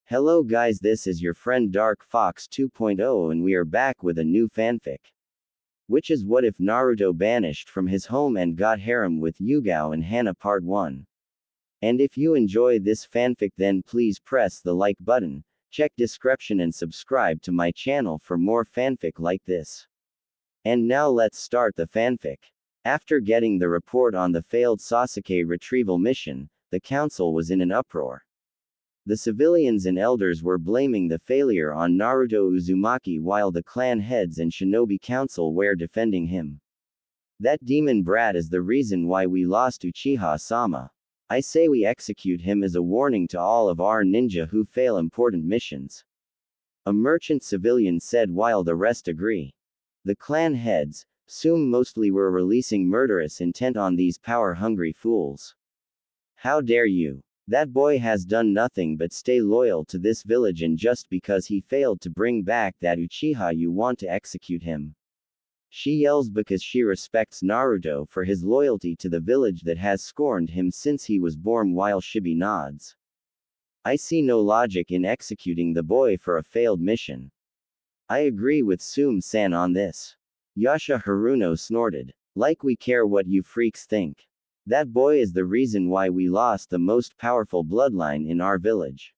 Hello guys, this is your friend Dark Fox 2.0 and we are back with a new fanfic. Which is what if Naruto banished from his home and got harem with Yugao and Hana part 1. And if you enjoy this fanfic then please press the like button, check description and subscribe to my channel for more fanfic like this. And now let's start the fanfic. After getting the report on the failed Sasuke retrieval mission, the council was in an uproar. The civilians and elders were blaming the failure on Naruto Uzumaki while the clan heads and Shinobi council were defending him. That demon brat is the reason why we lost Uchiha-sama. I say we execute him as a warning to all of our ninja who fail important missions. A merchant civilian said while the rest agree. The clan heads, assume mostly were releasing murderous intent on these power-hungry fools. How dare you? That boy has done nothing but stay loyal to this village, and just because he failed to bring back that Uchiha you want to execute him. She yells because she respects Naruto for his loyalty to the village that has scorned him since he was born while Shibi nods. I see no logic in executing the boy for a failed mission. I agree with Sum-san on this. Yasha Haruno snorted. Like we care what you freaks think. That boy is the reason why we lost the most powerful bloodline in our village.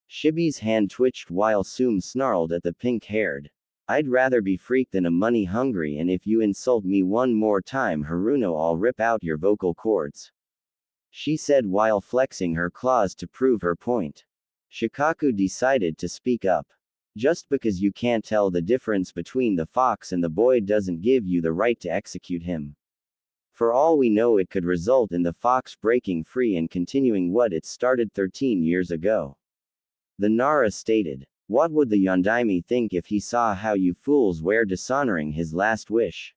Shibi's hand twitched while Sum snarled at the pink-haired. I'd rather be freak than a money-hungry, and if you insult me one more time Haruno, I'll rip out your vocal cords. She said while flexing her claws to prove her point. Shikaku decided to speak up. Just because you can't tell the difference between the fox and the boy doesn't give you the right to execute him. For all we know it could result in the fox breaking free and continuing what it started 13 years ago. The Nara stated. What would the Yondaime think if he saw how you fools were dishonoring his last wish?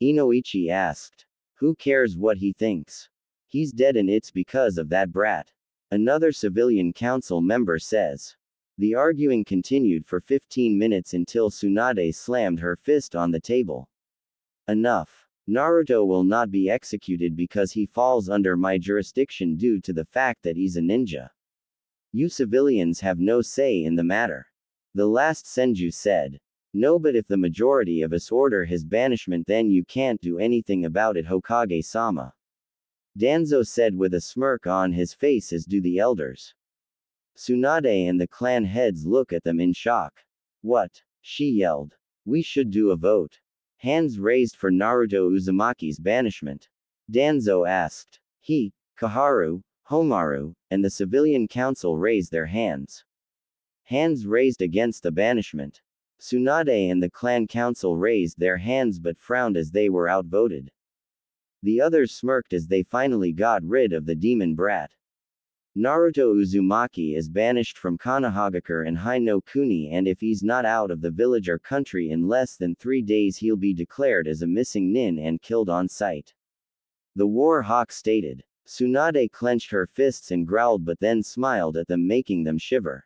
Inoichi asked. Who cares what he thinks? He's dead and it's because of that brat. Another civilian council member says. The arguing continued for 15 minutes until Tsunade slammed her fist on the table. Enough. Naruto will not be executed because he falls under my jurisdiction due to the fact that he's a ninja. You civilians have no say in the matter. The last Senju said. No, but if the majority of us order his banishment then you can't do anything about it, Hokage-sama. Danzo said with a smirk on his face, as do the elders. Tsunade and the clan heads look at them in shock. What? She yelled. We should do a vote. Hands raised for Naruto Uzumaki's banishment. Danzo asked. He, Kaharu, Homaru, and the civilian council raised their hands. Hands raised against the banishment. Tsunade and the clan council raised their hands but frowned as they were outvoted. The others smirked as they finally got rid of the demon brat. Naruto Uzumaki is banished from Konohagakure and Hai no Kuni, and if he's not out of the village or country in less than 3 days he'll be declared as a missing nin and killed on sight. The War Hawk stated. Tsunade clenched her fists and growled but then smiled at them, making them shiver.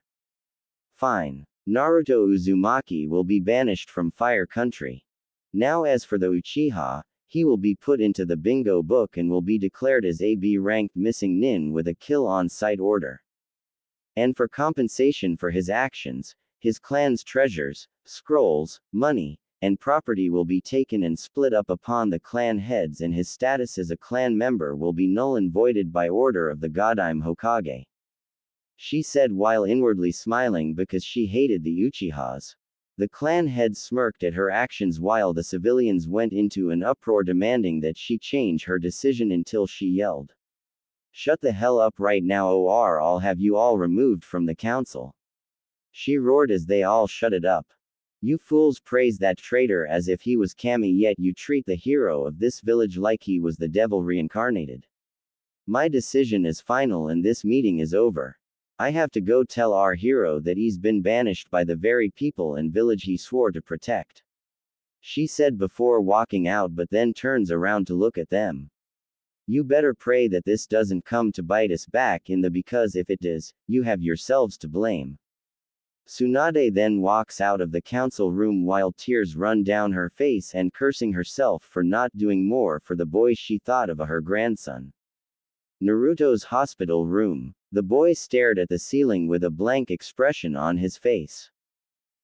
Fine. Naruto Uzumaki will be banished from Fire Country. Now as for the Uchiha, he will be put into the bingo book and will be declared as a B-ranked missing nin with a kill on sight order. And for compensation for his actions, his clan's treasures, scrolls, money, and property will be taken and split up upon the clan heads, and his status as a clan member will be null and voided by order of the Godime Hokage. She said while inwardly smiling because she hated the Uchihas. The clan heads smirked at her actions while the civilians went into an uproar demanding that she change her decision until she yelled. Shut the hell up right now, or I'll have you all removed from the council. She roared as they all shut it up. You fools praise that traitor as if he was Kami, yet you treat the hero of this village like he was the devil reincarnated. My decision is final and this meeting is over. I have to go tell our hero that he's been banished by the very people and village he swore to protect. She said before walking out, but then turns around to look at them. You better pray that this doesn't come to bite us back in the, because if it does, you have yourselves to blame. Tsunade then walks out of the council room while tears run down her face and cursing herself for not doing more for the boy she thought of her grandson. Naruto's hospital room. The boy stared at the ceiling with a blank expression on his face.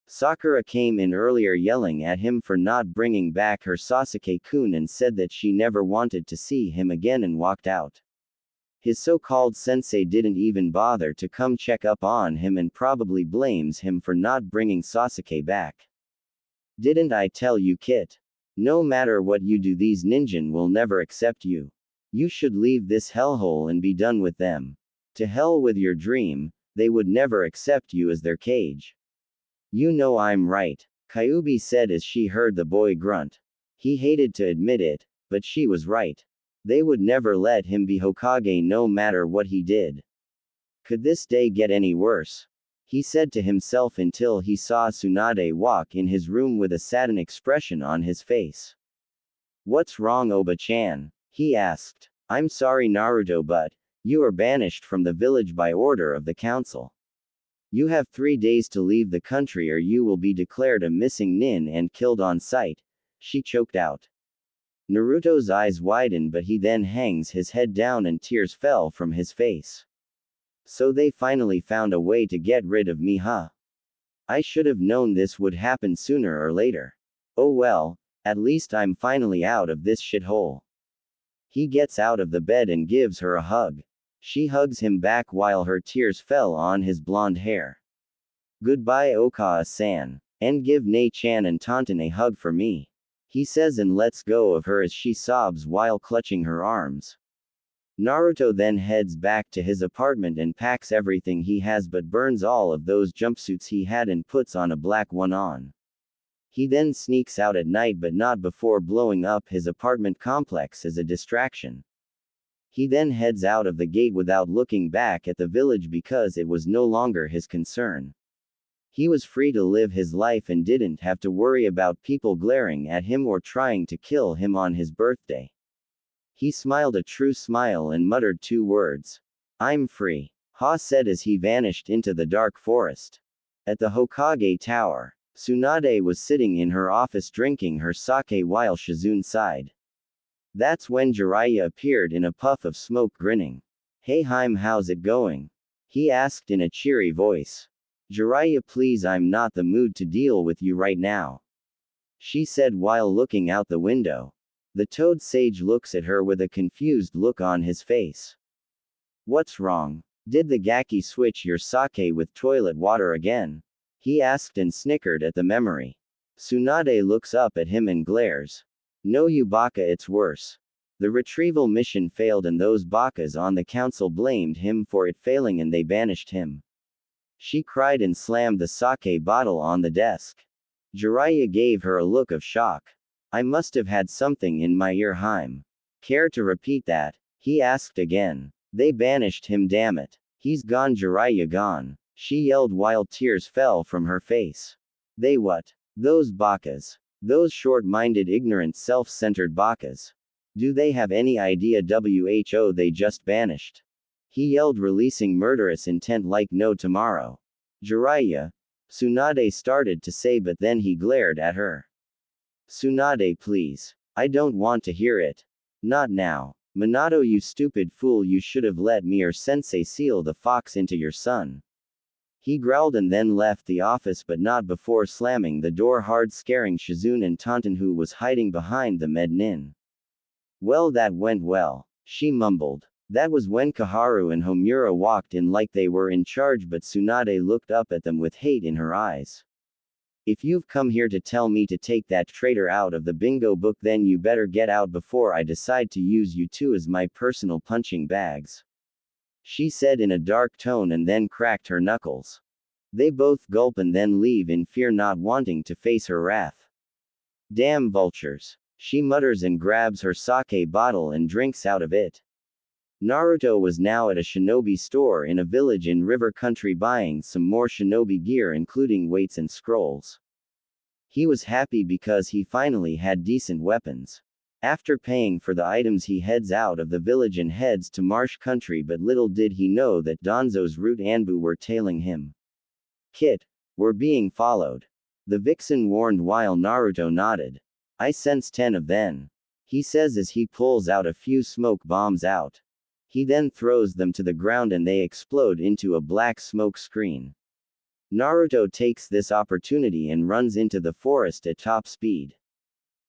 Sakura came in earlier yelling at him for not bringing back her Sasuke-kun and said that she never wanted to see him again and walked out. His so-called sensei didn't even bother to come check up on him and probably blames him for not bringing Sasuke back. Didn't I tell you, Kit? No matter what you do, these ninjin will never accept you. You should leave this hellhole and be done with them. To hell with your dream, they would never accept you as their cage. You know I'm right, Kyuubi said as she heard the boy grunt. He hated to admit it, but she was right. They would never let him be Hokage no matter what he did. Could this day get any worse? He said to himself until he saw Tsunade walk in his room with a saddened expression on his face. What's wrong, Oba-chan? He asked. I'm sorry, Naruto, but you are banished from the village by order of the council. You have 3 days to leave the country or you will be declared a missing nin and killed on sight, she choked out. Naruto's eyes widened, but he then hangs his head down and tears fell from his face. So they finally found a way to get rid of me, huh? I should have known this would happen sooner or later. Oh well, at least I'm finally out of this shithole. He gets out of the bed and gives her a hug. She hugs him back while her tears fell on his blonde hair. Goodbye, Okawa-san. And give Nei-chan and Tonton a hug for me. He says and lets go of her as she sobs while clutching her arms. Naruto then heads back to his apartment and packs everything he has but burns all of those jumpsuits he had and puts on a black one on. He then sneaks out at night but not before blowing up his apartment complex as a distraction. He then heads out of the gate without looking back at the village because it was no longer his concern. He was free to live his life and didn't have to worry about people glaring at him or trying to kill him on his birthday. He smiled a true smile and muttered 2 words. I'm free. Ha said as he vanished into the dark forest. At the Hokage Tower, Tsunade was sitting in her office drinking her sake while Shizune sighed. That's when Jiraiya appeared in a puff of smoke grinning. Hey Haim, how's it going? He asked in a cheery voice. Jiraiya, please, I'm not the mood to deal with you right now, she said while looking out the window. The Toad Sage looks at her with a confused look on his face. What's wrong? Did the Gaki switch your sake with toilet water again? He asked and snickered at the memory. Tsunade looks up at him and glares. No, you baka, it's worse. The retrieval mission failed and those bakas on the council blamed him for it failing and they banished him. She cried and slammed the sake bottle on the desk. Jiraiya gave her a look of shock. I must have had something in my ear, Haim. Care to repeat that? He asked again. They banished him, damn it. He's gone, Jiraiya gone. She yelled while tears fell from her face. They what? Those bakas. Those short-minded, ignorant, self-centered bakas. Do they have any idea who they just banished? He yelled, releasing murderous intent like no tomorrow. Jiraiya, Tsunade started to say, but then he glared at her. Tsunade, please. I don't want to hear it. Not now. Minato, you stupid fool, you should have let me or Sensei seal the fox into your son. He growled and then left the office, but not before slamming the door hard, scaring Shizune and Tonton, who was hiding behind the med nin. Well, that went well, she mumbled. That was when Kaharu and Homura walked in like they were in charge, but Tsunade looked up at them with hate in her eyes. If you've come here to tell me to take that traitor out of the bingo book, then you better get out before I decide to use you two as my personal punching bags, she said in a dark tone and then cracked her knuckles. They both gulp and then leave in fear, not wanting to face her wrath. Damn vultures, she mutters and grabs her sake bottle and drinks out of it. Naruto was now at a shinobi store in a village in River Country buying some more shinobi gear, including weights and scrolls. He was happy because he finally had decent weapons. After paying for the items, he heads out of the village and heads to Marsh Country, but little did he know that Danzo's Root Anbu were tailing him. Kit, we're being followed. The vixen warned while Naruto nodded. I sense 10 of them, he says as he pulls out a few smoke bombs out. He then throws them to the ground and they explode into a black smoke screen. Naruto takes this opportunity and runs into the forest at top speed.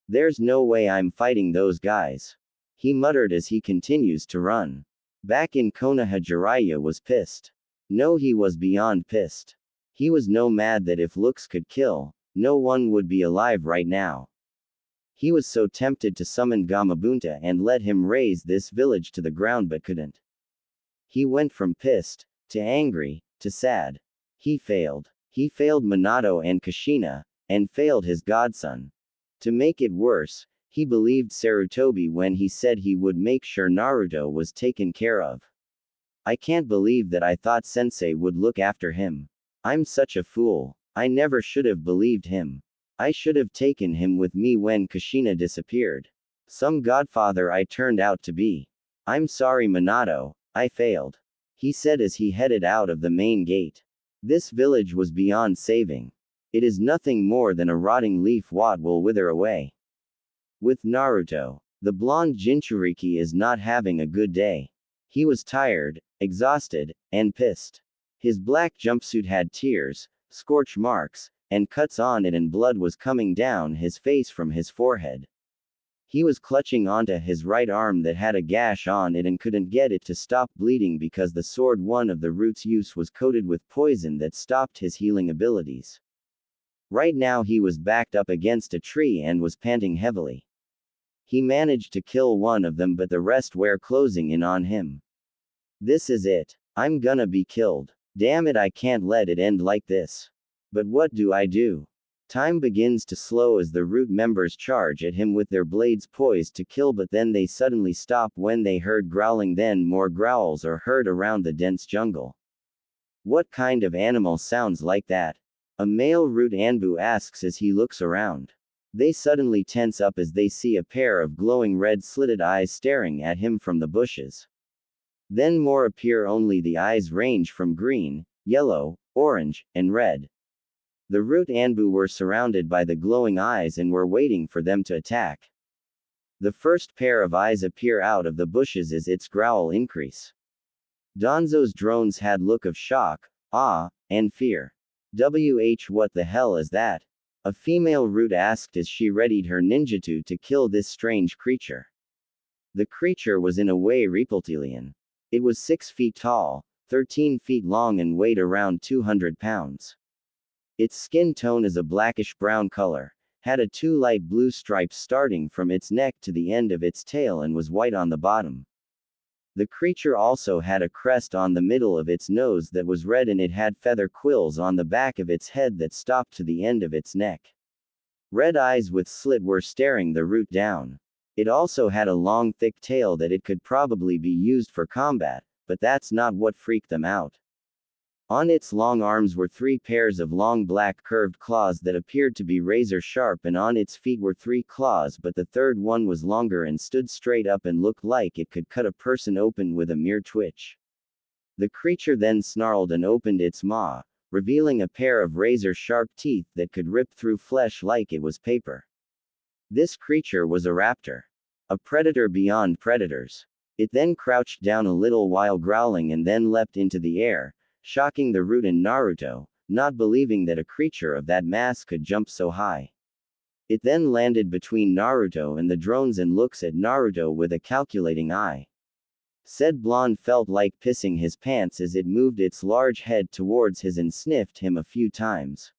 "There's no way I'm fighting those guys," he muttered as he continues to run. Back in Konoha, Jiraiya was pissed. No, he was beyond pissed. He was no mad that if looks could kill, no one would be alive right now. He was so tempted to summon Gamabunta and let him raze this village to the ground but couldn't. He went from pissed, to angry, to sad. He failed. He failed Minato and Kushina, and failed his godson. To make it worse, he believed Sarutobi when he said he would make sure Naruto was taken care of. "I can't believe that I thought Sensei would look after him. I'm such a fool. I never should have believed him. I should have taken him with me when Kushina disappeared. Some godfather I turned out to be. I'm sorry, Minato, I failed," he said as he headed out of the main gate. This village was beyond saving. It is nothing more than a rotting leaf what will wither away. With Naruto, the blonde Jinchuriki is not having a good day. He was tired, exhausted, and pissed. His black jumpsuit had tears, scorch marks, and cuts on it, and blood was coming down his face from his forehead. He was clutching onto his right arm that had a gash on it and couldn't get it to stop bleeding because the sword one of the root's use was coated with poison that stopped his healing abilities. Right now he was backed up against a tree and was panting heavily. He managed to kill one of them, but the rest were closing in on him. "This is it. I'm gonna be killed. Damn it, I can't let it end like this. But what do I do?" Time begins to slow as the root members charge at him with their blades poised to kill, but then they suddenly stop when they heard growling, then more growls are heard around the dense jungle. "What kind of animal sounds like that?" a male root Anbu asks as he looks around. They suddenly tense up as they see a pair of glowing red slitted eyes staring at him from the bushes. Then more appear, only the eyes range from green, yellow, orange, and red. The root Anbu were surrounded by the glowing eyes and were waiting for them to attack. The first pair of eyes appear out of the bushes as its growl increase. Danzo's drones had look of shock, awe, and fear. What the hell is that? A female root asked as she readied her ninjutsu to kill this strange creature. The creature was in a way reptilian. It was 6 feet tall, 13 feet long, and weighed around 200 pounds. Its skin tone is a blackish-brown color, had a 2 light blue stripes starting from its neck to the end of its tail, and was white on the bottom. The creature also had a crest on the middle of its nose that was red, and it had feather quills on the back of its head that stopped to the end of its neck. Red eyes with slit were staring the root down. It also had a long thick tail that it could probably be used for combat, but that's not what freaked them out. On its long arms were 3 pairs of long black curved claws that appeared to be razor sharp, and on its feet were 3 claws, but the third one was longer and stood straight up and looked like it could cut a person open with a mere twitch. The creature then snarled and opened its maw, revealing a pair of razor sharp teeth that could rip through flesh like it was paper. This creature was a raptor. A predator beyond predators. It then crouched down a little while growling and then leapt into the air, shocking the root and Naruto, not believing that a creature of that mass could jump so high. It then landed between Naruto and the drones and looks at Naruto with a calculating eye. Said blonde felt like pissing his pants as it moved its large head towards his and sniffed him a few times.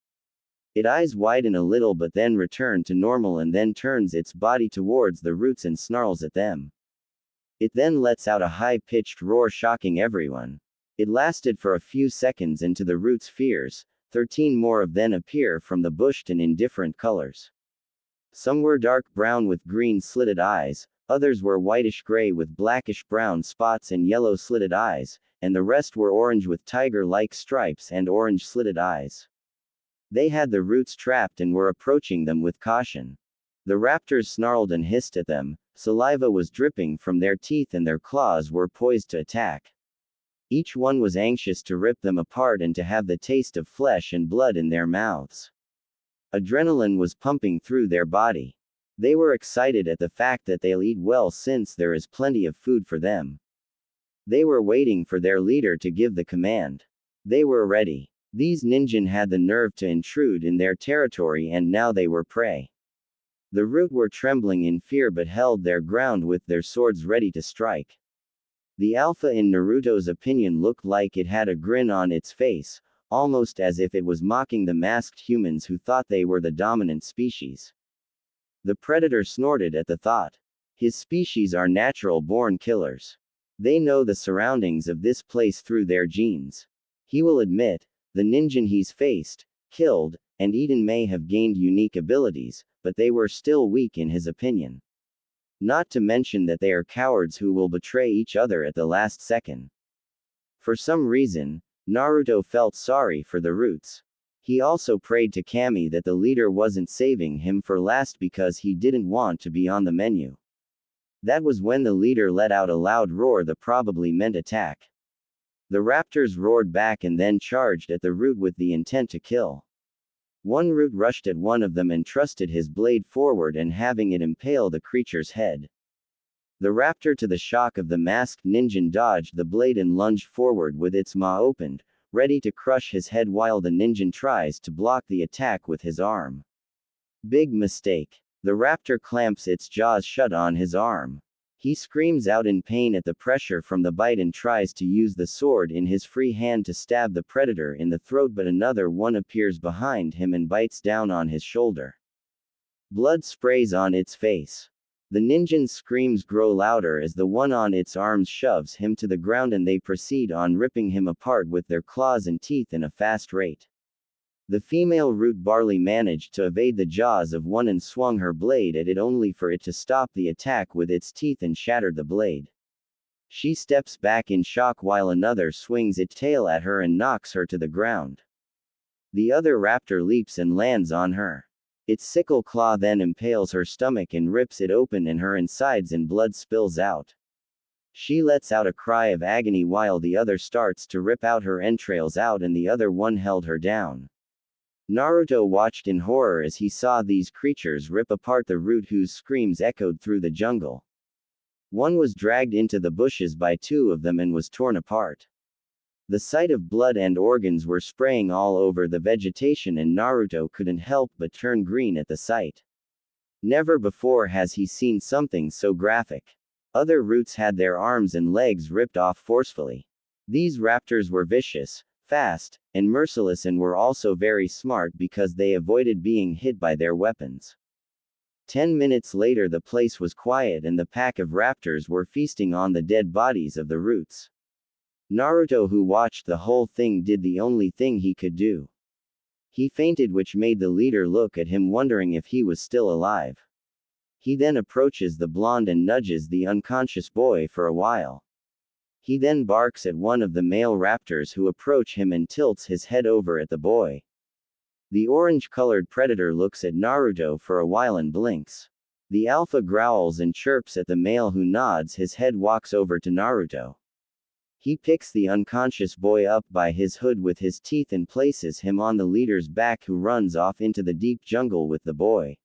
Its eyes widen a little but then return to normal and then turns its body towards the roots and snarls at them. It then lets out a high-pitched roar, shocking everyone. It lasted for a few seconds, and to the root's fears, 13 more of them appear from the bush and in different colors. Some were dark brown with green slitted eyes, others were whitish gray with blackish brown spots and yellow slitted eyes, and the rest were orange with tiger-like stripes and orange slitted eyes. They had the roots trapped and were approaching them with caution. The raptors snarled and hissed at them, saliva was dripping from their teeth and their claws were poised to attack. Each one was anxious to rip them apart and to have the taste of flesh and blood in their mouths. Adrenaline was pumping through their body. They were excited at the fact that they'll eat well since there is plenty of food for them. They were waiting for their leader to give the command. They were ready. These ninja had the nerve to intrude in their territory and now they were prey. The root were trembling in fear but held their ground with their swords ready to strike. The alpha in Naruto's opinion looked like it had a grin on its face, almost as if it was mocking the masked humans who thought they were the dominant species. The predator snorted at the thought. His species are natural-born killers. They know the surroundings of this place through their genes. He will admit, the ninja he's faced, killed, and eaten may have gained unique abilities, but they were still weak in his opinion. Not to mention that they are cowards who will betray each other at the last second. For some reason, Naruto felt sorry for the roots. He also prayed to Kami that the leader wasn't saving him for last because he didn't want to be on the menu. That was when the leader let out a loud roar that probably meant attack. The raptors roared back and then charged at the root with the intent to kill. One root rushed at one of them and thrusted his blade forward and having it impale the creature's head. The raptor, to the shock of the masked ninja, dodged the blade and lunged forward with its maw opened, ready to crush his head while the ninja tries to block the attack with his arm. Big mistake. The raptor clamps its jaws shut on his arm. He screams out in pain at the pressure from the bite and tries to use the sword in his free hand to stab the predator in the throat, but another one appears behind him and bites down on his shoulder. Blood sprays on its face. The ninja's screams grow louder as the one on its arms shoves him to the ground and they proceed on ripping him apart with their claws and teeth in a fast rate. The female root barley managed to evade the jaws of one and swung her blade at it only for it to stop the attack with its teeth and shattered the blade. She steps back in shock while another swings its tail at her and knocks her to the ground. The other raptor leaps and lands on her. Its sickle claw then impales her stomach and rips it open and her insides and blood spills out. She lets out a cry of agony while the other starts to rip out her entrails out and the other one held her down. Naruto watched in horror as he saw these creatures rip apart the root whose screams echoed through the jungle. One was dragged into the bushes by two of them and was torn apart. The sight of blood and organs were spraying all over the vegetation and Naruto couldn't help but turn green at the sight. Never before has he seen something so graphic. Other roots had their arms and legs ripped off forcefully. These raptors were vicious, fast, and merciless and were also very smart because they avoided being hit by their weapons. 10 minutes later the place was quiet and the pack of raptors were feasting on the dead bodies of the roots. Naruto, who watched the whole thing, did the only thing he could do. He fainted, which made the leader look at him wondering if he was still alive. He then approaches the blonde and nudges the unconscious boy for a while. He then barks at one of the male raptors who approach him and tilts his head over at the boy. The orange-colored predator looks at Naruto for a while and blinks. The alpha growls and chirps at the male who nods his head, walks over to Naruto. He picks the unconscious boy up by his hood with his teeth and places him on the leader's back, who runs off into the deep jungle with the boy.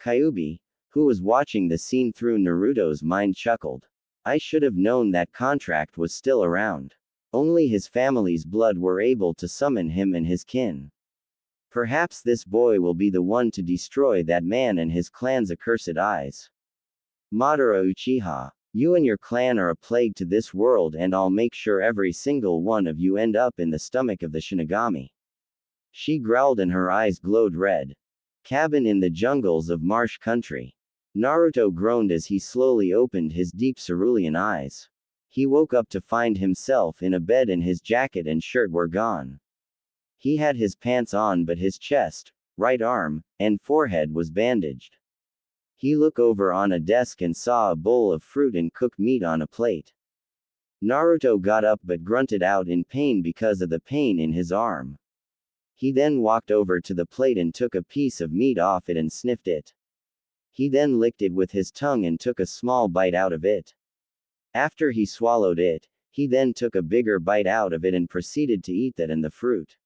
Kyuubi, who was watching the scene through Naruto's mind, chuckled. I should have known that contract was still around. Only his family's blood were able to summon him and his kin. Perhaps this boy will be the one to destroy that man and his clan's accursed eyes. Madara Uchiha, you and your clan are a plague to this world, and I'll make sure every single one of you end up in the stomach of the Shinigami. She growled and her eyes glowed red. Cabin in the jungles of Marsh Country. Naruto groaned as he slowly opened his deep cerulean eyes. He woke up to find himself in a bed and his jacket and shirt were gone. He had his pants on but his chest, right arm, and forehead was bandaged. He looked over on a desk and saw a bowl of fruit and cooked meat on a plate. Naruto got up but grunted out in pain because of the pain in his arm. He then walked over to the plate and took a piece of meat off it and sniffed it. He then licked it with his tongue and took a small bite out of it. After he swallowed it, he then took a bigger bite out of it and proceeded to eat that and the fruit.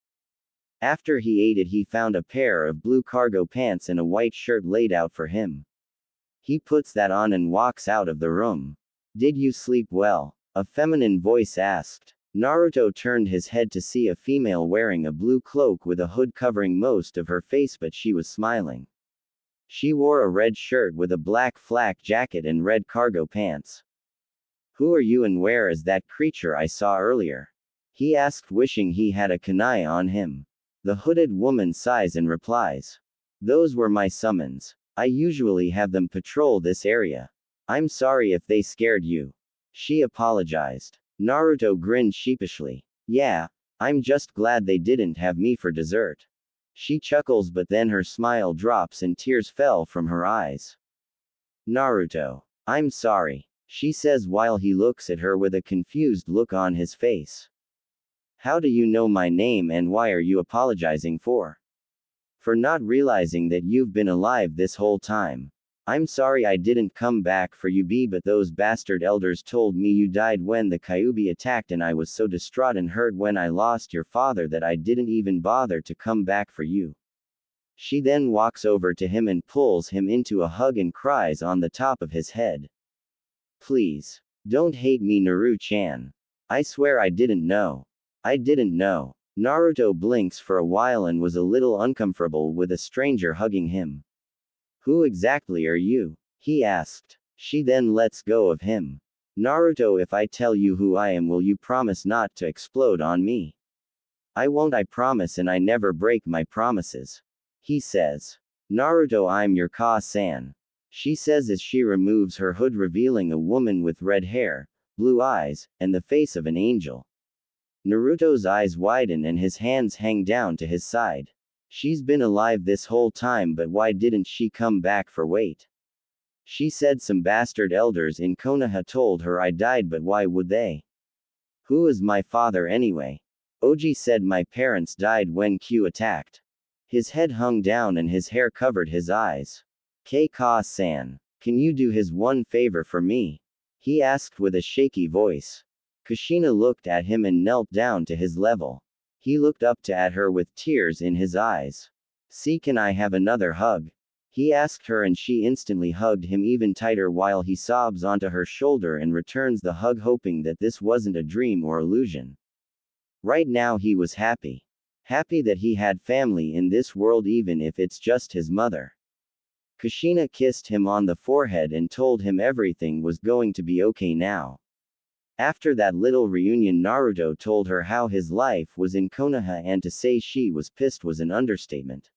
After he ate it, he found a pair of blue cargo pants and a white shirt laid out for him. He puts that on and walks out of the room. Did you sleep well? A feminine voice asked. Naruto turned his head to see a female wearing a blue cloak with a hood covering most of her face, but she was smiling. She wore a red shirt with a black flak jacket and red cargo pants. Who are you and where is that creature I saw earlier? He asked, wishing he had a kunai on him. The hooded woman sighs and replies. Those were my summons. I usually have them patrol this area. I'm sorry if they scared you. She apologized. Naruto grinned sheepishly. Yeah, I'm just glad they didn't have me for dessert. She chuckles, but then her smile drops and tears fell from her eyes. Naruto. I'm sorry, she says while he looks at her with a confused look on his face. How do you know my name and why are you apologizing for? For not realizing that you've been alive this whole time. I'm sorry I didn't come back for you, but those bastard elders told me you died when the Kyuubi attacked, and I was so distraught and hurt when I lost your father that I didn't even bother to come back for you. She then walks over to him and pulls him into a hug and cries on the top of his head. Please. Don't hate me, Naru-chan. I swear I didn't know. I didn't know. Naruto blinks for a while and was a little uncomfortable with a stranger hugging him. Who exactly are you? He asked. She then lets go of him. Naruto, if I tell you who I am, will you promise not to explode on me? I won't, I promise, and I never break my promises. He says. Naruto, I'm your Ka-san. She says as she removes her hood, revealing a woman with red hair, blue eyes, and the face of an angel. Naruto's eyes widen and his hands hang down to his side. She's been alive this whole time, but why didn't she come back for wait? She said some bastard elders in Konoha told her I died, but why would they? Who is my father anyway? Oji said my parents died when Q attacked. His head hung down and his hair covered his eyes. Ka-san, can you do his one favor for me? He asked with a shaky voice. Kushina looked at him and knelt down to his level. He looked up at her with tears in his eyes. See, can I have another hug? He asked her and she instantly hugged him even tighter while he sobs onto her shoulder and returns the hug, hoping that this wasn't a dream or illusion. Right now he was happy. Happy that he had family in this world, even if it's just his mother. Kushina kissed him on the forehead and told him everything was going to be okay now. After that little reunion, Naruto told her how his life was in Konoha, and to say she was pissed was an understatement.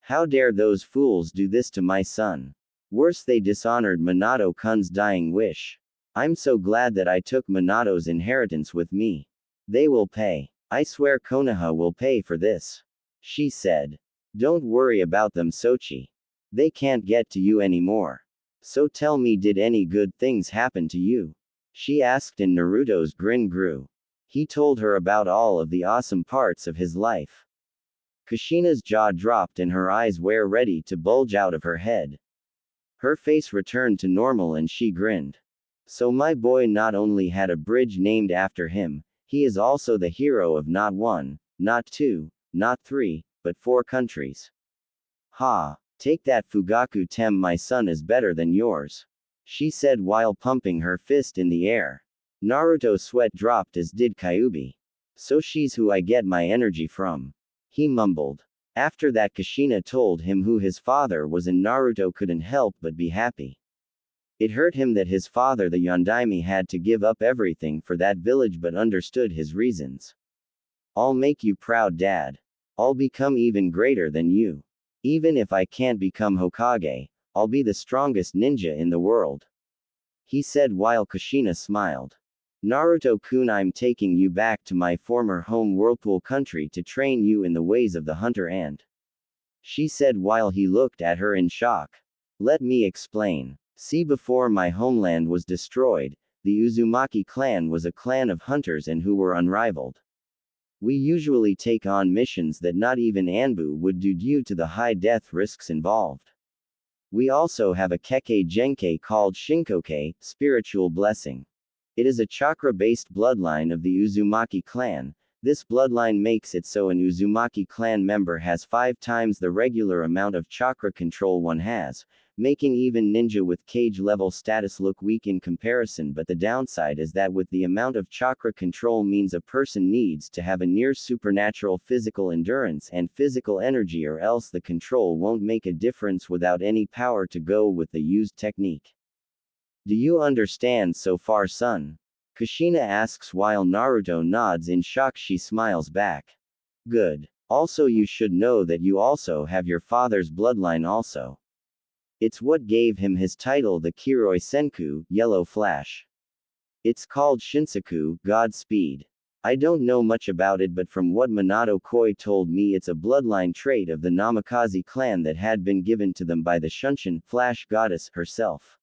How dare those fools do this to my son? Worse, they dishonored Minato-kun's dying wish. I'm so glad that I took Minato's inheritance with me. They will pay. I swear Konoha will pay for this. She said. Don't worry about them, Sochi. They can't get to you anymore. So tell me, did any good things happen to you? She asked, and Naruto's grin grew. He told her about all of the awesome parts of his life. Kushina's jaw dropped and her eyes were ready to bulge out of her head. Her face returned to normal and she grinned. So my boy not only had a bridge named after him, he is also the hero of not one, not two, not three, but 4 countries. Ha! Take that, Fugaku Tem, my son is better than yours. She said while pumping her fist in the air. Naruto's sweat dropped, as did Kyuubi. So she's who I get my energy from. He mumbled. After that, Kushina told him who his father was, and Naruto couldn't help but be happy. It hurt him that his father, the Yondaime, had to give up everything for that village, but understood his reasons. I'll make you proud, Dad. I'll become even greater than you. Even if I can't become Hokage, I'll be the strongest ninja in the world. He said while Kushina smiled. Naruto-kun, I'm taking you back to my former home, Whirlpool country, to train you in the ways of the hunter ant. She said while he looked at her in shock. Let me explain. See, before my homeland was destroyed, the Uzumaki clan was a clan of hunters and who were unrivaled. We usually take on missions that not even Anbu would do due to the high death risks involved. We also have a Kekkei Genkei called Shinkoke, spiritual blessing. It is a chakra-based bloodline of the Uzumaki clan, This bloodline makes it so an Uzumaki clan member has 5 times the regular amount of chakra control one has, making even ninja with cage level status look weak in comparison. But the downside is that with the amount of chakra control means a person needs to have a near supernatural physical endurance and physical energy, or else the control won't make a difference without any power to go with the used technique. Do you understand so far, son? Kushina asks while Naruto nods in shock. She smiles back. Good. Also, you should know that you also have your father's bloodline also. It's what gave him his title, the Kiroi Senku, Yellow Flash. It's called Shinsaku, Godspeed. I don't know much about it, but from what Minato Koi told me, it's a bloodline trait of the Namikaze clan that had been given to them by the Shunshin, Flash goddess, herself.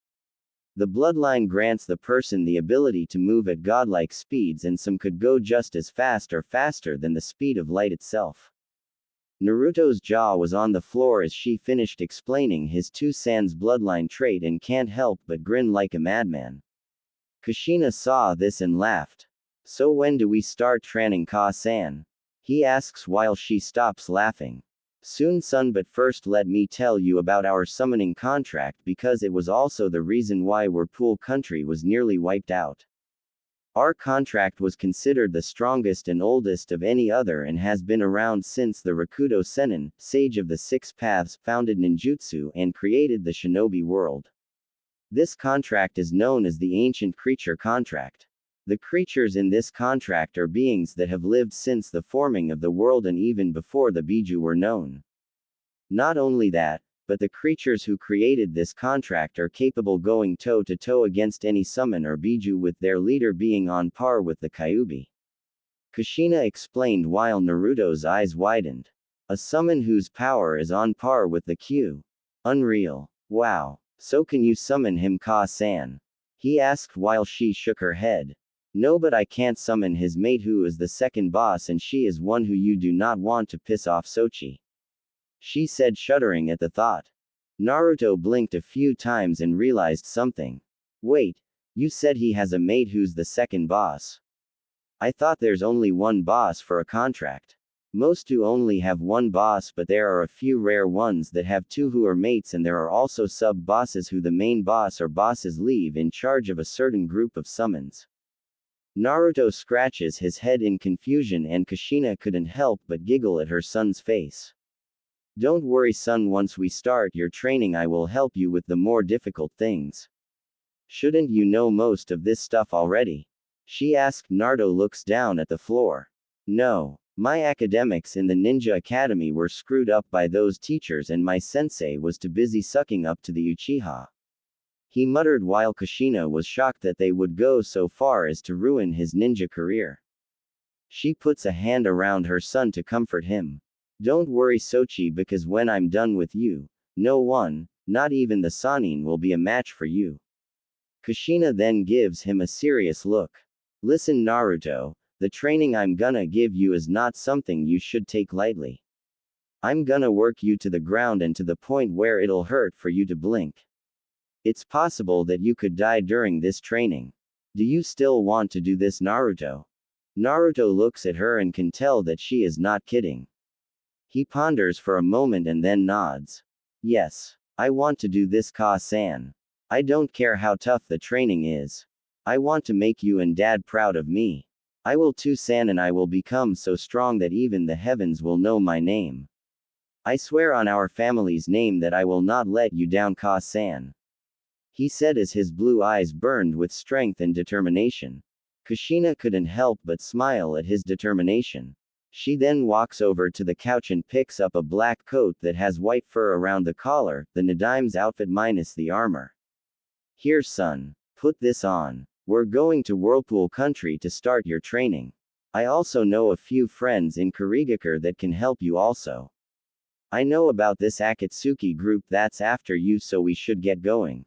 The bloodline grants the person the ability to move at godlike speeds, and some could go just as fast or faster than the speed of light itself. Naruto's jaw was on the floor as she finished explaining his two Sans bloodline trait and can't help but grin like a madman. Kushina saw this and laughed. So when do we start training Ka-san? He asks while she stops laughing. Soon, son, but first let me tell you about our summoning contract, because it was also the reason why Whirlpool Country was nearly wiped out. Our contract was considered the strongest and oldest of any other and has been around since the Rakudo Sennin, sage of the Six Paths, founded ninjutsu and created the shinobi world. This contract is known as the Ancient Creature Contract. The creatures in this contract are beings that have lived since the forming of the world and even before the Biju were known. Not only that, but the creatures who created this contract are capable going toe-to-toe against any summon or Biju, with their leader being on par with the Kyuubi. Kushina explained while Naruto's eyes widened. A summon whose power is on par with the Q. Unreal. Wow. So can you summon him, Ka-san? He asked while she shook her head. No, but I can't summon his mate, who is the second boss, and she is one who you do not want to piss off, Sochi. She said, shuddering at the thought. Naruto blinked a few times and realized something. Wait, you said he has a mate who's the second boss? I thought there's only one boss for a contract. Most do only have one boss, but there are a few rare ones that have two who are mates, and there are also sub-bosses who the main boss or bosses leave in charge of a certain group of summons. Naruto scratches his head in confusion, and Kushina couldn't help but giggle at her son's face. Don't worry, son, once we start your training I will help you with the more difficult things. Shouldn't you know most of this stuff already? She asked. Naruto looks down at the floor. No. My academics in the Ninja Academy were screwed up by those teachers, and my sensei was too busy sucking up to the Uchiha. He muttered while Kushina was shocked that they would go so far as to ruin his ninja career. She puts a hand around her son to comfort him. Don't worry, Sochi, because when I'm done with you, no one, not even the Sannin, will be a match for you. Kushina then gives him a serious look. Listen, Naruto, the training I'm gonna give you is not something you should take lightly. I'm gonna work you to the ground and to the point where it'll hurt for you to blink. It's possible that you could die during this training. Do you still want to do this, Naruto? Naruto looks at her and can tell that she is not kidding. He ponders for a moment and then nods. Yes, I want to do this, Ka-san. I don't care how tough the training is. I want to make you and Dad proud of me. I will too, san, and I will become so strong that even the heavens will know my name. I swear on our family's name that I will not let you down, Ka-san. He said as his blue eyes burned with strength and determination. Kushina couldn't help but smile at his determination. She then walks over to the couch and picks up a black coat that has white fur around the collar, the Nadime's outfit minus the armor. Here, son. Put this on. We're going to Whirlpool Country to start your training. I also know a few friends in Kurigakure that can help you also. I know about this Akatsuki group that's after you, so we should get going.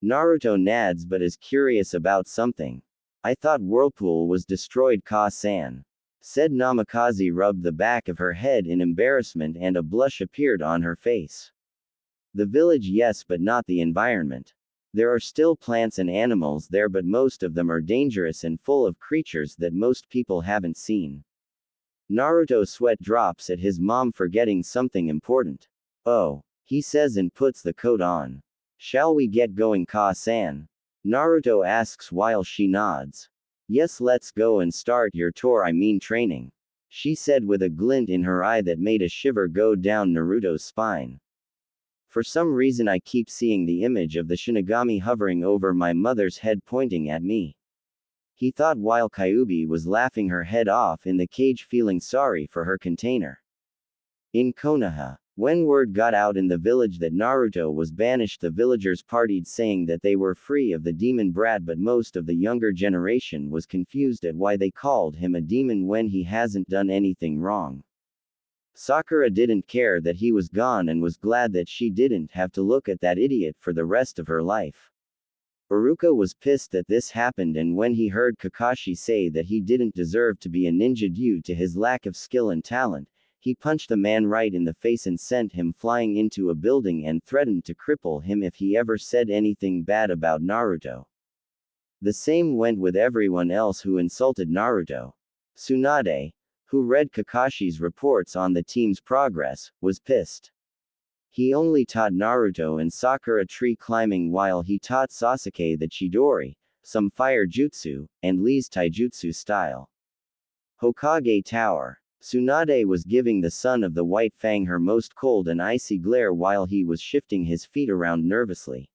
Naruto nods but is curious about something. I thought Whirlpool was destroyed, Ka-san. Said Namikaze, rubbed the back of her head in embarrassment and a blush appeared on her face. The village, yes, but not the environment. There are still plants and animals there, but most of them are dangerous and full of creatures that most people haven't seen. Naruto sweat drops at his mom forgetting something important. Oh, he says and puts the coat on. Shall we get going, Ka-san? Naruto asks while she nods. Yes, let's go and start your training. She said with a glint in her eye that made a shiver go down Naruto's spine. For some reason I keep seeing the image of the Shinigami hovering over my mother's head pointing at me. He thought while Kyuubi was laughing her head off in the cage feeling sorry for her container. In Konoha, when word got out in the village that Naruto was banished, the villagers partied saying that they were free of the demon brat, but most of the younger generation was confused at why they called him a demon when he hasn't done anything wrong. Sakura didn't care that he was gone and was glad that she didn't have to look at that idiot for the rest of her life. Iruka was pissed that this happened, and when he heard Kakashi say that he didn't deserve to be a ninja due to his lack of skill and talent, he punched the man right in the face and sent him flying into a building and threatened to cripple him if he ever said anything bad about Naruto. The same went with everyone else who insulted Naruto. Tsunade, who read Kakashi's reports on the team's progress, was pissed. He only taught Naruto and Sakura tree climbing while he taught Sasuke the Chidori, some fire jutsu, and Lee's taijutsu style. Hokage Tower. Tsunade was giving the son of the White Fang her most cold and icy glare while he was shifting his feet around nervously.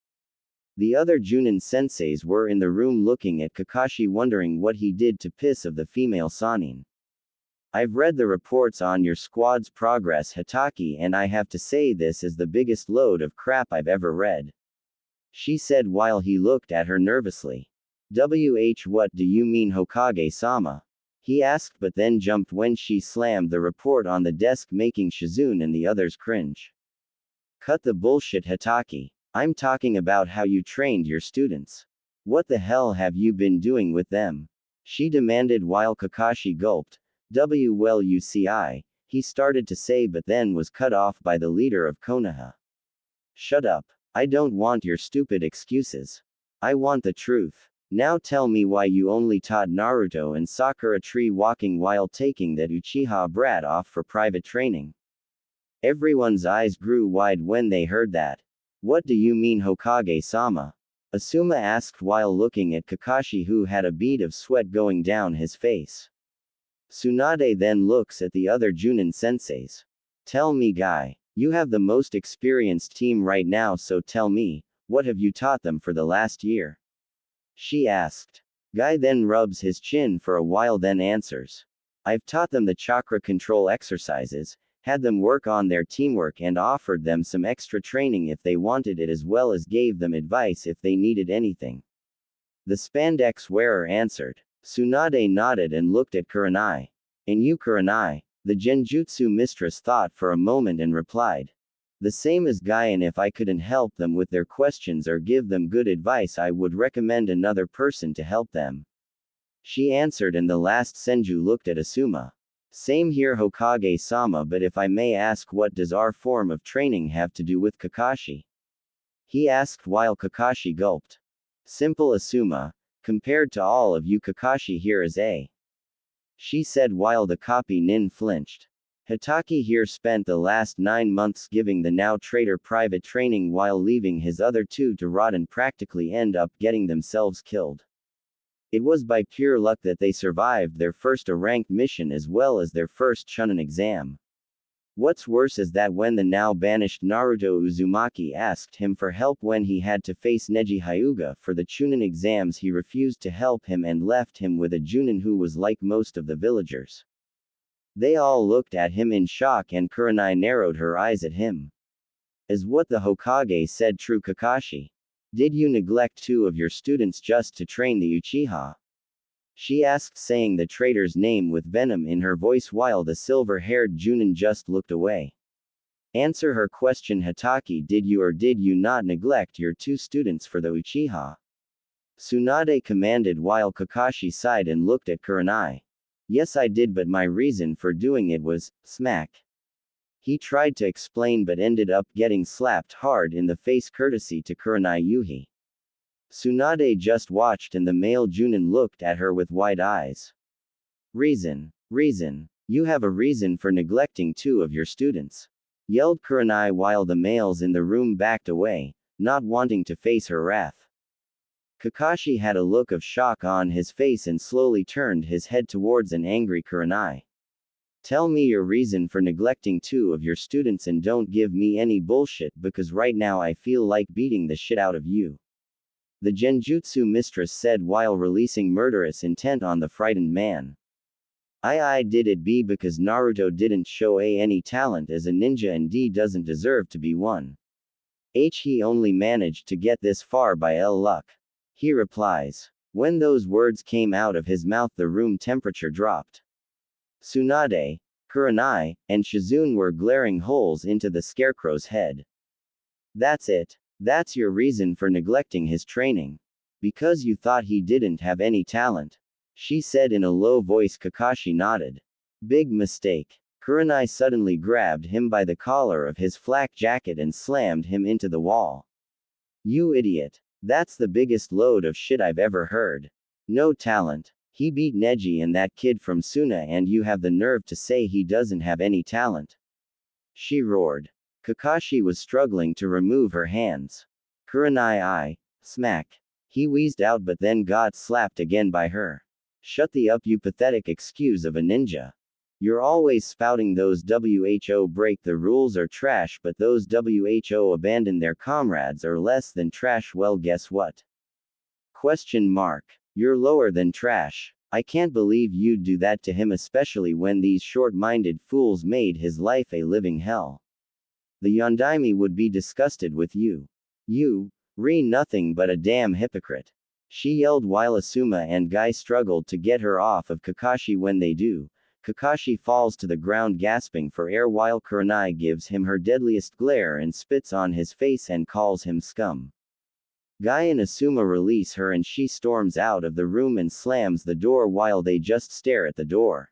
The other Junin senseis were in the room looking at Kakashi wondering what he did to piss of the female Sannin. I've read the reports on your squad's progress, Hitaki, and I have to say this is the biggest load of crap I've ever read. She said while he looked at her nervously. What do you mean, Hokage-sama? He asked, but then jumped when she slammed the report on the desk, making Shizune and the others cringe. Cut the bullshit, Hitaki. I'm talking about how you trained your students. What the hell have you been doing with them? She demanded while Kakashi gulped. Well, you see, he started to say, but then was cut off by the leader of Konoha. Shut up. I don't want your stupid excuses. I want the truth. Now tell me why you only taught Naruto and Sakura tree walking while taking that Uchiha brat off for private training. Everyone's eyes grew wide when they heard that. What do you mean, Hokage-sama? Asuma asked while looking at Kakashi, who had a bead of sweat going down his face. Tsunade then looks at the other Junin senseis. Tell me, guy. You have the most experienced team right now, so tell me, what have you taught them for the last year? She asked. Guy then rubs his chin for a while, then answers. I've taught them the chakra control exercises, had them work on their teamwork, and offered them some extra training if they wanted it, as well as gave them advice if they needed anything. The spandex wearer answered. Tsunade nodded and looked at Kurenai. And you, Kurenai? The Genjutsu mistress thought for a moment and replied. The same as Guy, and if I couldn't help them with their questions or give them good advice, I would recommend another person to help them. She answered, and the last Senju looked at Asuma. Same here, Hokage-sama, but if I may ask, what does our form of training have to do with Kakashi? He asked while Kakashi gulped. Simple, Asuma. Compared to all of you, Kakashi here is a. She said while the copy nin flinched. Hitaki here spent the last 9 months giving the now traitor private training while leaving his other two to rot and practically end up getting themselves killed. It was by pure luck that they survived their first A-ranked mission as well as their first Chunin exam. What's worse is that when the now banished Naruto Uzumaki asked him for help when he had to face Neji Hyuga for the Chunin exams, he refused to help him and left him with a Junin who was like most of the villagers. They all looked at him in shock, and Kurenai narrowed her eyes at him. Is what the Hokage said true, Kakashi? Did you neglect 2 of your students just to train the Uchiha? She asked, saying the traitor's name with venom in her voice while the silver-haired Junin just looked away. Answer her question, Hitaki. Did you or did you not neglect your 2 students for the Uchiha? Tsunade commanded while Kakashi sighed and looked at Kurenai. Yes, I did, but my reason for doing it was, smack. He tried to explain but ended up getting slapped hard in the face courtesy to Kurenai Yuhi. Tsunade just watched and the male Junin looked at her with wide eyes. Reason. You have a reason for neglecting two of your students, yelled Kurenai while the males in the room backed away, not wanting to face her wrath. Kakashi had a look of shock on his face and slowly turned his head towards an angry Kurenai. Tell me your reason for neglecting two of your students and don't give me any bullshit because right now I feel like beating the shit out of you, the Genjutsu mistress said while releasing murderous intent on the frightened man. I did it be because Naruto didn't show any talent as a ninja and D doesn't deserve to be one. He only managed to get this far by luck. He replies. When those words came out of his mouth the room temperature dropped. Tsunade, Kurenai, and Shizune were glaring holes into the scarecrow's head. That's it. That's your reason for neglecting his training. Because you thought he didn't have any talent, she said in a low voice. Kakashi nodded. Big mistake. Kurenai suddenly grabbed him by the collar of his flak jacket and slammed him into the wall. You idiot. That's the biggest load of shit I've ever heard. No talent. He beat Neji and that kid from Suna and you have the nerve to say he doesn't have any talent. She roared. Kakashi was struggling to remove her hands. Kurenai smack. He wheezed out but then got slapped again by her. Shut the up you pathetic excuse of a ninja. You're always spouting those WHO break the rules are trash but those WHO abandon their comrades are less than trash. Well guess what? Question mark. You're lower than trash. I can't believe you'd do that to him especially when these short-minded fools made his life a living hell. The Yondaime would be disgusted with you. You, nothing but a damn hypocrite. She yelled while Asuma and Guy struggled to get her off of Kakashi. When they do, Kakashi falls to the ground gasping for air while Kurenai gives him her deadliest glare and spits on his face and calls him scum. Guy and Asuma release her and she storms out of the room and slams the door while they just stare at the door.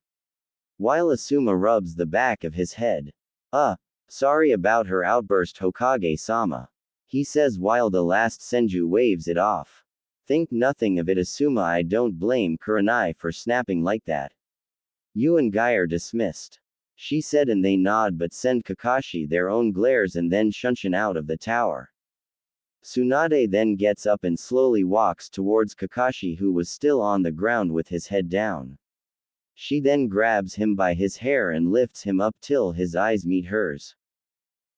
While Asuma rubs the back of his head. Sorry about her outburst Hokage-sama. He says while the last Senju waves it off. Think nothing of it Asuma. I don't blame Kurenai for snapping like that. You and Guy are dismissed. She said and they nod but send Kakashi their own glares and then shunshin out of the tower. Tsunade then gets up and slowly walks towards Kakashi who was still on the ground with his head down. She then grabs him by his hair and lifts him up till his eyes meet hers.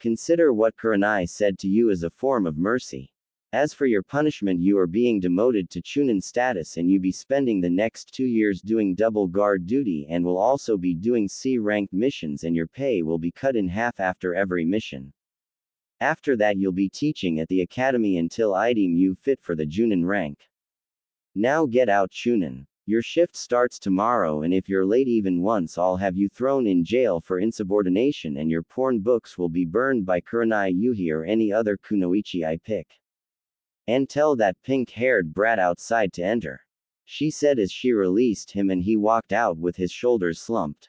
Consider what Kurenai said to you as a form of mercy. As for your punishment you are being demoted to Chunin status and you be spending the next 2 years doing double guard duty and will also be doing C-ranked missions and your pay will be cut in half after every mission. After that you'll be teaching at the academy until I deem you fit for the Junin rank. Now get out Chunin. Your shift starts tomorrow and if you're late even once I'll have you thrown in jail for insubordination and your porn books will be burned by Kurenai Yuhi or any other kunoichi I pick. And tell that pink-haired brat outside to enter. She said as she released him and he walked out with his shoulders slumped.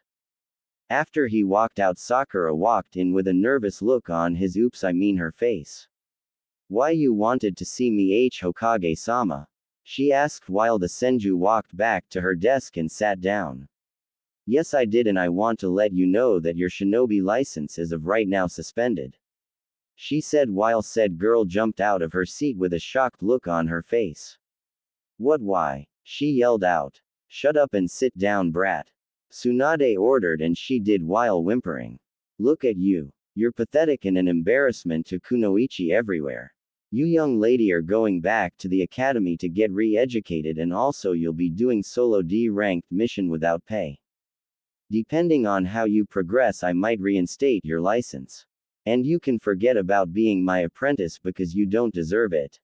After he walked out Sakura walked in with a nervous look on his oops I mean her face. Why you wanted to see me Hokage-sama? She asked while the Senju walked back to her desk and sat down. Yes I did and I want to let you know that your Shinobi license is of right now suspended. She said while said girl jumped out of her seat with a shocked look on her face. What why? She yelled out. Shut up and sit down brat. Tsunade ordered and she did while whimpering. Look at you. You're pathetic and an embarrassment to kunoichi everywhere. You young lady are going back to the academy to get re-educated and also you'll be doing solo D-ranked mission without pay. Depending on how you progress I might reinstate your license. And you can forget about being my apprentice because you don't deserve it.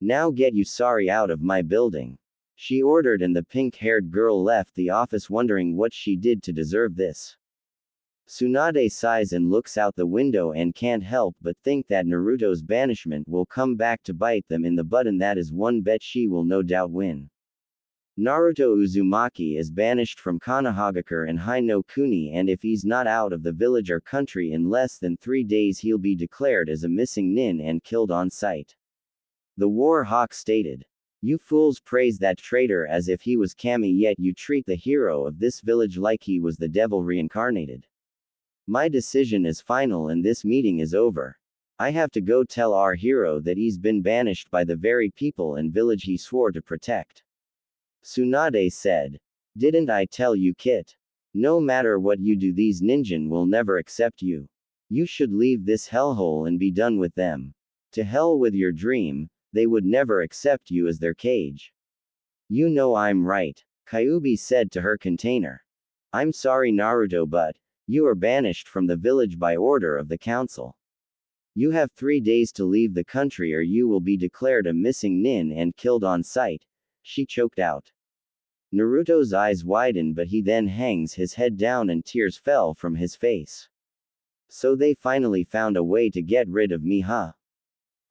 Now get you sorry out of my building. She ordered and the pink-haired girl left the office wondering what she did to deserve this. Tsunade sighs and looks out the window and can't help but think that Naruto's banishment will come back to bite them in the butt and that is one bet she will no doubt win. Naruto Uzumaki is banished from Konohagakure and Hai no Kuni and if he's not out of the village or country in less than 3 days he'll be declared as a missing nin and killed on sight. The War Hawk stated. You fools praise that traitor as if he was Kami, yet you treat the hero of this village like he was the devil reincarnated. My decision is final and this meeting is over. I have to go tell our hero that he's been banished by the very people and village he swore to protect. Tsunade said. Didn't I tell you, Kit? No matter what you do, these ninjin will never accept you. You should leave this hellhole and be done with them. To hell with your dream, they would never accept you as their cage. You know I'm right, Kyuubi said to her container. I'm sorry, Naruto, but you are banished from the village by order of the council. You have 3 days to leave the country or you will be declared a missing nin and killed on sight, she choked out. Naruto's eyes widened, but he then hangs his head down and tears fell from his face. So they finally found a way to get rid of me, huh?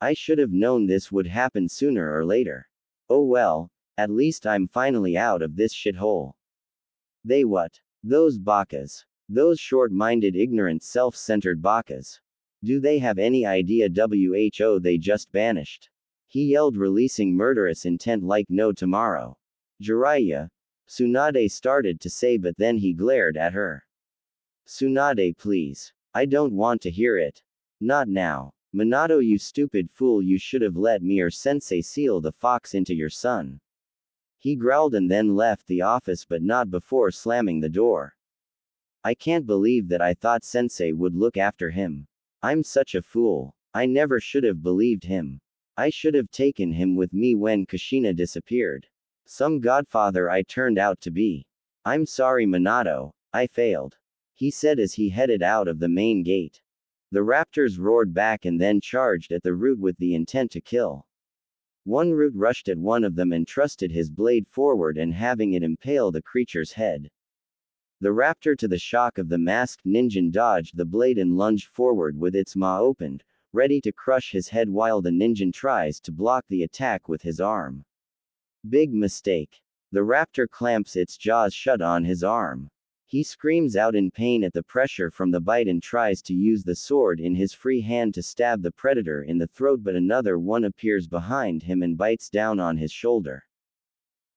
I should have known this would happen sooner or later. Oh well, at least I'm finally out of this shithole. They what? Those bakas. Those short-minded, ignorant, self-centered bakas. Do they have any idea who they just banished? He yelled, releasing murderous intent like no tomorrow. Jiraiya, Tsunade started to say, but then he glared at her. Tsunade, please. I don't want to hear it. Not now. Minato, you stupid fool, you should have let me or Sensei seal the fox into your son. He growled and then left the office, but not before slamming the door. I can't believe that I thought Sensei would look after him. I'm such a fool. I never should have believed him. I should have taken him with me when Kushina disappeared. Some godfather I turned out to be. I'm sorry, Minato, I failed. He said as he headed out of the main gate. The raptors roared back and then charged at the root with the intent to kill. One root rushed at one of them and thrusted his blade forward and having it impale the creature's head. The raptor, to the shock of the masked ninja, dodged the blade and lunged forward with its maw opened, ready to crush his head while the ninja tries to block the attack with his arm. Big mistake. The raptor clamps its jaws shut on his arm. He screams out in pain at the pressure from the bite and tries to use the sword in his free hand to stab the predator in the throat, but another one appears behind him and bites down on his shoulder.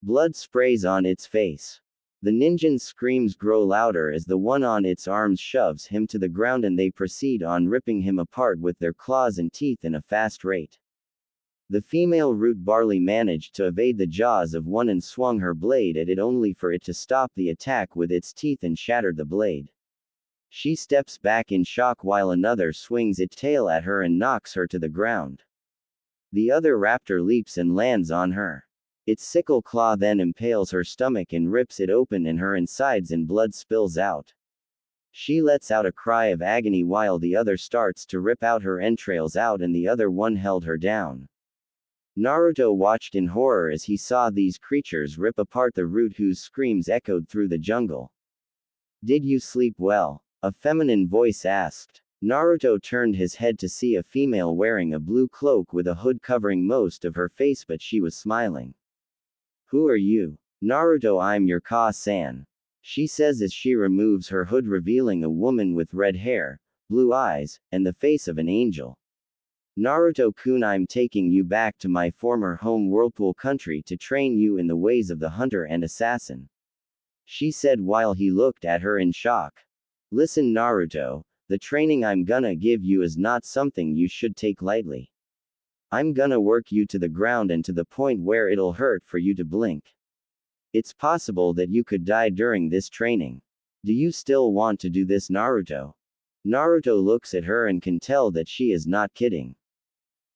Blood sprays on its face. The ninja's screams grow louder as the one on its arms shoves him to the ground and they proceed on ripping him apart with their claws and teeth in a fast rate. The female root barley managed to evade the jaws of one and swung her blade at it only for it to stop the attack with its teeth and shattered the blade. She steps back in shock while another swings its tail at her and knocks her to the ground. The other raptor leaps and lands on her. Its sickle claw then impales her stomach and rips it open and her insides and blood spills out. She lets out a cry of agony while the other starts to rip out her entrails out and the other one held her down. Naruto watched in horror as he saw these creatures rip apart the root whose screams echoed through the jungle. Did you sleep well? A feminine voice asked. Naruto turned his head to see a female wearing a blue cloak with a hood covering most of her face, but she was smiling. Who are you? Naruto, I'm your Ka-san. She says as she removes her hood, revealing a woman with red hair, blue eyes, and the face of an angel. Naruto-kun, I'm taking you back to my former home Whirlpool country to train you in the ways of the hunter and assassin. She said while he looked at her in shock. Listen, Naruto, the training I'm gonna give you is not something you should take lightly. I'm gonna work you to the ground and to the point where it'll hurt for you to blink. It's possible that you could die during this training. Do you still want to do this, Naruto? Naruto looks at her and can tell that she is not kidding.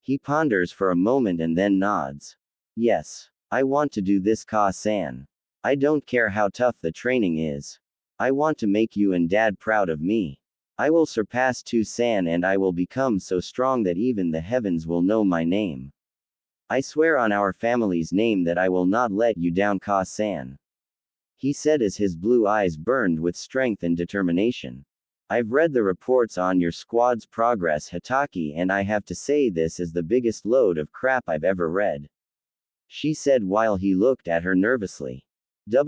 He ponders for a moment and then nods. Yes, I want to do this, Ka-san. I don't care how tough the training is. I want to make you and Dad proud of me. I will surpass Tu-san and I will become so strong that even the heavens will know my name. I swear on our family's name that I will not let you down, Ka-san. He said as his blue eyes burned with strength and determination. I've read the reports on your squad's progress, Hataki, and I have to say this is the biggest load of crap I've ever read. She said while he looked at her nervously. What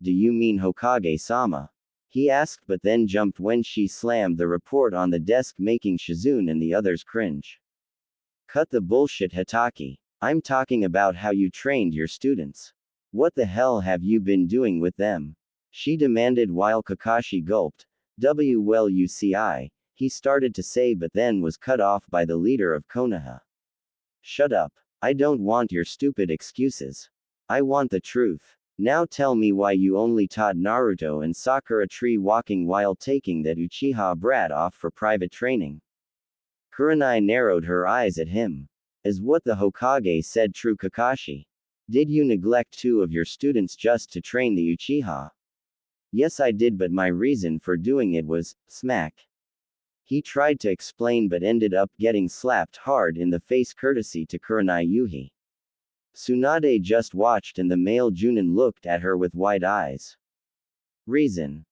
do you mean, Hokage-sama? He asked, but then jumped when she slammed the report on the desk, making Shizune and the others cringe. Cut the bullshit, Hataki. I'm talking about how you trained your students. What the hell have you been doing with them? She demanded while Kakashi gulped. Well, you see, he started to say but then was cut off by the leader of Konoha. Shut up. I don't want your stupid excuses. I want the truth. Now tell me why you only taught Naruto and Sakura tree walking while taking that Uchiha brat off for private training. Kurenai narrowed her eyes at him. Is what the Hokage said true, Kakashi? Did you neglect 2 of your students just to train the Uchiha? Yes, I did, but my reason for doing it was, smack. He tried to explain but ended up getting slapped hard in the face courtesy to Kurenai Yuhi. Tsunade just watched and the male Junin looked at her with wide eyes. Reason.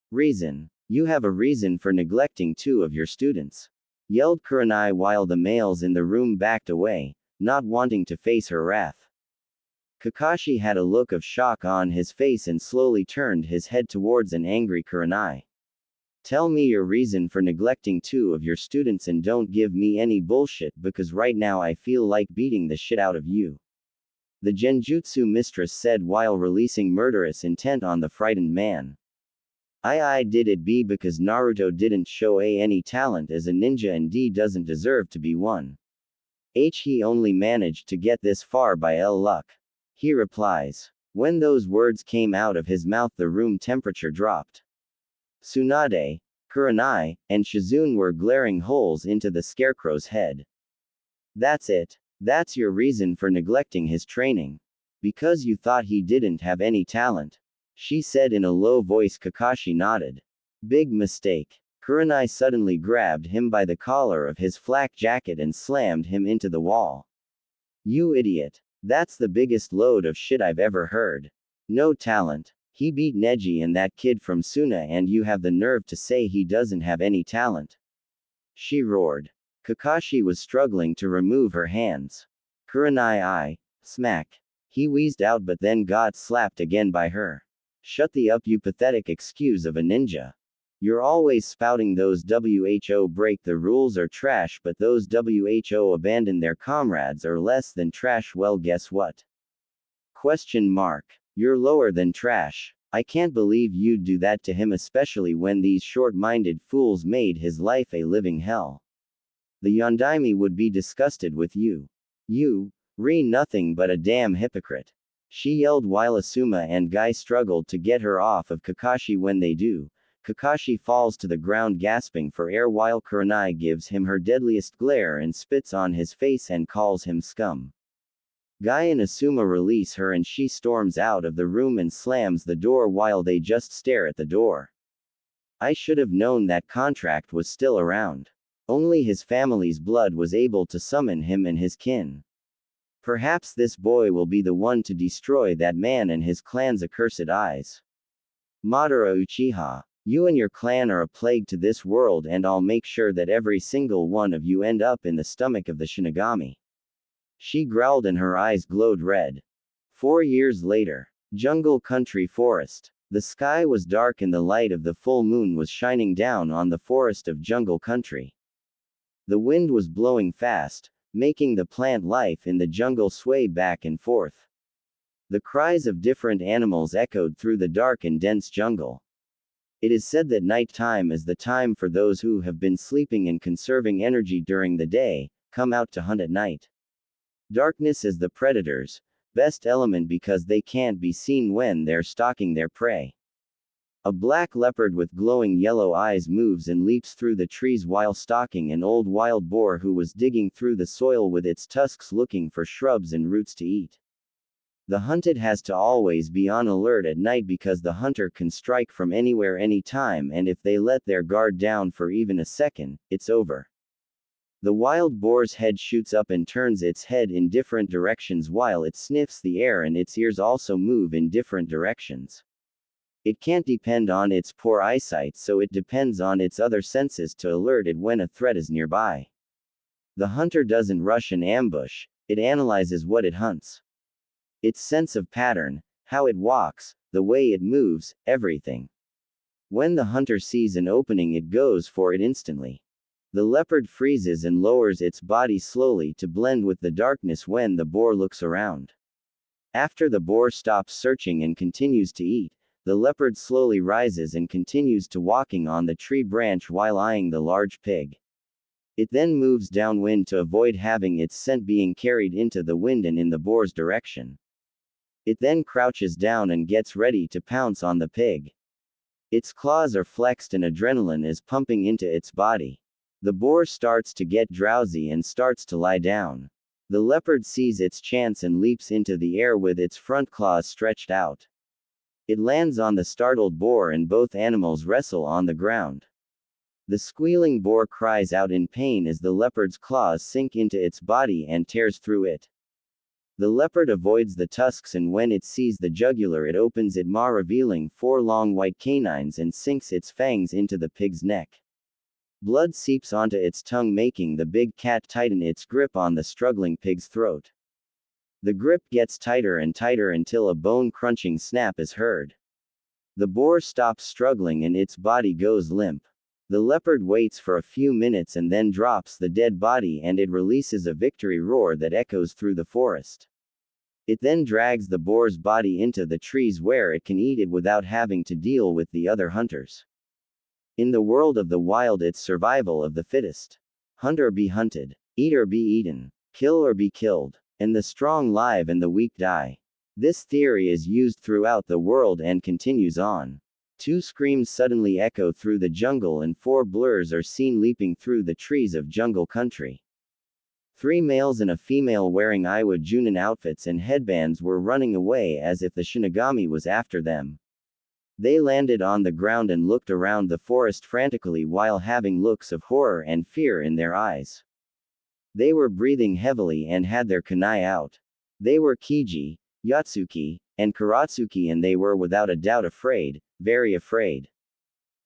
You have a reason for neglecting 2 of your students. Yelled Kurenai while the males in the room backed away, not wanting to face her wrath. Kakashi had a look of shock on his face and slowly turned his head towards an angry Kurenai. Tell me your reason for neglecting 2 of your students and don't give me any bullshit because right now I feel like beating the shit out of you. The Genjutsu mistress said while releasing murderous intent on the frightened man. I did it B because Naruto didn't show any talent as a ninja and D doesn't deserve to be one. He only managed to get this far by luck. He replies. When those words came out of his mouth the room temperature dropped. Tsunade, Kurenai, and Shizune were glaring holes into the scarecrow's head. That's it. That's your reason for neglecting his training. Because you thought he didn't have any talent. She said in a low voice. Kakashi nodded. Big mistake. Kurenai suddenly grabbed him by the collar of his flak jacket and slammed him into the wall. You idiot. That's the biggest load of shit I've ever heard. No talent. He beat Neji and that kid from Suna and you have the nerve to say he doesn't have any talent. She roared. Kakashi was struggling to remove her hands. Kurenai smack. He wheezed out but then got slapped again by her. Shut the up you pathetic excuse of a ninja. You're always spouting those WHO break the rules are trash but those WHO abandon their comrades are less than trash well guess what? Question mark. You're lower than trash. I can't believe you'd do that to him especially when these short-minded fools made his life a living hell. The Yondaime would be disgusted with you. You, nothing but a damn hypocrite. She yelled while Asuma and Guy struggled to get her off of Kakashi. When they do, Kakashi falls to the ground gasping for air while Kurenai gives him her deadliest glare and spits on his face and calls him scum. Guy and Asuma release her and she storms out of the room and slams the door while they just stare at the door. I should have known that contract was still around. Only his family's blood was able to summon him and his kin. Perhaps this boy will be the one to destroy that man and his clan's accursed eyes. Madara Uchiha, you and your clan are a plague to this world and I'll make sure that every single one of you end up in the stomach of the Shinigami. She growled and her eyes glowed red. 4 years later. Jungle Country Forest. The sky was dark and the light of the full moon was shining down on the forest of Jungle Country. The wind was blowing fast, making the plant life in the jungle sway back and forth. The cries of different animals echoed through the dark and dense jungle. It is said that night time is the time for those who have been sleeping and conserving energy during the day, come out to hunt at night. Darkness is the predator's best element because they can't be seen when they're stalking their prey. A black leopard with glowing yellow eyes moves and leaps through the trees while stalking an old wild boar who was digging through the soil with its tusks looking for shrubs and roots to eat. The hunted has to always be on alert at night because the hunter can strike from anywhere anytime and if they let their guard down for even a second, it's over. The wild boar's head shoots up and turns its head in different directions while it sniffs the air and its ears also move in different directions. It can't depend on its poor eyesight so it depends on its other senses to alert it when a threat is nearby. The hunter doesn't rush an ambush, it analyzes what it hunts. Its sense of pattern, how it walks, the way it moves, everything. When the hunter sees an opening it goes for it instantly. The leopard freezes and lowers its body slowly to blend with the darkness when the boar looks around. After the boar stops searching and continues to eat, the leopard slowly rises and continues to walking on the tree branch while eyeing the large pig. It then moves downwind to avoid having its scent being carried into the wind and in the boar's direction. It then crouches down and gets ready to pounce on the pig. Its claws are flexed and adrenaline is pumping into its body. The boar starts to get drowsy and starts to lie down. The leopard sees its chance and leaps into the air with its front claws stretched out. It lands on the startled boar and both animals wrestle on the ground. The squealing boar cries out in pain as the leopard's claws sink into its body and tears through it. The leopard avoids the tusks and when it sees the jugular it opens its maw revealing 4 long white canines and sinks its fangs into the pig's neck. Blood seeps onto its tongue making the big cat tighten its grip on the struggling pig's throat. The grip gets tighter and tighter until a bone-crunching snap is heard. The boar stops struggling and its body goes limp. The leopard waits for a few minutes and then drops the dead body and it releases a victory roar that echoes through the forest. It then drags the boar's body into the trees where it can eat it without having to deal with the other hunters. In the world of the wild, it's survival of the fittest. Hunt or be hunted. Eat or be eaten. Kill or be killed. And the strong live and the weak die. This theory is used throughout the world and continues on. 2 screams suddenly echo through the jungle and 4 blurs are seen leaping through the trees of jungle country. 3 males and a female wearing Iwa Junin outfits and headbands were running away as if the Shinigami was after them. They landed on the ground and looked around the forest frantically while having looks of horror and fear in their eyes. They were breathing heavily and had their kunai out. They were Kiji, Yatsuki, and Karatsuki and they were without a doubt afraid, very afraid.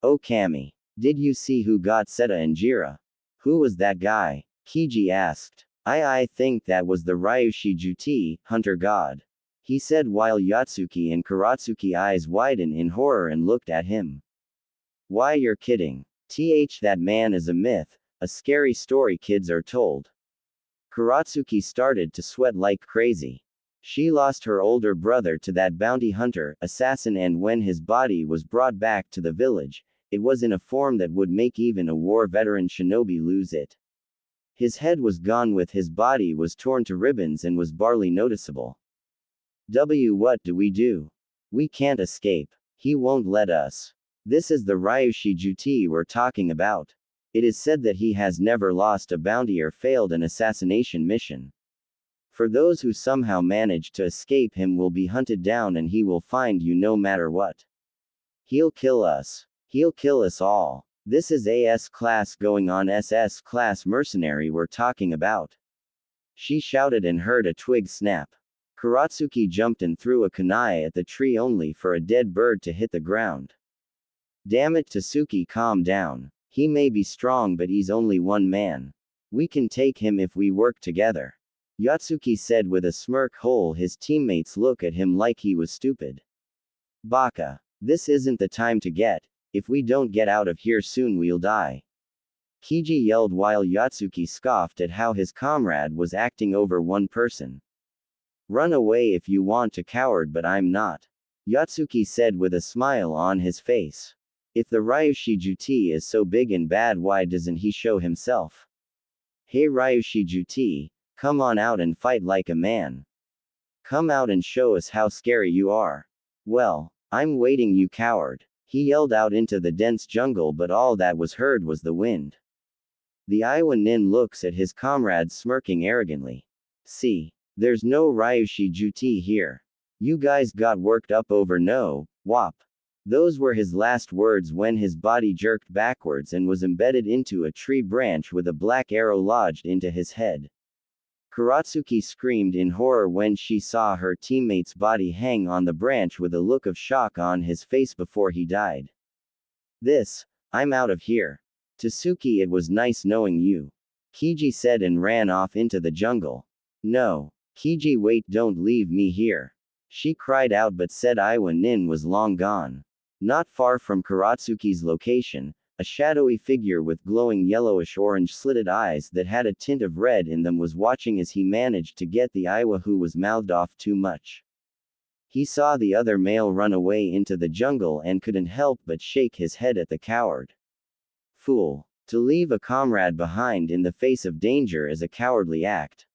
"Oh Kami. Did you see who got Seta and Jira? Who was that guy?" Kiji asked. I think that was the Ryushi Juti, hunter god. He said while Yatsuki and Karatsuki eyes widen in horror and looked at him. "Why you're kidding. That man is a myth, a scary story kids are told." Karatsuki started to sweat like crazy. She lost her older brother to that bounty hunter, assassin and when his body was brought back to the village, it was in a form that would make even a war veteran shinobi lose it. His head was gone with his body was torn to ribbons and was barely noticeable. What do we do? We can't escape. He won't let us. This is the Ryushi Juti we're talking about. It is said that he has never lost a bounty or failed an assassination mission. For those who somehow manage to escape him will be hunted down and he will find you no matter what. He'll kill us. He'll kill us all. This is AS class going on SS class mercenary we're talking about. She shouted and heard a twig snap. Karatsuki jumped and threw a kunai at the tree only for a dead bird to hit the ground. Damn it Tasuki, calm down. He may be strong but he's only one man. We can take him if we work together. Yatsuki said with a smirk. His teammates look at him like he was stupid. Baka. This isn't the time to get. If we don't get out of here soon we'll die. Kiji yelled while Yatsuki scoffed at how his comrade was acting over one person. Run away if you want to coward but I'm not. Yatsuki said with a smile on his face. If the Ryushi Juti is so big and bad why doesn't he show himself? Hey Ryushi Juti. Come on out and fight like a man. Come out and show us how scary you are. Well, I'm waiting you coward. He yelled out into the dense jungle but all that was heard was the wind. The Iowa Nin looks at his comrades smirking arrogantly. See. There's no Ryushi Juti here. You guys got worked up over no, wop. Those were his last words when his body jerked backwards and was embedded into a tree branch with a black arrow lodged into his head. Karatsuki screamed in horror when she saw her teammate's body hang on the branch with a look of shock on his face before he died. I'm out of here. Tasuki, it was nice knowing you. Kiji said and ran off into the jungle. No. Kiji, wait, don't leave me here. She cried out but said Iwa Nin was long gone. Not far from Karatsuki's location, A shadowy figure with glowing yellowish-orange slitted eyes that had a tint of red in them was watching as he managed to get the Aiwa who was mouthed off too much. He saw the other male run away into the jungle and couldn't help but shake his head at the coward. Fool. To leave a comrade behind in the face of danger is a cowardly act.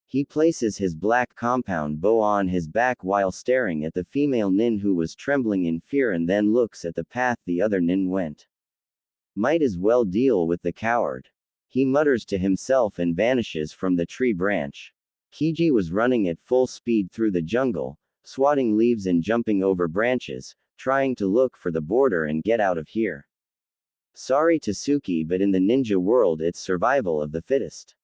He places his black compound bow on his back while staring at the female nin who was trembling in fear and then looks at the path the other nin went. Might as well deal with the coward. He mutters to himself and vanishes from the tree branch. Kiji was running at full speed through the jungle, swatting leaves and jumping over branches, trying to look for the border and get out of here. Sorry to Suki, but in the ninja world it's survival of the fittest.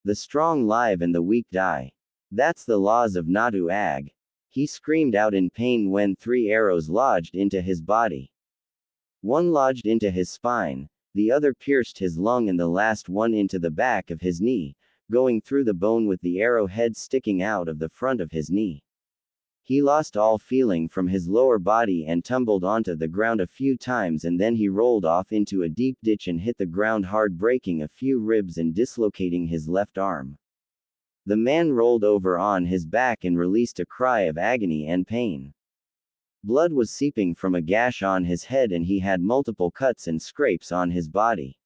The strong live and the weak die. That's the laws of Natu Ag. He screamed out in pain when 3 arrows lodged into his body. One lodged into his spine, the other pierced his lung and the last one into the back of his knee, going through the bone with the arrow head sticking out of the front of his knee. He lost all feeling from his lower body and tumbled onto the ground a few times, and then he rolled off into a deep ditch and hit the ground hard, breaking a few ribs and dislocating his left arm. The man rolled over on his back and released a cry of agony and pain. Blood was seeping from a gash on his head and he had multiple cuts and scrapes on his body.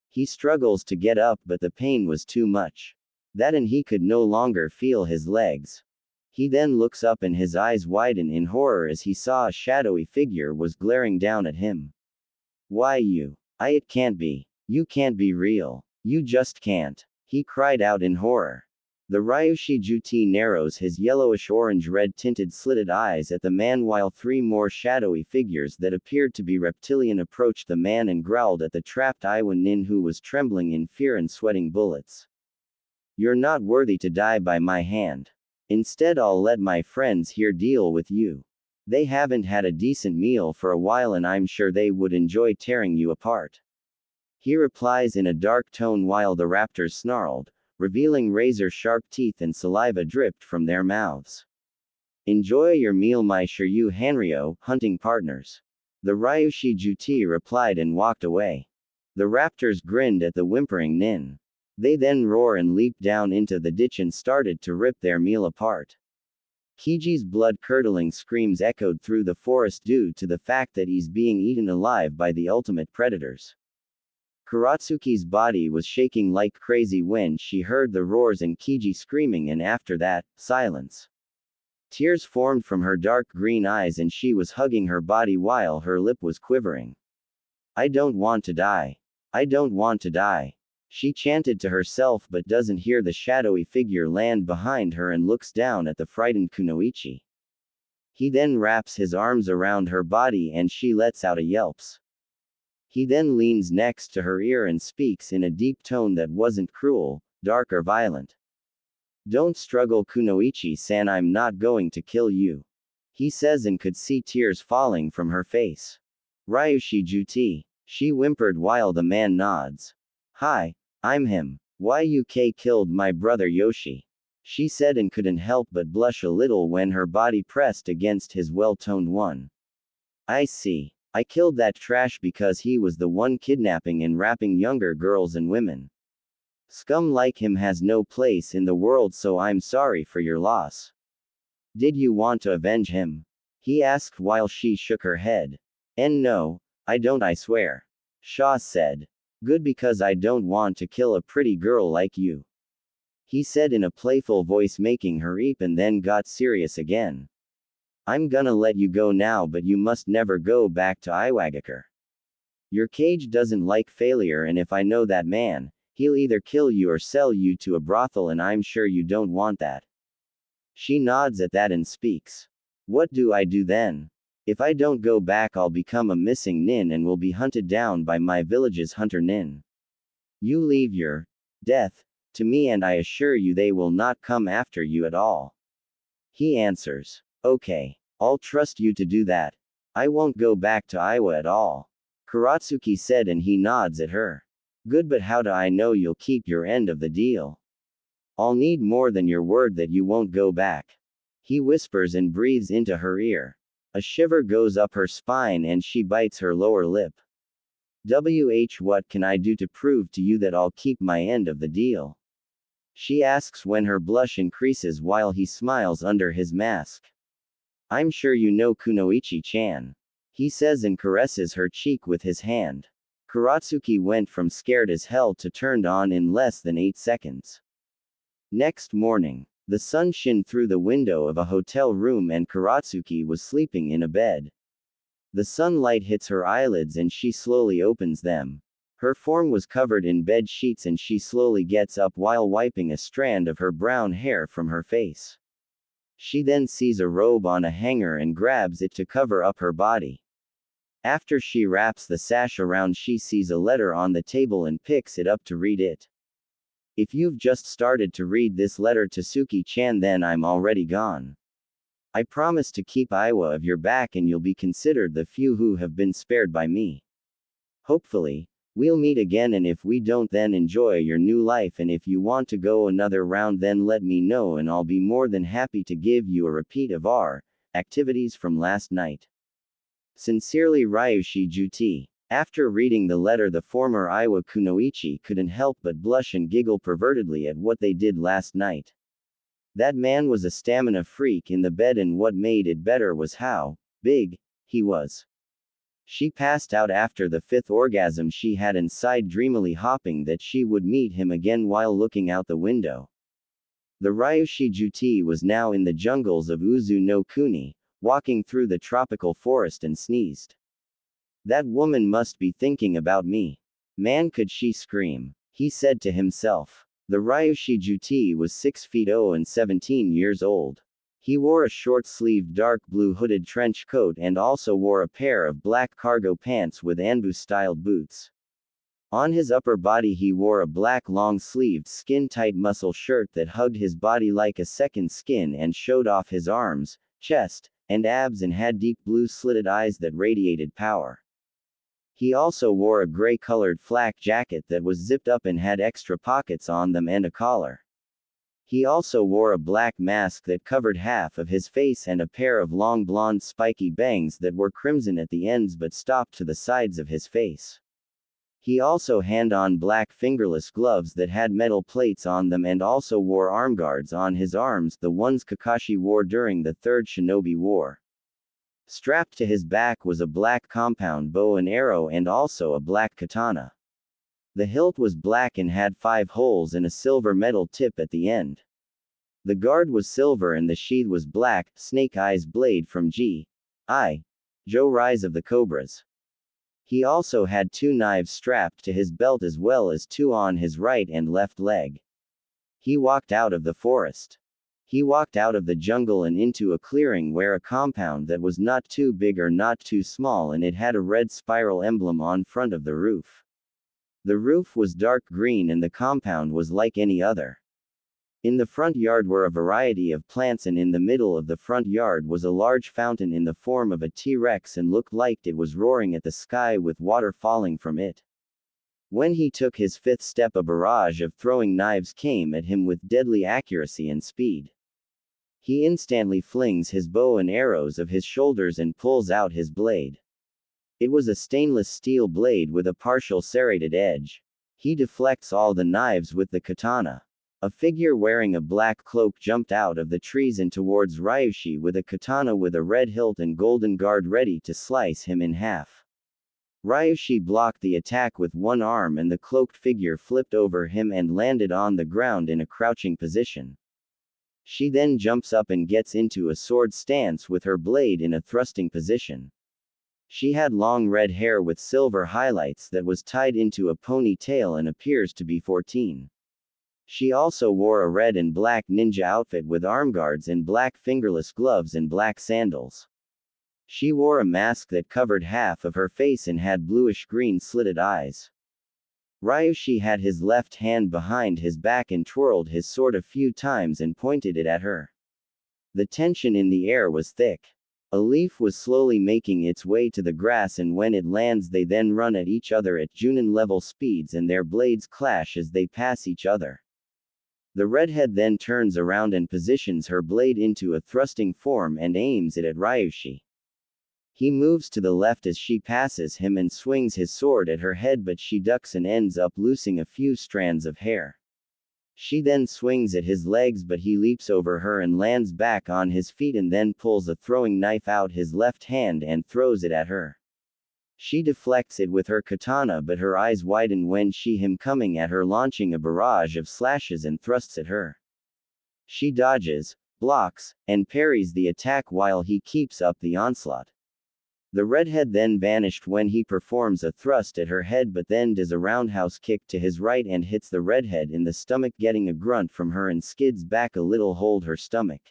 He struggles to get up, but the pain was too much. That and he could no longer feel his legs. He then looks up and his eyes widen in horror as he saw a shadowy figure was glaring down at him. Why you? It can't be. You can't be real. You just can't. He cried out in horror. The Ryushi Juti narrows his yellowish-orange-red tinted slitted eyes at the man while 3 more shadowy figures that appeared to be reptilian approached the man and growled at the trapped Aiwa nin who was trembling in fear and sweating bullets. You're not worthy to die by my hand. Instead, I'll let my friends here deal with you. They haven't had a decent meal for a while and I'm sure they would enjoy tearing you apart. He replies in a dark tone while the raptors snarled, revealing razor-sharp teeth and saliva dripped from their mouths. Enjoy your meal, my Shiryu Hanryo, hunting partners. The Ryushi Juti replied and walked away. The raptors grinned at the whimpering nin. They then roar and leap down into the ditch and started to rip their meal apart. Kiji's blood-curdling screams echoed through the forest due to the fact that he's being eaten alive by the ultimate predators. Kuratsuki's body was shaking like crazy when she heard the roars and Kiji screaming, and after that, silence. Tears formed from her dark green eyes and she was hugging her body while her lip was quivering. I don't want to die. I don't want to die. She chanted to herself but doesn't hear the shadowy figure land behind her and looks down at the frightened Kunoichi. He then wraps his arms around her body and she lets out a yelps. He then leans next to her ear and speaks in a deep tone that wasn't cruel, dark or violent. Don't struggle, Kunoichi-san, I'm not going to kill you. He says and could see tears falling from her face. Ryushi Juti. She whimpered while the man nods. Hi. I'm him. Yuk killed my brother Yoshi. She said and couldn't help but blush a little when her body pressed against his well-toned one. I see. I killed that trash because he was the one kidnapping and raping younger girls and women. Scum like him has no place in the world, so I'm sorry for your loss. Did you want to avenge him? He asked while she shook her head. No, I don't, I swear. Shaw said. Good, because I don't want to kill a pretty girl like you. He said in a playful voice, making her weep, and then got serious again. I'm gonna let you go now, but you must never go back to Iwagakure. Your cage doesn't like failure, and if I know that man, he'll either kill you or sell you to a brothel, and I'm sure you don't want that. She nods at that and speaks. What do I do then? If I don't go back, I'll become a missing nin and will be hunted down by my village's hunter nin. You leave your death to me and I assure you they will not come after you at all. He answers. Okay. I'll trust you to do that. I won't go back to Iwa at all. Kuratsuki said, and he nods at her. Good, but how do I know you'll keep your end of the deal? I'll need more than your word that you won't go back. He whispers and breathes into her ear. A shiver goes up her spine and she bites her lower lip. What can I do to prove to you that I'll keep my end of the deal? She asks when her blush increases while he smiles under his mask. I'm sure you know Kunoichi-chan. He says and caresses her cheek with his hand. Kuratsuki went from scared as hell to turned on in less than 8 seconds. Next morning, the sun shone through the window of a hotel room and Kuratsuki was sleeping in a bed. The sunlight hits her eyelids and she slowly opens them. Her form was covered in bed sheets and she slowly gets up while wiping a strand of her brown hair from her face. She then sees a robe on a hanger and grabs it to cover up her body. After she wraps the sash around, she sees a letter on the table and picks it up to read it. If you've just started to read this letter to Suki-chan, then I'm already gone. I promise to keep Iwa of your back and you'll be considered the few who have been spared by me. Hopefully, we'll meet again, and if we don't, then enjoy your new life, and if you want to go another round then let me know and I'll be more than happy to give you a repeat of our activities from last night. Sincerely, Ryushi Juti. After reading the letter, the former Iwa Kunoichi couldn't help but blush and giggle pervertedly at what they did last night. That man was a stamina freak in the bed, and what made it better was how big he was. She passed out after the 5th orgasm she had and sighed dreamily, hoping that she would meet him again while looking out the window. The Ryushi Juti was now in the jungles of Uzu no Kuni, walking through the tropical forest, and sneezed. That woman must be thinking about me. Man, could she scream? He said to himself. The Ryushi Juti was 6 feet 0 and 17 years old. He wore a short-sleeved dark blue hooded trench coat and also wore a pair of black cargo pants with Anbu-styled boots. On his upper body he wore a black long-sleeved skin-tight muscle shirt that hugged his body like a second skin and showed off his arms, chest, and abs, and had deep blue slitted eyes that radiated power. He also wore a gray-colored flak jacket that was zipped up and had extra pockets on them and a collar. He also wore a black mask that covered half of his face and a pair of long blonde spiky bangs that were crimson at the ends but stopped to the sides of his face. He also had on black fingerless gloves that had metal plates on them and also wore armguards on his arms, the ones Kakashi wore during the Third Shinobi War. Strapped to his back was a black compound bow and arrow and also a black katana. The hilt was black and had 5 holes and a silver metal tip at the end. The guard was silver and the sheath was black, Snake Eyes blade from G.I. Joe Rise of the Cobras. He also had 2 knives strapped to his belt as well as 2 on his right and left leg. He walked out of the forest. He walked out of the jungle and into a clearing where a compound that was not too big or not too small, and it had a red spiral emblem on front of the roof. The roof was dark green and the compound was like any other. In the front yard were a variety of plants, and in the middle of the front yard was a large fountain in the form of a T-Rex and looked like it was roaring at the sky with water falling from it. When he took his 5th step, a barrage of throwing knives came at him with deadly accuracy and speed. He instantly flings his bow and arrows of his shoulders and pulls out his blade. It was a stainless steel blade with a partial serrated edge. He deflects all the knives with the katana. A figure wearing a black cloak jumped out of the trees and towards Ryushi with a katana with a red hilt and golden guard ready to slice him in half. Ryushi blocked the attack with one arm and the cloaked figure flipped over him and landed on the ground in a crouching position. She then jumps up and gets into a sword stance with her blade in a thrusting position. She had long red hair with silver highlights that was tied into a ponytail and appears to be 14. She also wore a red and black ninja outfit with armguards and black fingerless gloves and black sandals. She wore a mask that covered half of her face and had bluish-green slitted eyes. Ryushi had his left hand behind his back and twirled his sword a few times and pointed it at her. The tension in the air was thick. A leaf was slowly making its way to the grass, and when it lands they then run at each other at Junin level speeds and their blades clash as they pass each other. The redhead then turns around and positions her blade into a thrusting form and aims it at Ryushi. He moves to the left as she passes him and swings his sword at her head, but she ducks and ends up losing a few strands of hair. She then swings at his legs, but he leaps over her and lands back on his feet and then pulls a throwing knife out his left hand and throws it at her. She deflects it with her katana, but her eyes widen when she him coming at her, launching a barrage of slashes and thrusts at her. She dodges, blocks, and parries the attack while he keeps up the onslaught. The redhead then vanished when he performs a thrust at her head, but then does a roundhouse kick to his right and hits the redhead in the stomach, getting a grunt from her and skids back a little, hold her stomach.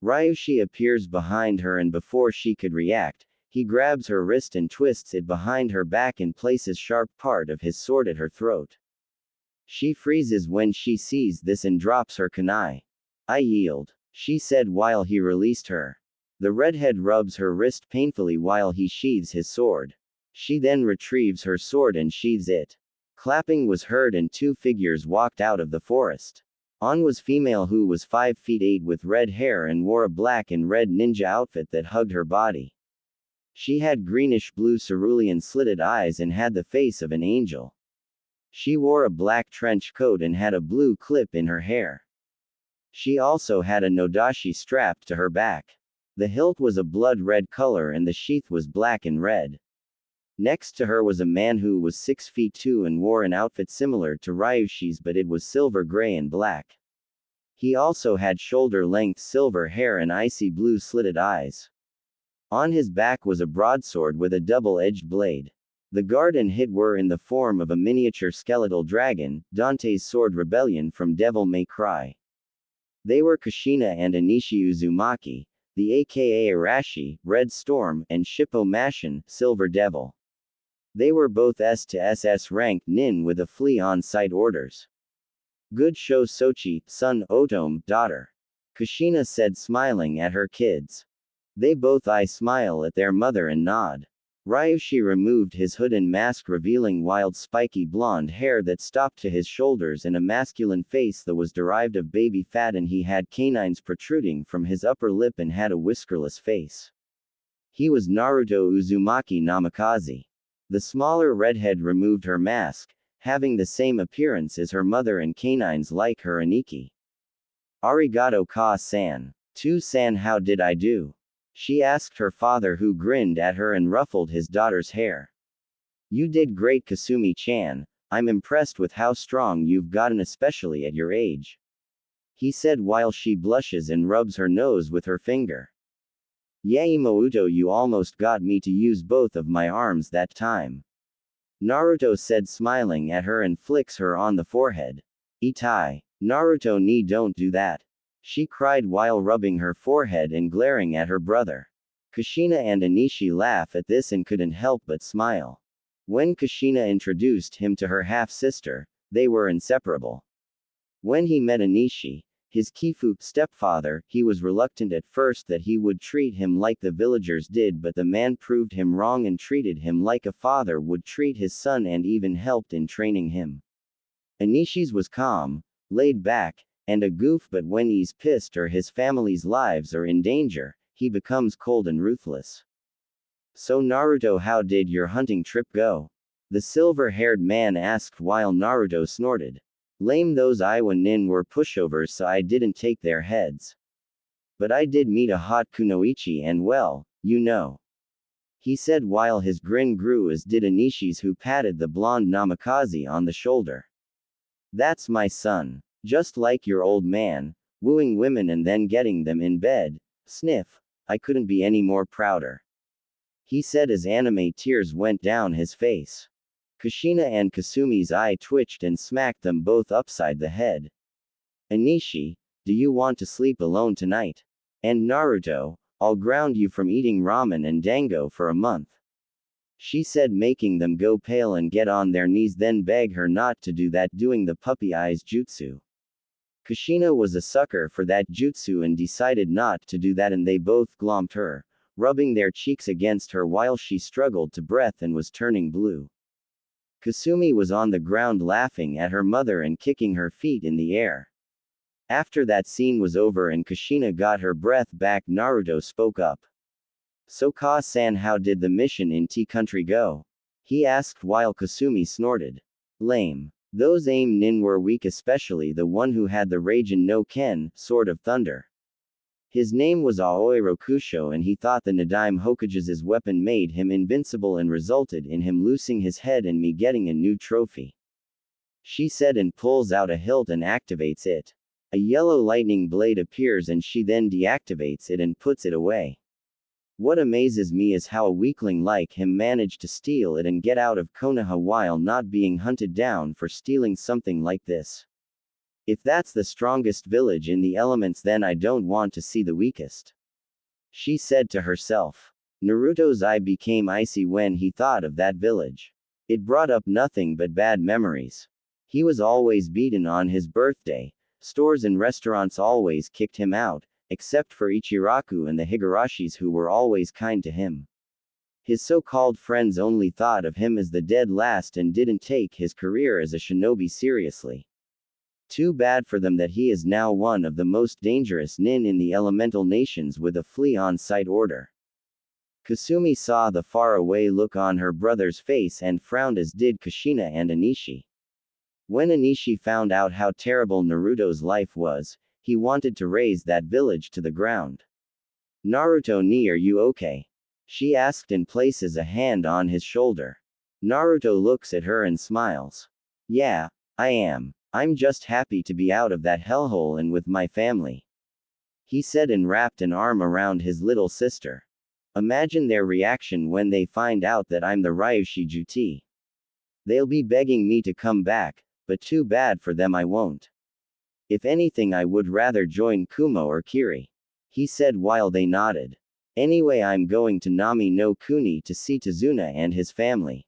Ryushi appears behind her, and before she could react, he grabs her wrist and twists it behind her back and places sharp part of his sword at her throat. She freezes when she sees this and drops her kunai. "I yield," she said while he released her. The redhead rubs her wrist painfully while he sheathes his sword. She then retrieves her sword and sheathes it. Clapping was heard and two figures walked out of the forest. On was female who was 5 feet 8 with red hair and wore a black and red ninja outfit that hugged her body. She had greenish-blue cerulean slitted eyes and had the face of an angel. She wore a black trench coat and had a blue clip in her hair. She also had a nodashi strapped to her back. The hilt was a blood-red color and the sheath was black and red. Next to her was a man who was 6 feet 2 and wore an outfit similar to Ryushi's, but it was silver gray and black. He also had shoulder-length silver hair and icy blue slitted eyes. On his back was a broadsword with a double-edged blade. The guard and hit were in the form of a miniature skeletal dragon, Dante's Sword Rebellion from Devil May Cry. They were Kushina and Anishi Uzumaki, the aka Arashi, Red Storm, and Shippo Mashin, Silver Devil. They were both S to SS ranked nin with a flea on site orders. "Good show Sochi, son, Otome, daughter," Kushina said, smiling at her kids. They both smile at their mother and nod. Ryushi removed his hood and mask, revealing wild spiky blonde hair that stopped to his shoulders and a masculine face that was derived of baby fat, and he had canines protruding from his upper lip and had a whiskerless face. He was Naruto Uzumaki Namikaze. The smaller redhead removed her mask, having the same appearance as her mother and canines like her Aniki. "Arigato ka-san. To-san, how did I do?" she asked her father, who grinned at her and ruffled his daughter's hair. "You did great, Kasumi-chan. I'm impressed with how strong you've gotten, especially at your age," he said while she blushes and rubs her nose with her finger. "Yaimouto, you almost got me to use both of my arms that time," Naruto said, smiling at her and flicks her on the forehead. "Itai. Naruto, ni don't do that," she cried while rubbing her forehead and glaring at her brother. Kushina and Anishi laugh at this and couldn't help but smile. When Kushina introduced him to her half-sister, they were inseparable. When he met Anishi, his Kifu stepfather, he was reluctant at first that he would treat him like the villagers did, but the man proved him wrong and treated him like a father would treat his son and even helped in training him. Anishi's was calm, laid back, and a goof, but when he's pissed or his family's lives are in danger, he becomes cold and ruthless. "So Naruto, how did your hunting trip go?" the silver-haired man asked while Naruto snorted. "Lame, those Iowa nin were pushovers, so I didn't take their heads. But I did meet a hot kunoichi and well, you know," he said while his grin grew, as did Anishi's, who patted the blonde Namikaze on the shoulder. "That's my son. Just like your old man, wooing women and then getting them in bed. Sniff. I couldn't be any more prouder," he said as anime tears went down his face. Kushina and Kasumi's eye twitched and smacked them both upside the head. "Anishi, do you want to sleep alone tonight? And Naruto, I'll ground you from eating ramen and dango for a month," she said, making them go pale and get on their knees, then beg her not to do that, doing the puppy eyes jutsu. Kushina was a sucker for that jutsu and decided not to do that, and they both glommed her, rubbing their cheeks against her while she struggled to breath and was turning blue. Kasumi was on the ground laughing at her mother and kicking her feet in the air. After that scene was over and Kushina got her breath back, Naruto spoke up. So Ka-san, how did the mission in T-Country go? He asked while Kasumi snorted. Lame. Those nin were weak, especially the one who had the Raijin no Ken, Sword of Thunder. His name was Aoi Rokusho, and he thought the Nadaime Hokage's weapon made him invincible and resulted in him losing his head and me getting a new trophy. She said and pulls out a hilt and activates it. A yellow lightning blade appears and she then deactivates it and puts it away. What amazes me is how a weakling like him managed to steal it and get out of Konoha while not being hunted down for stealing something like this. If that's the strongest village in the elements, then I don't want to see the weakest. She said to herself. Naruto's eye became icy when he thought of that village. It brought up nothing but bad memories. He was always beaten on his birthday, stores and restaurants always kicked him out, except for Ichiraku and the Higarashis, who were always kind to him. His so-called friends only thought of him as the dead last and didn't take his career as a shinobi seriously. Too bad for them that he is now one of the most dangerous nin in the elemental nations with a flea on-site order. Kasumi saw the faraway look on her brother's face and frowned, as did Kushina and Anishi. When Anishi found out how terrible Naruto's life was, he wanted to raze that village to the ground. Naruto, are you okay? She asked and places a hand on his shoulder. Naruto looks at her and smiles. Yeah, I am. I'm just happy to be out of that hellhole and with my family. He said and wrapped an arm around his little sister. Imagine their reaction when they find out that I'm the Ryushi Juti. They'll be begging me to come back, but too bad for them, I won't. If anything, I would rather join Kumo or Kiri. He said while they nodded. Anyway, I'm going to Nami no Kuni to see Tazuna and his family.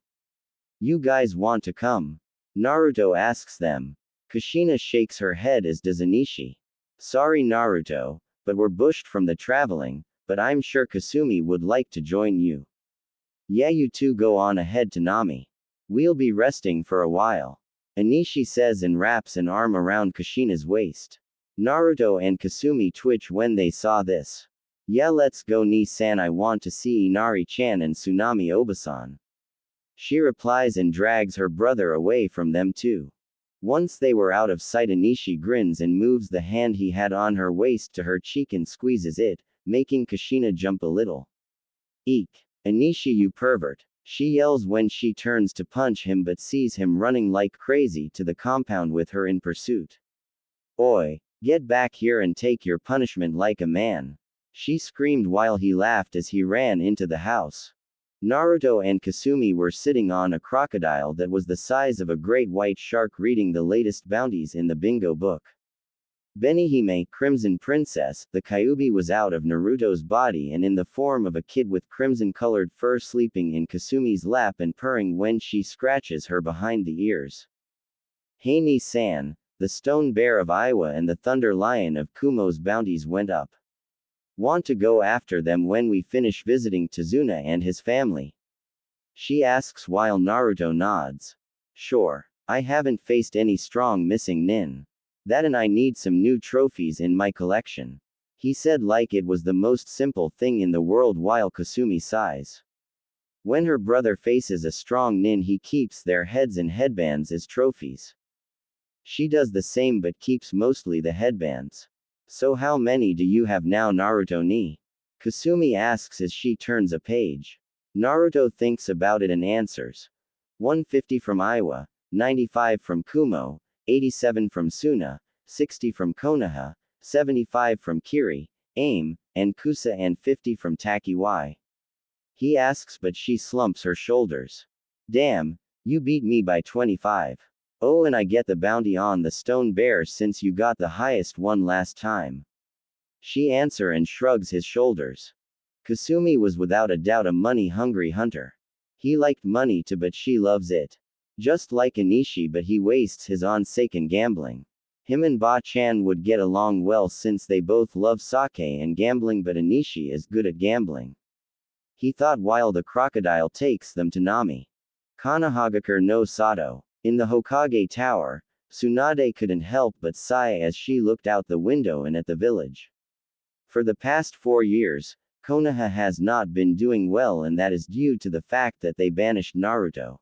You guys want to come? Naruto asks them. Kushina shakes her head, as does Anishi. Sorry Naruto, but we're bushed from the traveling, but I'm sure Kasumi would like to join you. Yeah, you two go on ahead to Nami. We'll be resting for a while. Anishi says and wraps an arm around Kushina's waist. Naruto and Kasumi twitch when they saw this. Yeah, let's go Ni-san, I want to see Inari-chan and Tsunami Obasan. She replies and drags her brother away from them too. Once they were out of sight, Anishi grins and moves the hand he had on her waist to her cheek and squeezes it, making Kushina jump a little. Eek! Anishi, you pervert! She yells when she turns to punch him but sees him running like crazy to the compound with her in pursuit. Oi! Get back here and take your punishment like a man! She screamed while he laughed as he ran into the house. Naruto and Kasumi were sitting on a crocodile that was the size of a great white shark, reading the latest bounties in the bingo book. Benihime, Crimson Princess, the Kyuubi, was out of Naruto's body and in the form of a kid with crimson-colored fur, sleeping in Kasumi's lap and purring when she scratches her behind the ears. Hey Ni-san, the Stone Bear of Iowa and the Thunder Lion of Kumo's bounties went up. Want to go after them when we finish visiting Tazuna and his family? She asks while Naruto nods. Sure. I haven't faced any strong missing nin. That and I need some new trophies in my collection. He said like it was the most simple thing in the world while Kasumi sighs. When her brother faces a strong nin, he keeps their heads and headbands as trophies. She does the same but keeps mostly the headbands. So how many do you have now, Naruto ni? Kasumi asks as she turns a page. Naruto thinks about it and answers. 150 from Iowa, 95 from Kumo, 87 from Suna, 60 from Konoha, 75 from Kiri, AIM, and Kusa, and 50 from Takiwai. He asks but she slumps her shoulders. Damn, you beat me by 25. Oh, and I get the bounty on the Stone Bear since you got the highest one last time. She answers and shrugs his shoulders. Kasumi was without a doubt a money-hungry hunter. He liked money too, but she loves it. Just like Anishi, but he wastes his on sake and gambling. Him and Ba-chan would get along well since they both love sake and gambling, but Anishi is good at gambling. He thought while the crocodile takes them to Nami. Konohagakure no Sato. In the Hokage Tower, Tsunade couldn't help but sigh as she looked out the window and at the village. For the past 4 years, Konoha has not been doing well, and that is due to the fact that they banished Naruto.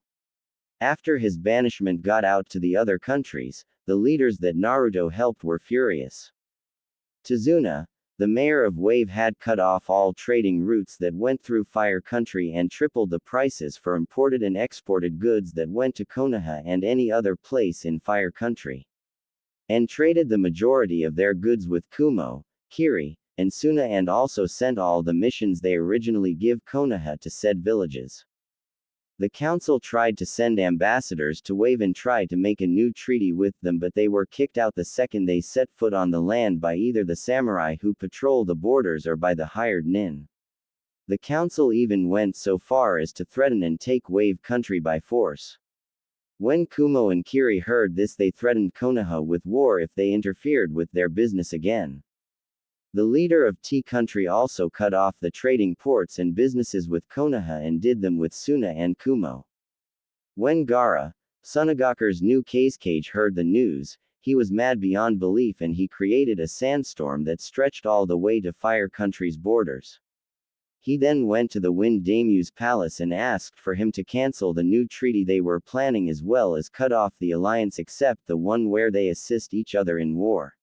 After his banishment got out to the other countries, the leaders that Naruto helped were furious. Tazuna, the mayor of Wave, had cut off all trading routes that went through Fire Country and tripled the prices for imported and exported goods that went to Konoha and any other place in Fire Country, and traded the majority of their goods with Kumo, Kiri, and Suna, and also sent all the missions they originally give Konoha to said villages. The council tried to send ambassadors to Wave and try to make a new treaty with them, but they were kicked out the second they set foot on the land by either the samurai who patrol the borders or by the hired nin. The council even went so far as to threaten and take Wave country by force. When Kumo and Kiri heard this, they threatened Konoha with war if they interfered with their business again. The leader of T country also cut off the trading ports and businesses with Konoha and did them with Suna and Kumo. When Gaara, Sunagaku's new Kazekage, heard the news, he was mad beyond belief and he created a sandstorm that stretched all the way to Fire Country's borders. He then went to the Wind Daimyo's palace and asked for him to cancel the new treaty they were planning, as well as cut off the alliance except the one where they assist each other in war.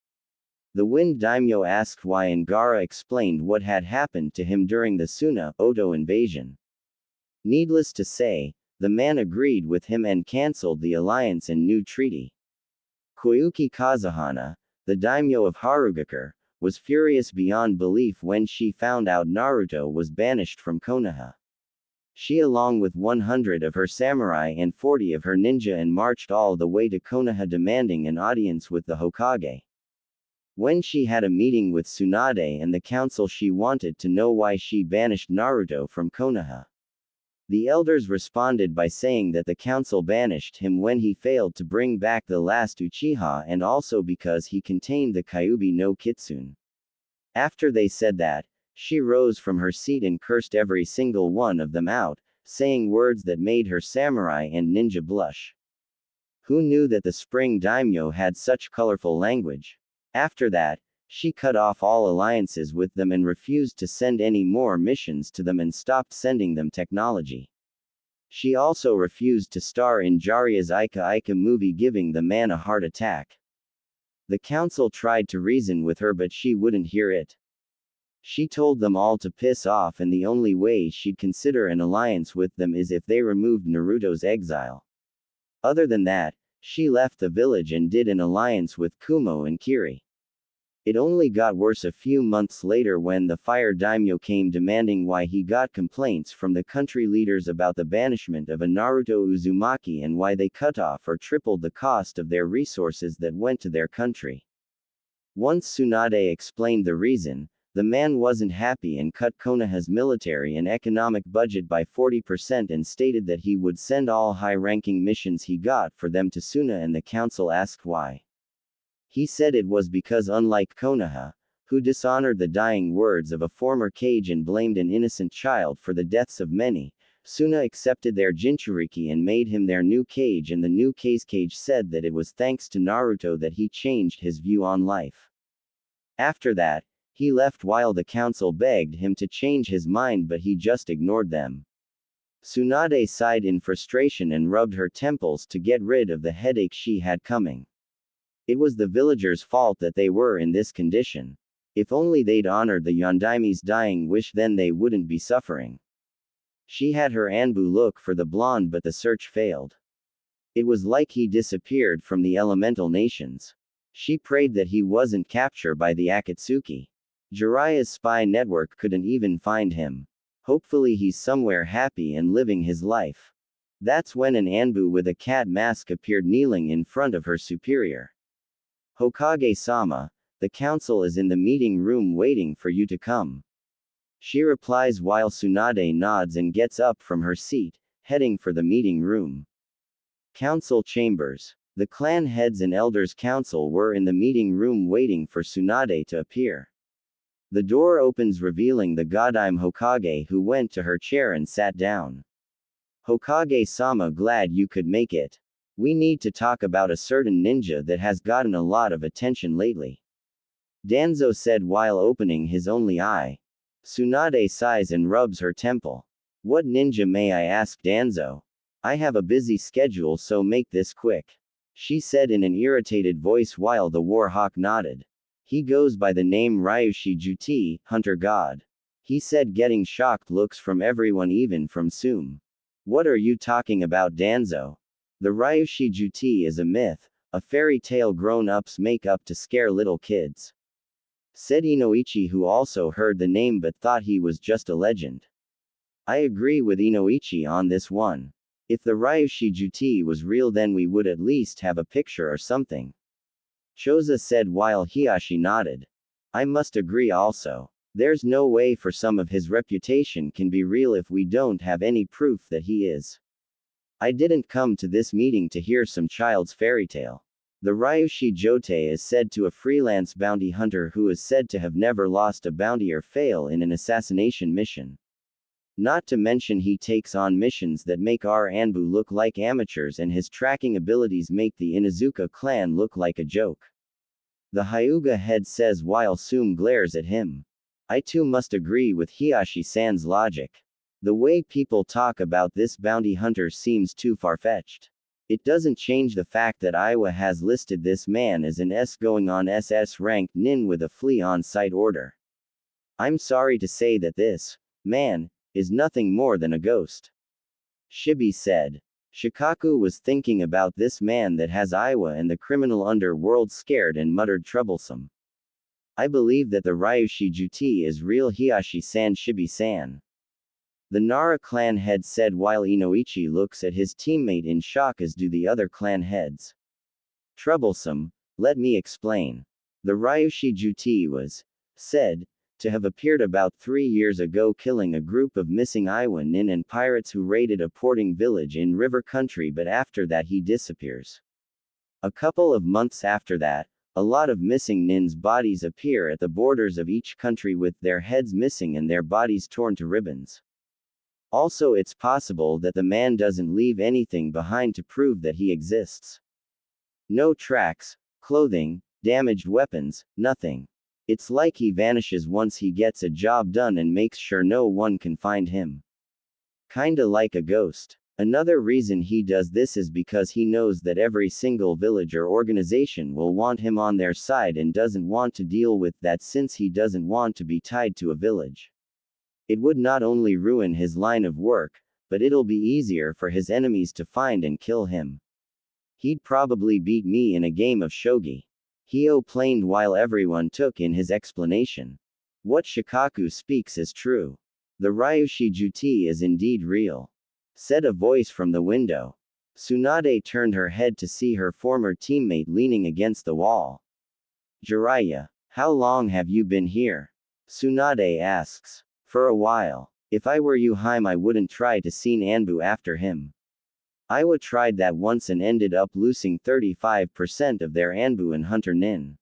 The Wind Daimyo asked why, and Gaara explained what had happened to him during the Suna-Oto invasion. Needless to say, the man agreed with him and cancelled the alliance and new treaty. Koyuki Kazuhana, the daimyo of Harugakure, was furious beyond belief when she found out Naruto was banished from Konoha. She, along with 100 of her samurai and 40 of her ninja, and marched all the way to Konoha demanding an audience with the Hokage. When she had a meeting with Tsunade and the council, she wanted to know why she banished Naruto from Konoha. The elders responded by saying that the council banished him when he failed to bring back the last Uchiha, and also because he contained the Kyuubi no Kitsune. After they said that, she rose from her seat and cursed every single one of them out, saying words that made her samurai and ninja blush. Who knew that the Spring Daimyo had such colorful language? After that, she cut off all alliances with them and refused to send any more missions to them and stopped sending them technology. She also refused to star in Jiraiya's Ika Ika movie, giving the man a heart attack. The council tried to reason with her, but she wouldn't hear it. She told them all to piss off, and the only way she'd consider an alliance with them is if they removed Naruto's exile. Other than that, she left the village and did an alliance with Kumo and Kiri. It only got worse a few months later when the Fire Daimyo came demanding why he got complaints from the country leaders about the banishment of a Naruto Uzumaki and why they cut off or tripled the cost of their resources that went to their country. Once Tsunade explained the reason, the man wasn't happy and cut Konoha's military and economic budget by 40% and stated that he would send all high-ranking missions he got for them to Suna, and the council asked why. He said it was because, unlike Konoha, who dishonored the dying words of a former kage and blamed an innocent child for the deaths of many, Suna accepted their Jinchuriki and made him their new kage, and the new Kazekage said that it was thanks to Naruto that he changed his view on life. After that, he left while the council begged him to change his mind, but he just ignored them. Tsunade sighed in frustration and rubbed her temples to get rid of the headache she had coming. It was the villagers' fault that they were in this condition. If only they'd honored the Yondaimi's dying wish, then they wouldn't be suffering. She had her Anbu look for the blonde, but the search failed. It was like he disappeared from the elemental nations. She prayed that he wasn't captured by the Akatsuki. Jiraiya's spy network couldn't even find him. Hopefully he's somewhere happy and living his life. That's when an Anbu with a cat mask appeared kneeling in front of her superior. Hokage-sama, the council is in the meeting room waiting for you to come. She replies while Tsunade nods and gets up from her seat, heading for the meeting room. Council chambers. The clan heads and elders council were in the meeting room waiting for Tsunade to appear. The door opens, revealing the Godime Hokage, who went to her chair and sat down. Hokage-sama, glad you could make it. We need to talk about a certain ninja that has gotten a lot of attention lately. Danzo said while opening his only eye. Tsunade sighs and rubs her temple. What ninja may I ask Danzo? I have a busy schedule, so make this quick. She said in an irritated voice while the Warhawk nodded. He goes by the name Ryushi Juti, Hunter God. He said, getting shocked looks from everyone, even from Sum. What are you talking about, Danzo? The Ryushi Juti is a myth, a fairy tale grown-ups make up to scare little kids. Said Inoichi, who also heard the name but thought he was just a legend. I agree with Inoichi on this one. If the Ryushi Juti was real, then we would at least have a picture or something. Choza said while Hiyashi nodded. I must agree also. There's no way for some of his reputation can be real if we don't have any proof that he is. I didn't come to this meeting to hear some child's fairy tale. The Ryushi Jote is said to a freelance bounty hunter who is said to have never lost a bounty or fail in an assassination mission. Not to mention he takes on missions that make our Anbu look like amateurs, and his tracking abilities make the Inuzuka clan look like a joke. The Hyuga head says while Sum glares at him. I too must agree with Hiyashi-san's logic. The way people talk about this bounty hunter seems too far-fetched. It doesn't change the fact that Iwa has listed this man as an S going on SS ranked nin with a flea on sight order. I'm sorry to say that this man is nothing more than a ghost. Shibi said. Shikaku was thinking about this man that has Iwa and the criminal underworld scared and muttered troublesome. I believe that the Ryushi Juti is real, Hiyashi-san. Shibi-san. The Nara clan head said while Inoichi looks at his teammate in shock, as do the other clan heads. Troublesome, let me explain. The Ryushi Juti was said to have appeared about 3 years ago, killing a group of missing Iwa nin and pirates who raided a porting village in river country, but after that he disappears. A couple of months after that, a lot of missing nins' bodies appear at the borders of each country with their heads missing and their bodies torn to ribbons. Also, it's possible that the man doesn't leave anything behind to prove that he exists. No tracks, clothing, damaged weapons, nothing. It's like he vanishes once he gets a job done and makes sure no one can find him. Kinda like a ghost. Another reason he does this is because he knows that every single village or organization will want him on their side and doesn't want to deal with that, since he doesn't want to be tied to a village. It would not only ruin his line of work, but it'll be easier for his enemies to find and kill him. He'd probably beat me in a game of shogi. Hio planed while everyone took in his explanation. What Shikaku speaks is true. The Ryushi Juti is indeed real. Said a voice from the window. Tsunade turned her head to see her former teammate leaning against the wall. Jiraiya, how long have you been here? Tsunade asks. For a while. If I were you, Haim, I wouldn't try to seen Anbu after him. Iwa tried that once and ended up losing 35% of their Anbu and Hunter Nin.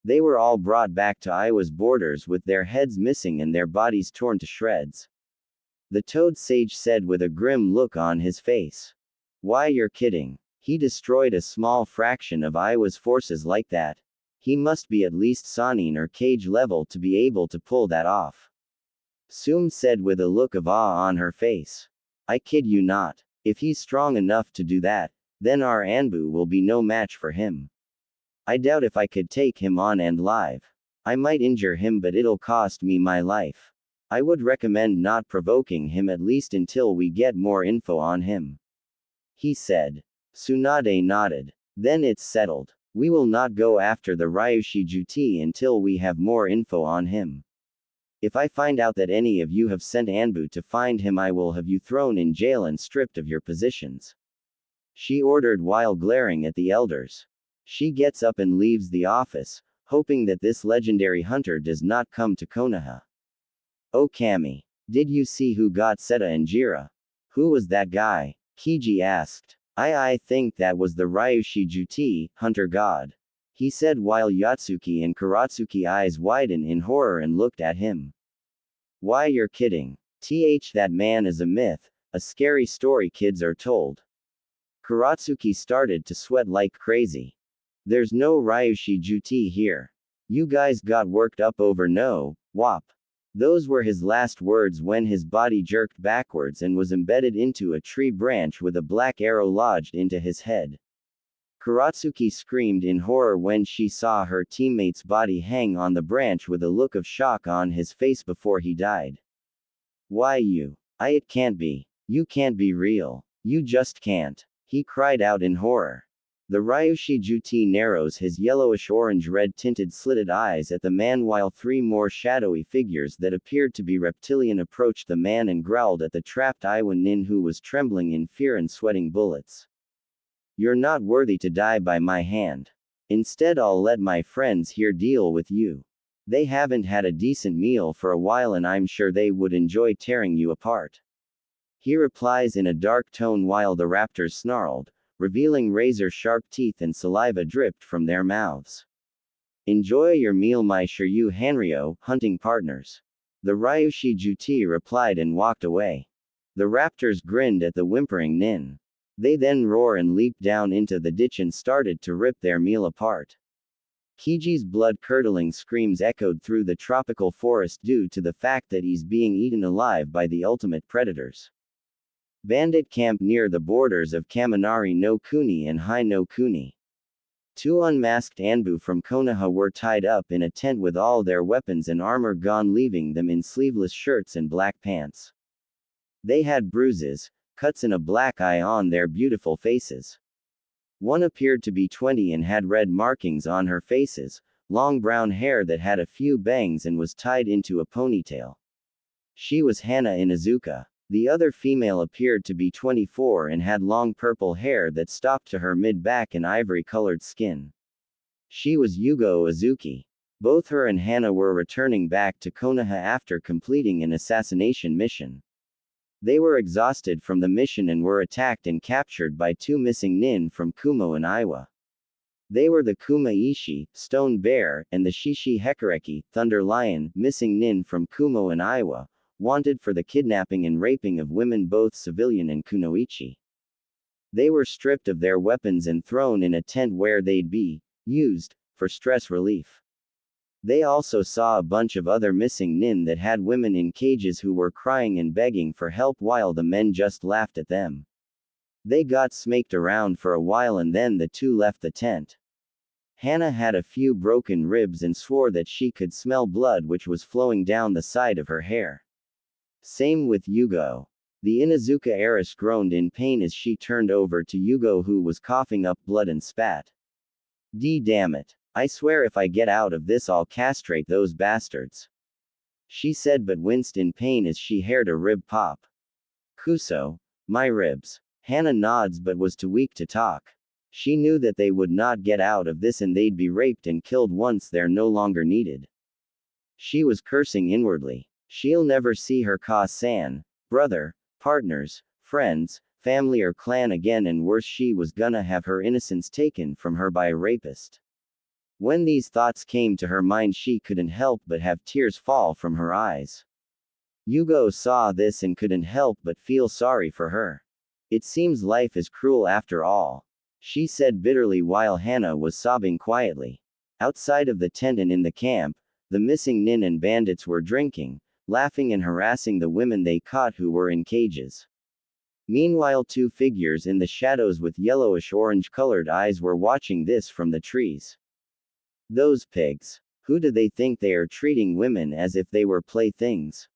They were all brought back to Iwa's borders with their heads missing and their bodies torn to shreds. The Toad Sage said with a grim look on his face. Why, you're kidding. He destroyed a small fraction of Iwa's forces like that. He must be at least Sanin or Cage level to be able to pull that off. Sum said with a look of awe on her face. I kid you not. If he's strong enough to do that, then our Anbu will be no match for him. I doubt if I could take him on and live. I might injure him, but it'll cost me my life. I would recommend not provoking him at least until we get more info on him. He said. Tsunade nodded. Then it's settled. We will not go after the Ryushi Juti until we have more info on him. If I find out that any of you have sent Anbu to find him, I will have you thrown in jail and stripped of your positions. She ordered while glaring at the elders. She gets up and leaves the office, hoping that this legendary hunter does not come to Konoha. Oh Kami, did you see who got Seta and Jira? Who was that guy? Kiji asked. I think that was the Ryushi Juti, hunter god. He said while Yatsuki and Karatsuki eyes widen in horror and looked at him. Why, you're kidding. That man is a myth, a scary story kids are told. Karatsuki started to sweat like crazy. There's no Ryushi Juti here. You guys got worked up over no, wop. Those were his last words when his body jerked backwards and was embedded into a tree branch with a black arrow lodged into his head. Kuratsuki screamed in horror when she saw her teammate's body hang on the branch with a look of shock on his face before he died. Why you? It can't be. You can't be real. You just can't. He cried out in horror. The Ryushi Juti narrows his yellowish-orange red-tinted slitted eyes at the man while three more shadowy figures that appeared to be reptilian approached the man and growled at the trapped Iwa Nin who was trembling in fear and sweating bullets. You're not worthy to die by my hand. Instead I'll let my friends here deal with you. They haven't had a decent meal for a while and I'm sure they would enjoy tearing you apart. He replies in a dark tone while the raptors snarled, revealing razor-sharp teeth and saliva dripped from their mouths. Enjoy your meal my Shiryu Hanryo, hunting partners. The Ryushi Juti replied and walked away. The raptors grinned at the whimpering Nin. They then roar and leap down into the ditch and started to rip their meal apart. Kiji's blood-curdling screams echoed through the tropical forest due to the fact that he's being eaten alive by the ultimate predators. Bandit camp near the borders of Kaminari no Kuni and Hai no Kuni. Two unmasked Anbu from Konoha were tied up in a tent with all their weapons and armor gone, leaving them in sleeveless shirts and black pants. They had bruises, cuts and a black eye on their beautiful faces. One appeared to be 20 and had red markings on her faces, long brown hair that had a few bangs and was tied into a ponytail. She was Hana Inuzuka. The other female appeared to be 24 and had long purple hair that stopped to her mid-back and ivory-colored skin. She was Yugao Uzuki. Both her and Hana were returning back to Konoha after completing an assassination mission. They were exhausted from the mission and were attacked and captured by two missing nin from Kumo and Iwa. They were the Kuma Ishi, Stone Bear, and the Shishi Hekareki, Thunder Lion, missing nin from Kumo and Iwa, wanted for the kidnapping and raping of women, both civilian and kunoichi. They were stripped of their weapons and thrown in a tent where they'd be used for stress relief. They also saw a bunch of other missing nin that had women in cages who were crying and begging for help while the men just laughed at them. They got smacked around for a while and then the two left the tent. Hana had a few broken ribs and swore that she could smell blood which was flowing down the side of her hair. Same with Yugao. The Inuzuka heiress groaned in pain as she turned over to Yugao who was coughing up blood and spat. Damn it. I swear if I get out of this I'll castrate those bastards. She said but winced in pain as she heard a rib pop. Kuso. My ribs. Hana nods but was too weak to talk. She knew that they would not get out of this and they'd be raped and killed once they're no longer needed. She was cursing inwardly. She'll never see her Ka-san, brother, partners, friends, family or clan again, and worse, she was gonna have her innocence taken from her by a rapist. When these thoughts came to her mind she couldn't help but have tears fall from her eyes. Yugao saw this and couldn't help but feel sorry for her. It seems life is cruel after all, she said bitterly while Hana was sobbing quietly. Outside of the tent and in the camp, the missing nin and bandits were drinking, laughing and harassing the women they caught who were in cages. Meanwhile, two figures in the shadows with yellowish-orange colored eyes were watching this from the trees. Those pigs. Who do they think they are, treating women as if they were playthings?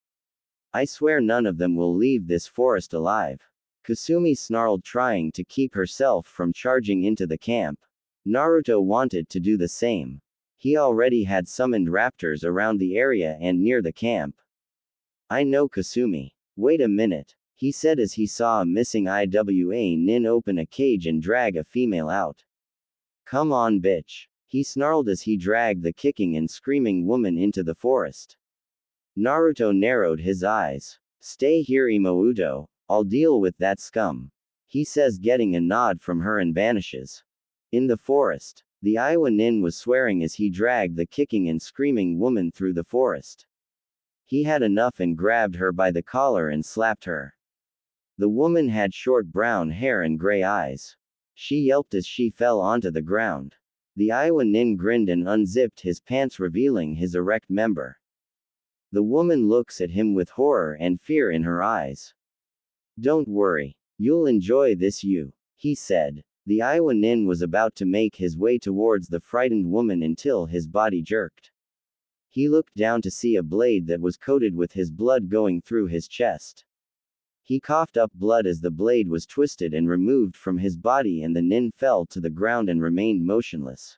I swear none of them will leave this forest alive. Kasumi snarled, trying to keep herself from charging into the camp. Naruto wanted to do the same. He already had summoned raptors around the area and near the camp. I know Kasumi. Wait a minute, he said as he saw a missing IWA nin open a cage and drag a female out. Come on, bitch, he snarled as he dragged the kicking and screaming woman into the forest. Naruto narrowed his eyes. Stay here, Imouto, I'll deal with that scum, he says, getting a nod from her and vanishes. In the forest, the Iwa nin was swearing as he dragged the kicking and screaming woman through the forest. He had enough and grabbed her by the collar and slapped her. The woman had short brown hair and gray eyes. She yelped as she fell onto the ground. The Iwa nin grinned and unzipped his pants, revealing his erect member. The woman looks at him with horror and fear in her eyes. Don't worry. You'll enjoy this he said. The Iowa nin was about to make his way towards the frightened woman until his body jerked. He looked down to see a blade that was coated with his blood going through his chest. He coughed up blood as the blade was twisted and removed from his body, and the nin fell to the ground and remained motionless.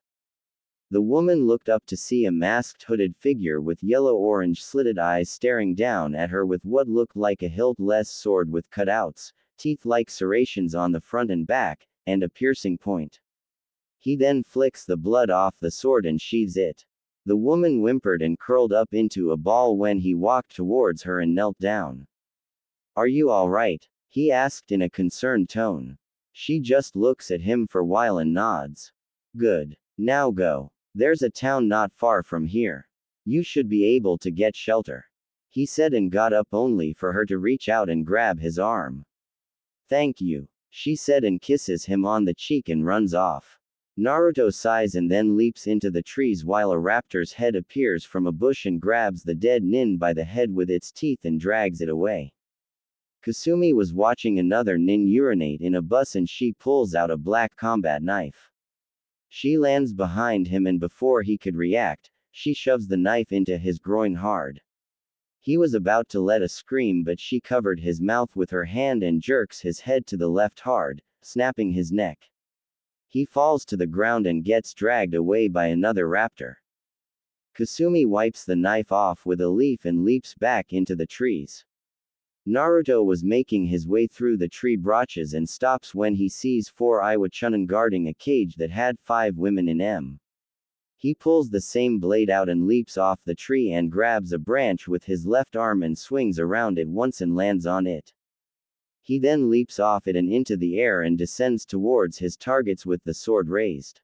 The woman looked up to see a masked hooded figure with yellow-orange slitted eyes staring down at her with what looked like a hilt-less sword with cutouts, teeth-like serrations on the front and back, and a piercing point. He then flicks the blood off the sword and sheathes it. The woman whimpered and curled up into a ball when he walked towards her and knelt down. Are you all right? He asked in a concerned tone. She just looks at him for a while and nods. Good. Now go. There's a town not far from here. You should be able to get shelter. He said and got up only for her to reach out and grab his arm. Thank you, she said and kisses him on the cheek and runs off. Naruto sighs and then leaps into the trees while a raptor's head appears from a bush and grabs the dead nin by the head with its teeth and drags it away. Kasumi was watching another nin urinate in a bus and she pulls out a black combat knife. She lands behind him and before he could react, she shoves the knife into his groin hard. He was about to let a scream but she covered his mouth with her hand and jerks his head to the left hard, snapping his neck. He falls to the ground and gets dragged away by another raptor. Kasumi wipes the knife off with a leaf and leaps back into the trees. Naruto was making his way through the tree branches and stops when he sees 4 Iowa chunin guarding a cage that had 5 women in M. He pulls the same blade out and leaps off the tree and grabs a branch with his left arm and swings around it once and lands on it. He then leaps off it and into the air and descends towards his targets with the sword raised.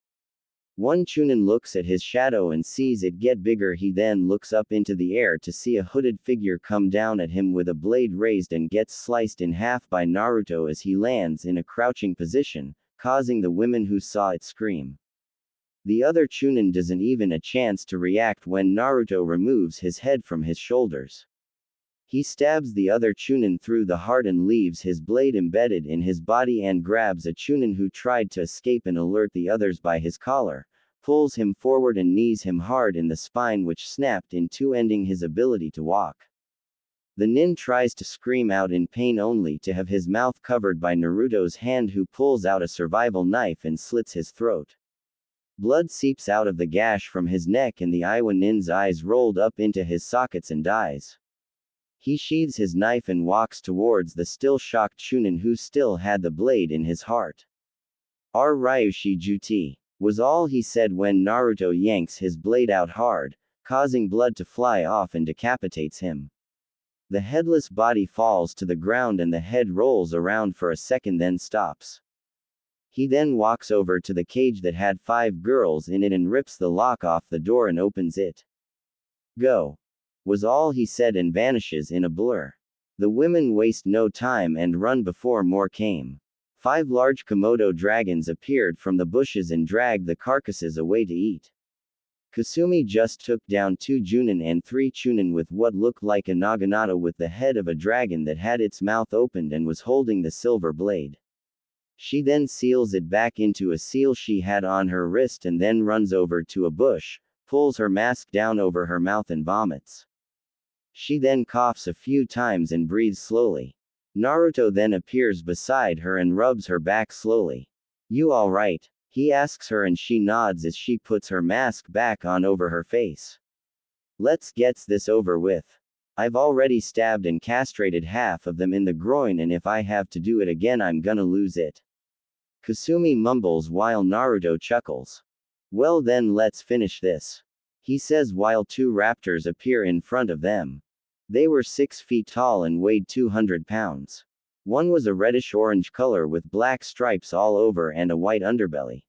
One chunin looks at his shadow and sees it get bigger. He then looks up into the air to see a hooded figure come down at him with a blade raised and gets sliced in half by Naruto as he lands in a crouching position, causing the women who saw it scream. The other chunin doesn't even a chance to react when Naruto removes his head from his shoulders. He stabs the other chunin through the heart and leaves his blade embedded in his body and grabs a chunin who tried to escape and alert the others by his collar, pulls him forward and knees him hard in the spine which snapped in two, ending his ability to walk. The nin tries to scream out in pain only to have his mouth covered by Naruto's hand who pulls out a survival knife and slits his throat. Blood seeps out of the gash from his neck and the Iowa nin's eyes rolled up into his sockets and dies. He sheathes his knife and walks towards the still shocked chunin who still had the blade in his heart. "Our Ryushi Juti," was all he said when Naruto yanks his blade out hard, causing blood to fly off and decapitates him. The headless body falls to the ground and the head rolls around for a second then stops. He then walks over to the cage that had 5 girls in it and rips the lock off the door and opens it. "Go," was all he said and vanishes in a blur. The women waste no time and run before more came. 5 large Komodo dragons appeared from the bushes and dragged the carcasses away to eat. Kasumi just took down 2 Junin and 3 Chunin with what looked like a naginata with the head of a dragon that had its mouth opened and was holding the silver blade. She then seals it back into a seal she had on her wrist and then runs over to a bush, pulls her mask down over her mouth and vomits. She then coughs a few times and breathes slowly. Naruto then appears beside her and rubs her back slowly. "You alright?" he asks her and she nods as she puts her mask back on over her face. "Let's get this over with. I've already stabbed and castrated half of them in the groin and if I have to do it again I'm gonna lose it." Kasumi mumbles while Naruto chuckles. "Well then let's finish this," he says while 2 raptors appear in front of them. They were 6 feet tall and weighed 200 pounds. One was a reddish-orange color with black stripes all over and a white underbelly.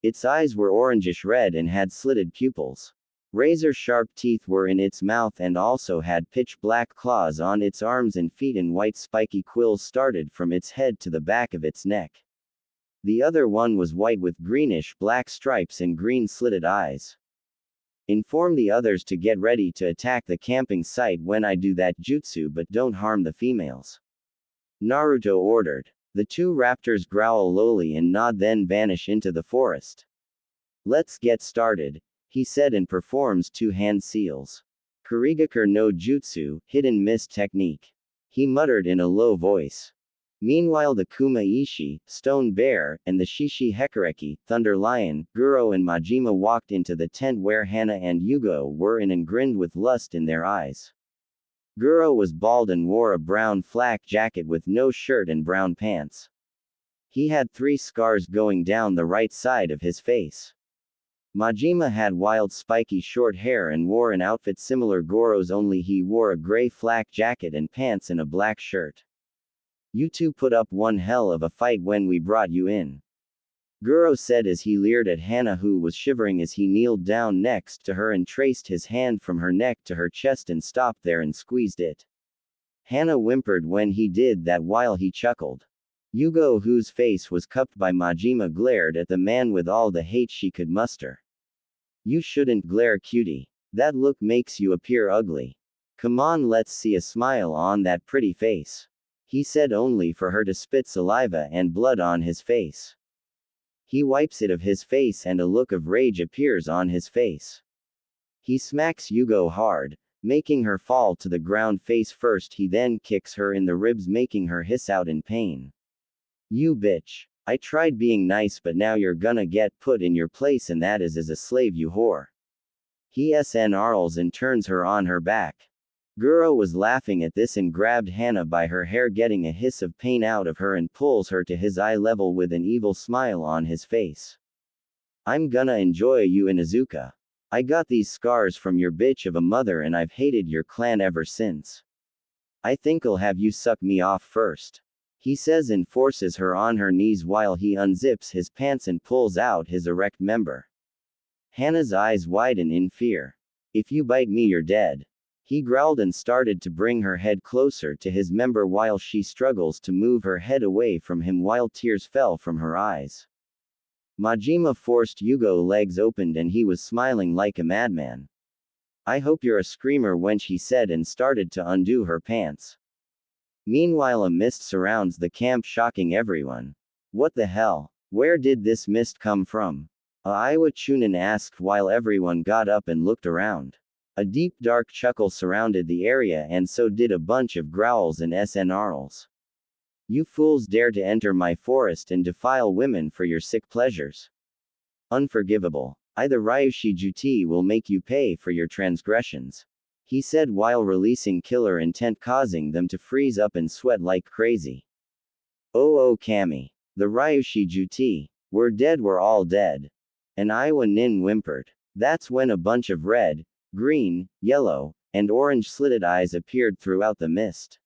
Its eyes were orangish-red and had slitted pupils. Razor-sharp teeth were in its mouth and also had pitch-black claws on its arms and feet and white spiky quills started from its head to the back of its neck. The other one was white with greenish-black stripes and green slitted eyes. Inform the others to get ready to attack the camping site when I do that jutsu, but don't harm the females. Naruto ordered. The two raptors growl lowly and nod, then vanish into the forest. Let's get started, he said, and performs two hand seals. Kurigakur no jutsu, hidden mist technique. He muttered in a low voice. Meanwhile, the Kuma Ishi, Stone Bear, and the Shishi Hekareki, Thunder Lion, Guro and Majima walked into the tent where Hana and Yugao were in and grinned with lust in their eyes. Guro was bald and wore a brown flak jacket with no shirt and brown pants. He had 3 scars going down the right side of his face. Majima had wild spiky short hair and wore an outfit similar Goro's, only he wore a gray flak jacket and pants and a black shirt. You two put up one hell of a fight when we brought you in. Guro said as he leered at Hana, who was shivering as he kneeled down next to her and traced his hand from her neck to her chest and stopped there and squeezed it. Hana whimpered when he did that while he chuckled. Yugao, whose face was cupped by Majima, glared at the man with all the hate she could muster. You shouldn't glare, cutie. That look makes you appear ugly. Come on, let's see a smile on that pretty face. He said, only for her to spit saliva and blood on his face. He wipes it of his face and a look of rage appears on his face. He smacks Yugao hard, making her fall to the ground face first. He then kicks her in the ribs, making her hiss out in pain. You bitch. I tried being nice, but now you're gonna get put in your place, and that is as a slave, you whore. He snarls and turns her on her back. Guro was laughing at this and grabbed Hana by her hair, getting a hiss of pain out of her, and pulls her to his eye level with an evil smile on his face. I'm gonna enjoy you, Inuzuka. I got these scars from your bitch of a mother and I've hated your clan ever since. I think I'll have you suck me off first. He says and forces her on her knees while he unzips his pants and pulls out his erect member. Hana's eyes widen in fear. If you bite me, you're dead. He growled and started to bring her head closer to his member while she struggles to move her head away from him while tears fell from her eyes. Majima forced Yugao legs opened and he was smiling like a madman. I hope you're a screamer, wench, he said, and started to undo her pants. Meanwhile, a mist surrounds the camp, shocking everyone. What the hell? Where did this mist come from? Aiwa Chunin asked while everyone got up and looked around. A deep dark chuckle surrounded the area, and so did a bunch of growls and snarls. You fools dare to enter my forest and defile women for your sick pleasures. Unforgivable. The Ryushi Juti will make you pay for your transgressions. He said while releasing killer intent, causing them to freeze up and sweat like crazy. Oh Kami. The Ryushi Juti. We're dead, we're all dead. And Aiwa Nin whimpered. That's when a bunch of red, green, yellow, and orange slitted eyes appeared throughout the mist.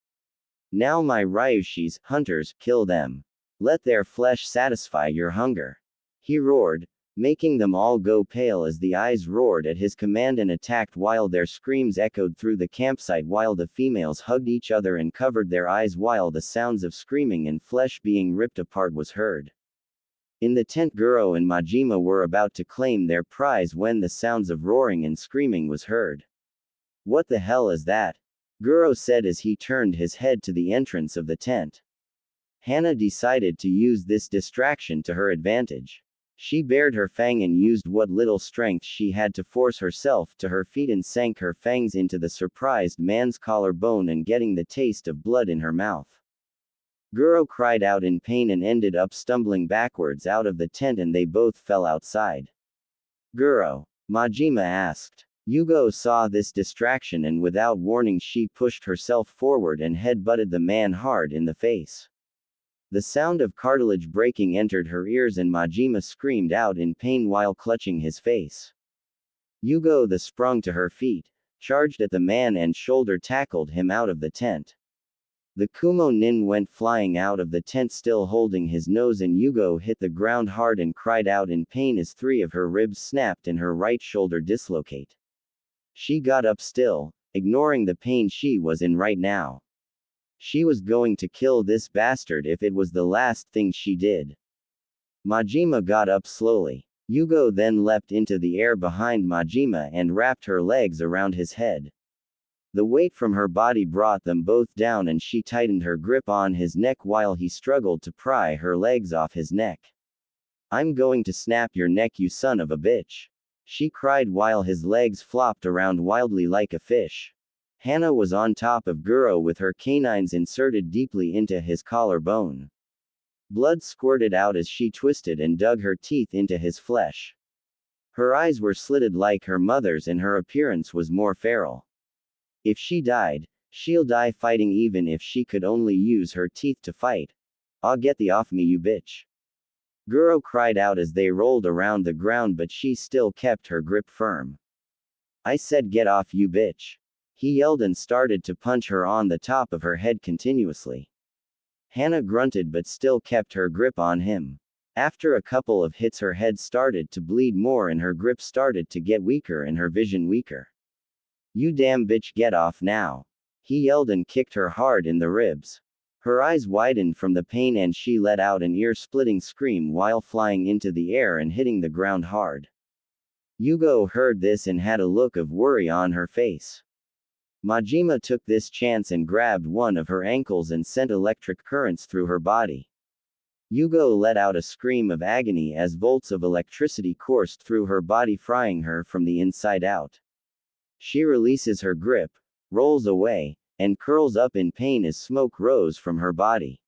Now my Ryushis, hunters, kill them. Let their flesh satisfy your hunger. He roared, making them all go pale as the eyes roared at his command and attacked while their screams echoed through the campsite while the females hugged each other and covered their eyes while the sounds of screaming and flesh being ripped apart was heard. In the tent, Guro and Majima were about to claim their prize when the sounds of roaring and screaming was heard. What the hell is that? Guro said as he turned his head to the entrance of the tent. Hana decided to use this distraction to her advantage. She bared her fang and used what little strength she had to force herself to her feet and sank her fangs into the surprised man's collarbone and getting the taste of blood in her mouth. Guro cried out in pain and ended up stumbling backwards out of the tent, and they both fell outside. Guro? Majima asked. Yugao saw this distraction and without warning she pushed herself forward and head-butted the man hard in the face. The sound of cartilage breaking entered her ears and Majima screamed out in pain while clutching his face. Yugao sprung to her feet, charged at the man and shoulder tackled him out of the tent. The Kumo Nin went flying out of the tent still holding his nose, and Yugao hit the ground hard and cried out in pain as 3 of her ribs snapped and her right shoulder dislocated. She got up still, ignoring the pain she was in right now. She was going to kill this bastard if it was the last thing she did. Majima got up slowly. Yugao then leapt into the air behind Majima and wrapped her legs around his head. The weight from her body brought them both down and she tightened her grip on his neck while he struggled to pry her legs off his neck. "I'm going to snap your neck, you son of a bitch," she cried while his legs flopped around wildly like a fish. Hana was on top of Guro with her canines inserted deeply into his collarbone. Blood squirted out as she twisted and dug her teeth into his flesh. Her eyes were slitted like her mother's and her appearance was more feral. If she died, she'll die fighting even if she could only use her teeth to fight. "Aw, get thee off me, you bitch," Guro cried out as they rolled around the ground, but she still kept her grip firm. "I said get off, you bitch," he yelled and started to punch her on the top of her head continuously. Hana grunted but still kept her grip on him. After a couple of hits her head started to bleed more and her grip started to get weaker and her vision weaker. "You damn bitch, get off now," he yelled and kicked her hard in the ribs. Her eyes widened from the pain and she let out an ear-splitting scream while flying into the air and hitting the ground hard. Yugao heard this and had a look of worry on her face. Majima took this chance and grabbed one of her ankles and sent electric currents through her body. Yugao let out a scream of agony as volts of electricity coursed through her body, frying her from the inside out. She releases her grip, rolls away, and curls up in pain as smoke rose from her body.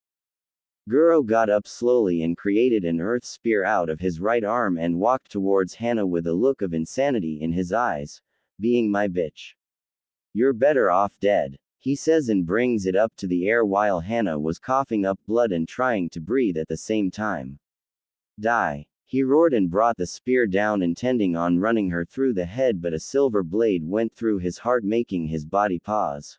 Guro got up slowly and created an earth spear out of his right arm and walked towards Hana with a look of insanity in his eyes. "Being my bitch. You're better off dead," he says and brings it up to the air while Hana was coughing up blood and trying to breathe at the same time. "Die," he roared and brought the spear down, intending on running her through the head, but a silver blade went through his heart, making his body pause.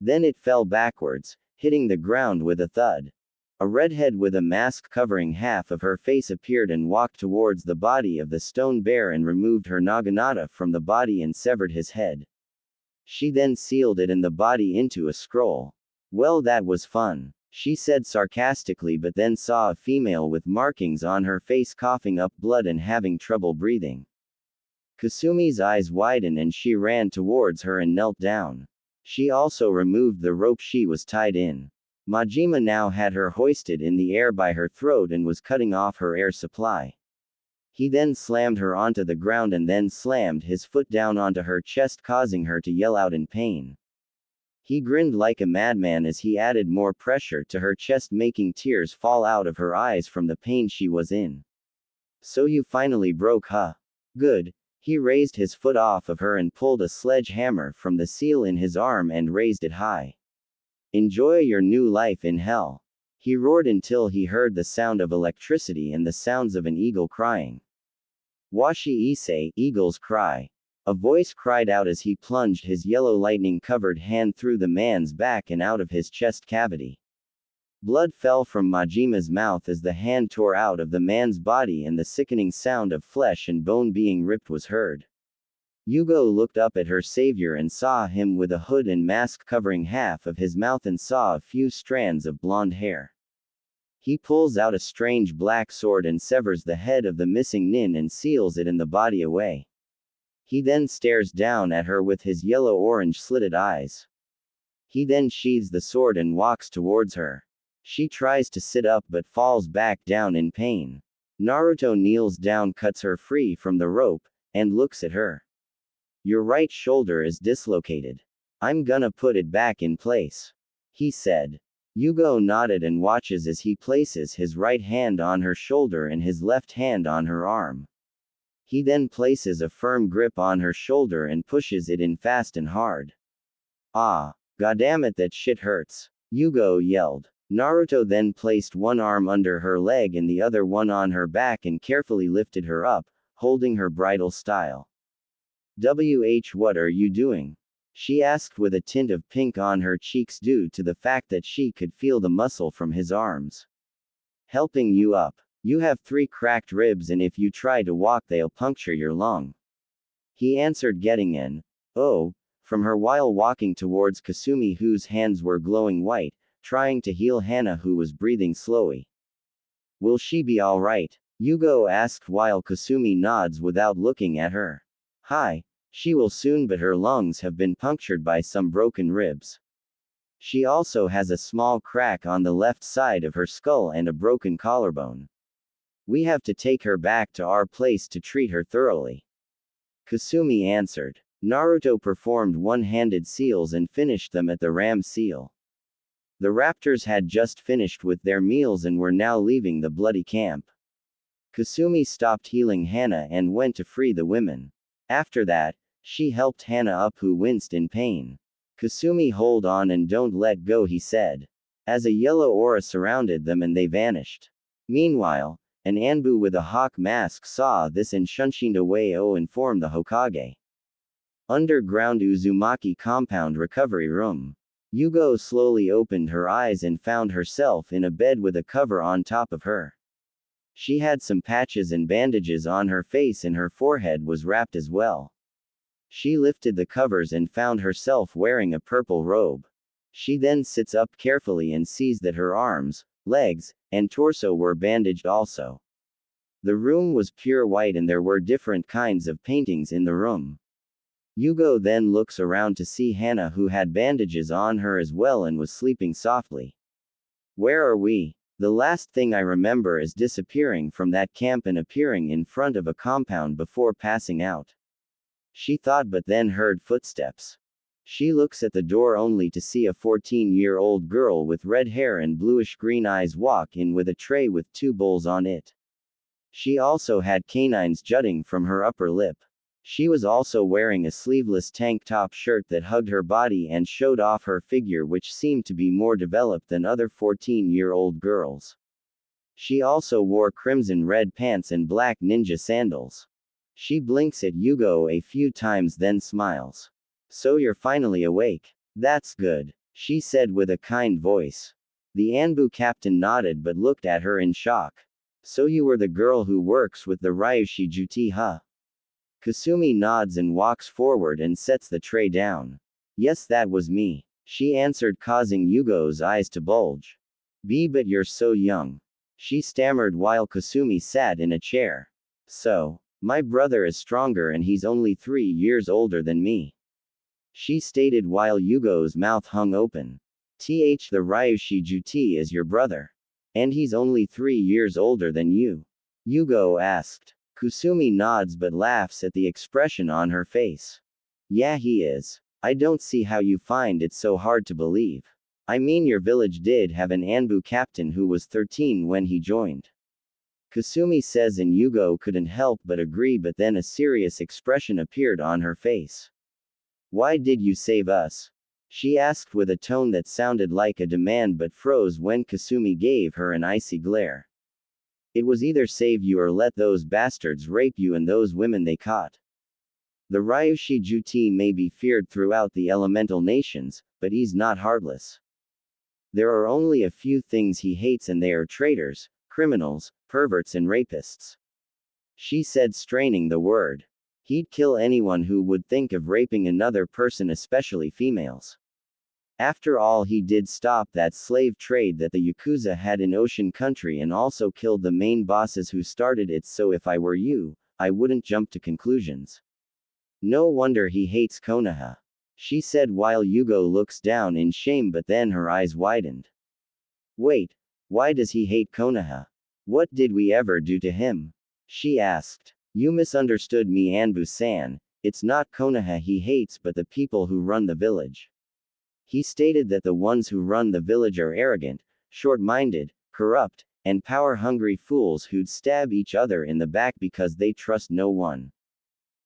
Then it fell backwards, hitting the ground with a thud. A redhead with a mask covering half of her face appeared and walked towards the body of the stone bear and removed her naginata from the body and severed his head. She then sealed it and the body into a scroll. "Well, that was fun," she said sarcastically, but then saw a female with markings on her face coughing up blood and having trouble breathing. Kasumi's eyes widened and she ran towards her and knelt down. She also removed the rope she was tied in. Majima now had her hoisted in the air by her throat and was cutting off her air supply. He then slammed her onto the ground and then slammed his foot down onto her chest, causing her to yell out in pain. He grinned like a madman as he added more pressure to her chest, making tears fall out of her eyes from the pain she was in. "So you finally broke, huh? Good." He raised his foot off of her and pulled a sledgehammer from the seal in his arm and raised it high. "Enjoy your new life in hell," he roared until he heard the sound of electricity and the sounds of an eagle crying. "Washi Ise, eagle's cry," a voice cried out as he plunged his yellow lightning-covered hand through the man's back and out of his chest cavity. Blood fell from Majima's mouth as the hand tore out of the man's body and the sickening sound of flesh and bone being ripped was heard. Yugao looked up at her savior and saw him with a hood and mask covering half of his mouth and saw a few strands of blonde hair. He pulls out a strange black sword and severs the head of the missing nin and seals it in the body away. He then stares down at her with his yellow-orange slitted eyes. He then sheathes the sword and walks towards her. She tries to sit up but falls back down in pain. Naruto kneels down, cuts her free from the rope, and looks at her. "Your right shoulder is dislocated. I'm gonna put it back in place," he said. Yugao nodded and watches as he places his right hand on her shoulder and his left hand on her arm. He then places a firm grip on her shoulder and pushes it in fast and hard. "Ah, goddammit, that shit hurts," Yugao yelled. Naruto then placed one arm under her leg and the other one on her back and carefully lifted her up, holding her bridal style. What are you doing?" she asked with a tint of pink on her cheeks due to the fact that she could feel the muscle from his arms. "Helping you up. You have 3 cracked ribs and if you try to walk they'll puncture your lung," he answered, getting an "oh" from her while walking towards Kasumi, whose hands were glowing white, trying to heal Hana, who was breathing slowly. "Will she be alright?" Yugao asked while Kasumi nods without looking at her. Hi. She will soon, but her lungs have been punctured by some broken ribs. She also has a small crack on the left side of her skull and a broken collarbone. We have to take her back to our place to treat her thoroughly. Kasumi answered. Naruto performed one-handed seals and finished them at the ram seal. The raptors had just finished with their meals and were now leaving the bloody camp. Kasumi stopped healing Hana and went to free the women. After that, she helped Hana up, who winced in pain. Kasumi, hold on and don't let go, he said. As a yellow aura surrounded them and they vanished. Meanwhile, an Anbu with a hawk mask saw this and shunshined away informed the Hokage. Underground Uzumaki compound recovery room. Yugao slowly opened her eyes and found herself in a bed with a cover on top of her. She had some patches and bandages on her face and her forehead was wrapped as well. She lifted the covers and found herself wearing a purple robe. She then sits up carefully and sees that her arms, legs, and torso were bandaged also. The room was pure white and there were different kinds of paintings in the room. Yugao then looks around to see Hana, who had bandages on her as well and was sleeping softly. Where are we? The last thing I remember is disappearing from that camp and appearing in front of a compound before passing out. She thought, but then heard footsteps. She looks at the door only to see a 14-year-old girl with red hair and bluish-green eyes walk in with a tray with 2 bowls on it. She also had canines jutting from her upper lip. She was also wearing a sleeveless tank top shirt that hugged her body and showed off her figure, which seemed to be more developed than other 14-year-old girls. She also wore crimson red pants and black ninja sandals. She blinks at Yugao a few times then smiles. So you're finally awake. That's good, she said with a kind voice. The Anbu captain nodded but looked at her in shock. So you were the girl who works with the Ryushi Juti, huh? Kasumi nods and walks forward and sets the tray down. Yes, that was me, she answered, causing Yugao's eyes to bulge. But you're so young, she stammered while Kasumi sat in a chair. So, my brother is stronger and he's only 3 years older than me, she stated while Yugao's mouth hung open. The Ryushi Juti is your brother. And he's only 3 years older than you? Yugao asked. Kasumi nods but laughs at the expression on her face. Yeah, he is. I don't see how you find it so hard to believe. I mean, your village did have an Anbu captain who was 13 when he joined. Kasumi says, and Yugao couldn't help but agree, but then a serious expression appeared on her face. Why did you save us? She asked with a tone that sounded like a demand but froze when Kasumi gave her an icy glare. It was either save you or let those bastards rape you and those women they caught. The Ryushi Juti may be feared throughout the elemental nations, but he's not heartless. There are only a few things he hates, and they are traitors, criminals, perverts and rapists, she said, straining the word. He'd kill anyone who would think of raping another person, especially females. After all, he did stop that slave trade that the Yakuza had in Ocean Country and also killed the main bosses who started it, so if I were you, I wouldn't jump to conclusions. No wonder he hates Konoha, she said while Yugao looks down in shame, but then her eyes widened. Wait, why does he hate Konoha? What did we ever do to him? She asked. You misunderstood me, Anbu-san. It's not Konoha he hates but the people who run the village. He stated that the ones who run the village are arrogant, short-minded, corrupt, and power-hungry fools who'd stab each other in the back because they trust no one.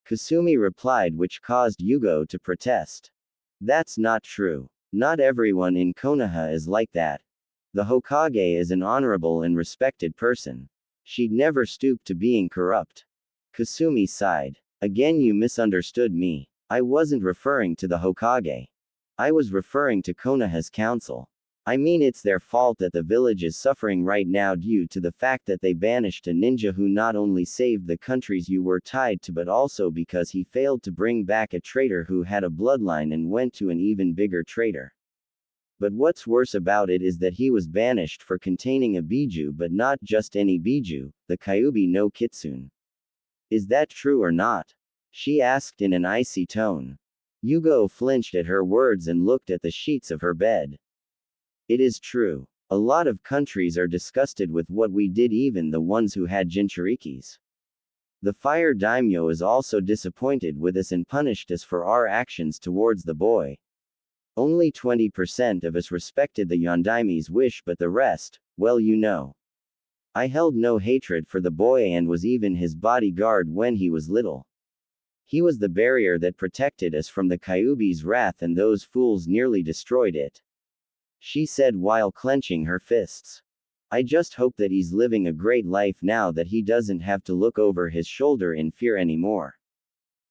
Kasumi replied, which caused Yugao to protest. That's not true. Not everyone in Konoha is like that. The Hokage is an honorable and respected person. She'd never stoop to being corrupt. Kasumi sighed. Again, you misunderstood me. I wasn't referring to the Hokage. I was referring to Konoha's council. I mean, it's their fault that the village is suffering right now due to the fact that they banished a ninja who not only saved the countries you were tied to but also because he failed to bring back a traitor who had a bloodline and went to an even bigger traitor. But what's worse about it is that he was banished for containing a biju, but not just any biju, the Kyuubi no Kitsune. Is that true or not? She asked in an icy tone. Yugao flinched at her words and looked at the sheets of her bed. It is true. A lot of countries are disgusted with what we did, even the ones who had Jinchurikis. The fire daimyo is also disappointed with us and punished us for our actions towards the boy. Only 20% of us respected the Yondaime's wish, but the rest, well, you know. I held no hatred for the boy and was even his bodyguard when he was little. He was the barrier that protected us from the Kyuubi's wrath, and those fools nearly destroyed it. She said while clenching her fists. I just hope that he's living a great life now, that he doesn't have to look over his shoulder in fear anymore.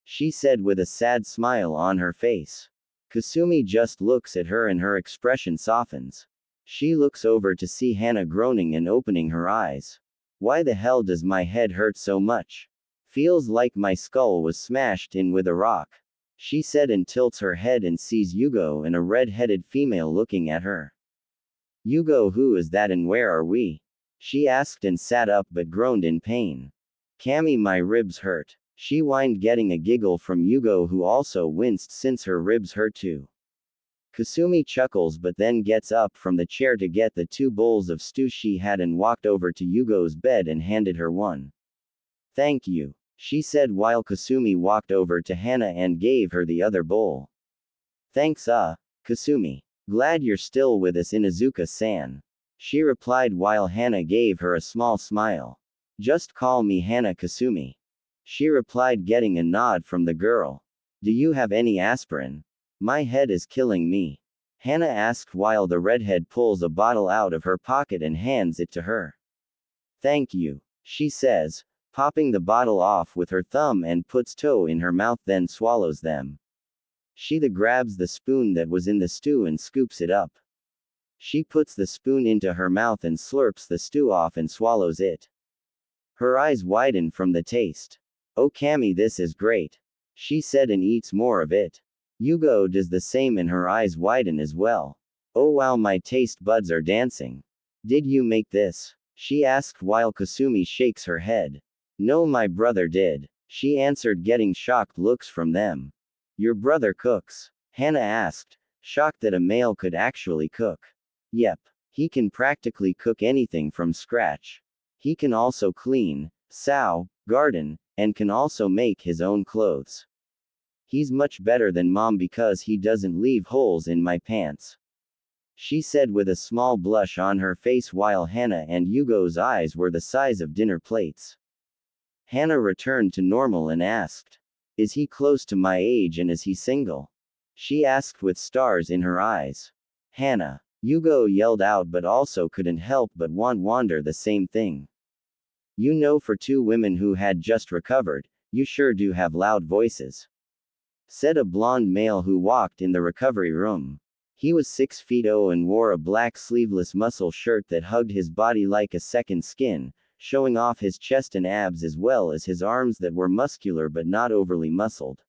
She said with a sad smile on her face. Kasumi just looks at her and her expression softens. She looks over to see Hana groaning and opening her eyes. Why the hell does my head hurt so much? Feels like my skull was smashed in with a rock. She said and tilts her head and sees Yugao and a red-headed female looking at her. Yugao, who is that and where are we? She asked and sat up but groaned in pain. Kami, my ribs hurt. She whined, getting a giggle from Yugao, who also winced since her ribs hurt too. Kasumi chuckles but then gets up from the chair to get the 2 bowls of stew she had and walked over to Yugo's bed and handed her one. Thank you, she said while Kasumi walked over to Hana and gave her the other bowl. Thanks, Kasumi. Glad you're still with us, Inuzuka-san. She replied while Hana gave her a small smile. Just call me Hana, Kasumi. She replied, getting a nod from the girl. Do you have any aspirin? My head is killing me. Hana asked while the redhead pulls a bottle out of her pocket and hands it to her. Thank you, she says, popping the bottle off with her thumb and puts toe in her mouth, then swallows them. She grabs the spoon that was in the stew and scoops it up. She puts the spoon into her mouth and slurps the stew off and swallows it. Her eyes widen from the taste. Oh Kami, this is great, she said and eats more of it. Yugao does the same and her eyes widen as well. Oh wow, my taste buds are dancing. Did you make this? She asked while Kasumi shakes her head. No, my brother did, she answered, getting shocked looks from them. Your brother cooks? Hana asked, shocked that a male could actually cook. Yep. He can practically cook anything from scratch. He can also clean, sew, garden, and can also make his own clothes. He's much better than mom because he doesn't leave holes in my pants, she said with a small blush on her face while Hana and Yugo's eyes were the size of dinner plates. Hana returned to normal and asked, is he close to my age and is he single? She asked with stars in her eyes. Hana. Yugao yelled out but also couldn't help but wonder the same thing. You know, for 2 women who had just recovered, you sure do have loud voices, said a blonde male who walked in the recovery room. He was 6'0" and wore a black sleeveless muscle shirt that hugged his body like a second skin, showing off his chest and abs as well as his arms that were muscular but not overly muscled.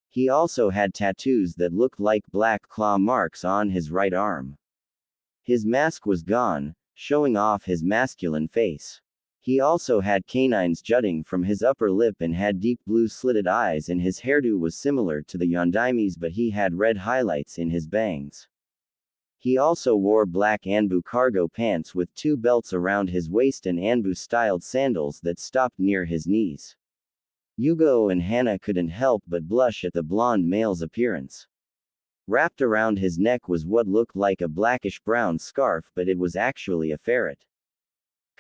He also had tattoos that looked like black claw marks on his right arm. His mask was gone, showing off his masculine face. He also had canines jutting from his upper lip and had deep blue slitted eyes, and his hairdo was similar to the Yondaime's, but he had red highlights in his bangs. He also wore black Anbu cargo pants with 2 belts around his waist and Anbu-styled sandals that stopped near his knees. Yugao and Hana couldn't help but blush at the blonde male's appearance. Wrapped around his neck was what looked like a blackish-brown scarf, but it was actually a ferret.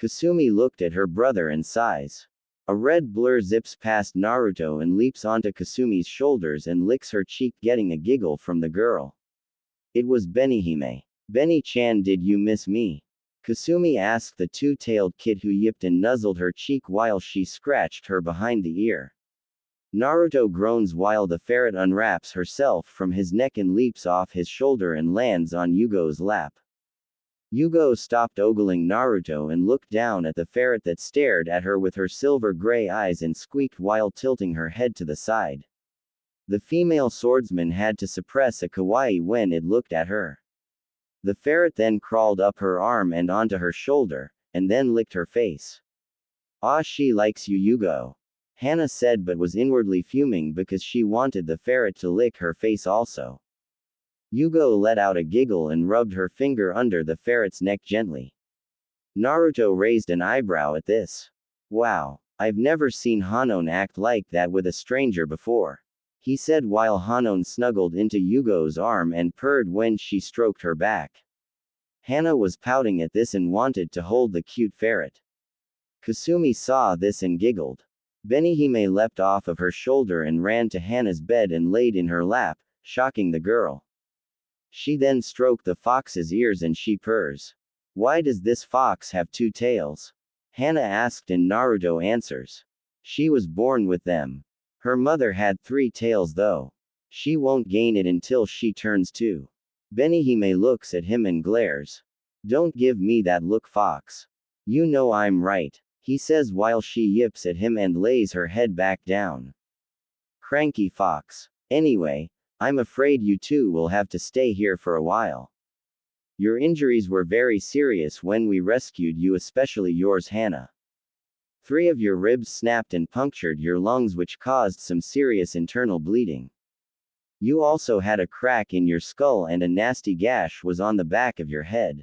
Kasumi looked at her brother and sighs. A red blur zips past Naruto and leaps onto Kasumi's shoulders and licks her cheek, getting a giggle from the girl. It was Benihime. Beni-chan, did you miss me? Kasumi asked the 2-tailed kid who yipped and nuzzled her cheek while she scratched her behind the ear. Naruto groans while the ferret unwraps herself from his neck and leaps off his shoulder and lands on Yugo's lap. Yugao stopped ogling Naruto and looked down at the ferret that stared at her with her silver gray eyes and squeaked while tilting her head to the side. The female swordsman had to suppress a kawaii when it looked at her. The ferret then crawled up her arm and onto her shoulder, and then licked her face. Ah, she likes you, Yugao. Hana said, but was inwardly fuming because she wanted the ferret to lick her face also. Yugao let out a giggle and rubbed her finger under the ferret's neck gently. Naruto raised an eyebrow at this. Wow, I've never seen Hanon act like that with a stranger before, he said while Hanon snuggled into Yugo's arm and purred when she stroked her back. Hana was pouting at this and wanted to hold the cute ferret. Kasumi saw this and giggled. Benihime leapt off of her shoulder and ran to Hana's bed and laid in her lap, shocking the girl. She then stroked the fox's ears and she purrs. Why does this fox have two tails? Hana asked and Naruto answers. She was born with them. Her mother had 3 tails though. She won't gain it until she turns 2. Benihime looks at him and glares. Don't give me that look, fox. You know I'm right, he says while she yips at him and lays her head back down. Cranky fox. Anyway, I'm afraid you two will have to stay here for a while. Your injuries were very serious when we rescued you, especially yours, Hana. 3 of your ribs snapped and punctured your lungs, which caused some serious internal bleeding. You also had a crack in your skull and a nasty gash was on the back of your head.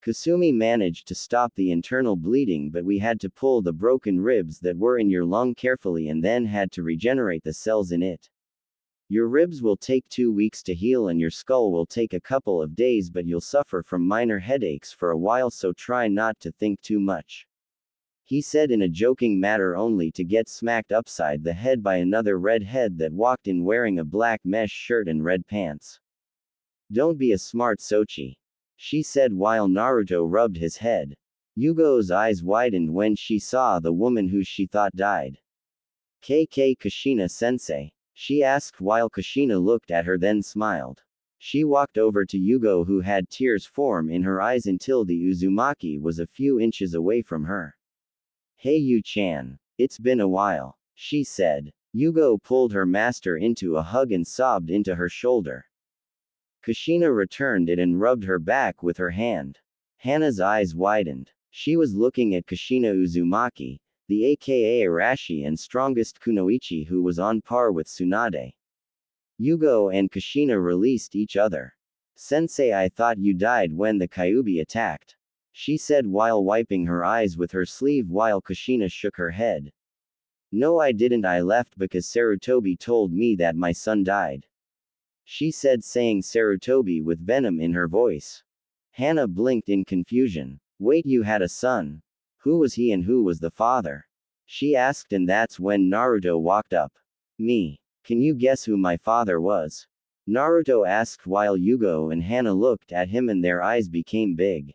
Kasumi managed to stop the internal bleeding, but we had to pull the broken ribs that were in your lung carefully and then had to regenerate the cells in it. Your ribs will take 2 weeks to heal and your skull will take a couple of days, but you'll suffer from minor headaches for a while, so try not to think too much, he said in a joking manner, only to get smacked upside the head by another redhead that walked in wearing a black mesh shirt and red pants. Don't be a smart Sochi, she said while Naruto rubbed his head. Yugo's eyes widened when she saw the woman who she thought died. KK Kushina sensei, she asked while Kushina looked at her then smiled. She walked over to Yugo, who had tears form in her eyes until the Uzumaki was a few inches away from her. Hey Yu-chan. It's been a while, she said. Yugo pulled her master into a hug and sobbed into her shoulder. Kushina returned it and rubbed her back with her hand. Hana's eyes widened. She was looking at Kushina Uzumaki, the aka Arashi and strongest kunoichi, who was on par with Tsunade. Yugo and Kushina released each other. Sensei, I thought you died when the Kyuubi attacked, she said while wiping her eyes with her sleeve while Kushina shook her head. No, I didn't. I left because Sarutobi told me that my son died, she said, saying Sarutobi with venom in her voice. Hana blinked in confusion. Wait, you had a son? Who was he and who was the father? She asked, and that's when Naruto walked up. Me. Can you guess who my father was? Naruto asked while Yugo and Hana looked at him and their eyes became big.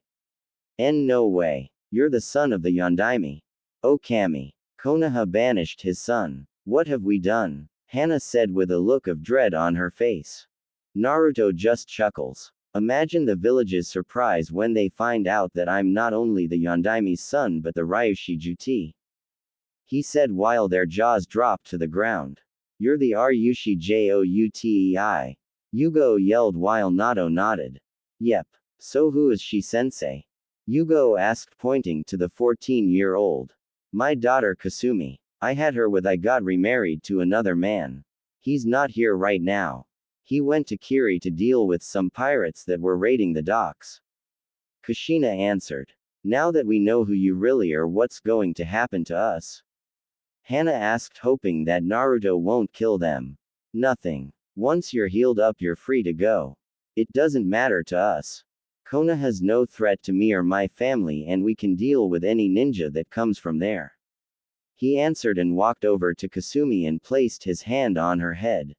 No way. You're the son of the Yondaime. Oh Kami. Konoha banished his son. What have we done? Hana said with a look of dread on her face. Naruto just chuckles. Imagine the village's surprise when they find out that I'm not only the Yondaime's son but the Ryushi Juti, he said while their jaws dropped to the ground. You're the Ryushi Joutei. Yugo yelled while Nato nodded. Yep. So who is she, sensei? Yugo asked, pointing to the 14-year-old. My daughter Kasumi. I had her I got remarried to another man. He's not here right now. He went to Kiri to deal with some pirates that were raiding the docks. Kushina answered. Now that we know who you really are, what's going to happen to us? Hana asked, hoping that Naruto won't kill them. Nothing. Once you're healed up, you're free to go. It doesn't matter to us. Konoha's no threat to me or my family, and we can deal with any ninja that comes from there, he answered and walked over to Kasumi and placed his hand on her head.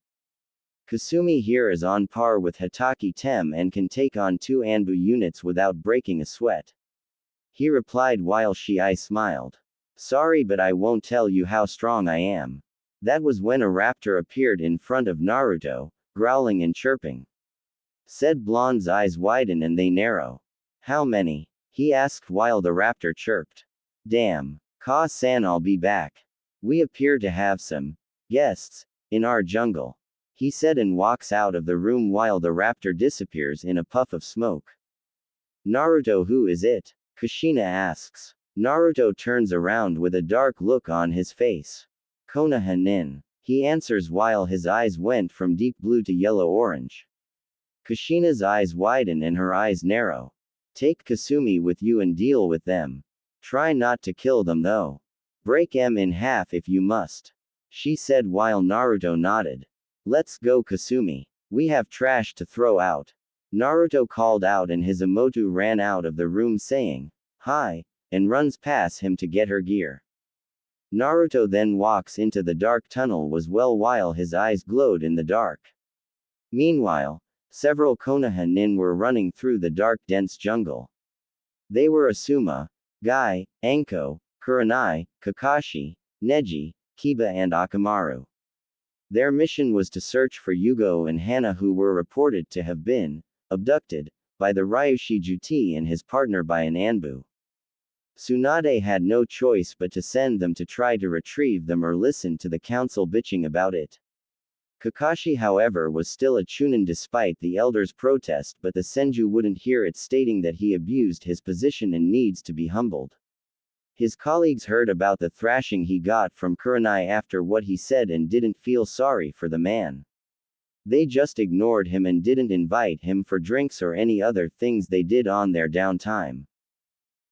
Kasumi here is on par with Hitaki Tem and can take on 2 Anbu units without breaking a sweat, he replied while I smiled. Sorry, but I won't tell you how strong I am. That was when a raptor appeared in front of Naruto, growling and chirping. Said Blonde's eyes widen and they narrow. How many? He asked while the raptor chirped. Damn. Ka-san, I'll be back. We appear to have some guests in our jungle. he said and walks out of the room while the raptor disappears in a puff of smoke. Naruto, who is it? Kushina asks. Naruto turns around with a dark look on his face. Konoha nin, he answers while his eyes went from deep blue to yellow-orange. Kushina's eyes widen and her eyes narrow. Take Kasumi with you and deal with them. Try not to kill them though. Break them in half if you must. She said while Naruto nodded. Let's go Kasumi. We have trash to throw out. Naruto called out and his Emotu ran out of the room saying, "Hi," and runs past him to get her gear. Naruto then walks into the dark tunnel as well while his eyes glowed in the dark. Meanwhile, several Konoha nin were running through the dark dense jungle. They were Asuma, Guy, Anko, Kurenai, Kakashi, Neji, Kiba and Akamaru. Their mission was to search for Yugao and Hana, who were reported to have been abducted by the Ryushi Juti and his partner by an Anbu. Tsunade had no choice but to send them to try to retrieve them or listen to the council bitching about it. Kakashi, however, was still a Chunin despite the elders' protest, but the Senju wouldn't hear it, stating that he abused his position and needs to be humbled. His colleagues heard about the thrashing he got from Kurenai after what he said and didn't feel sorry for the man. They just ignored him and didn't invite him for drinks or any other things they did on their downtime.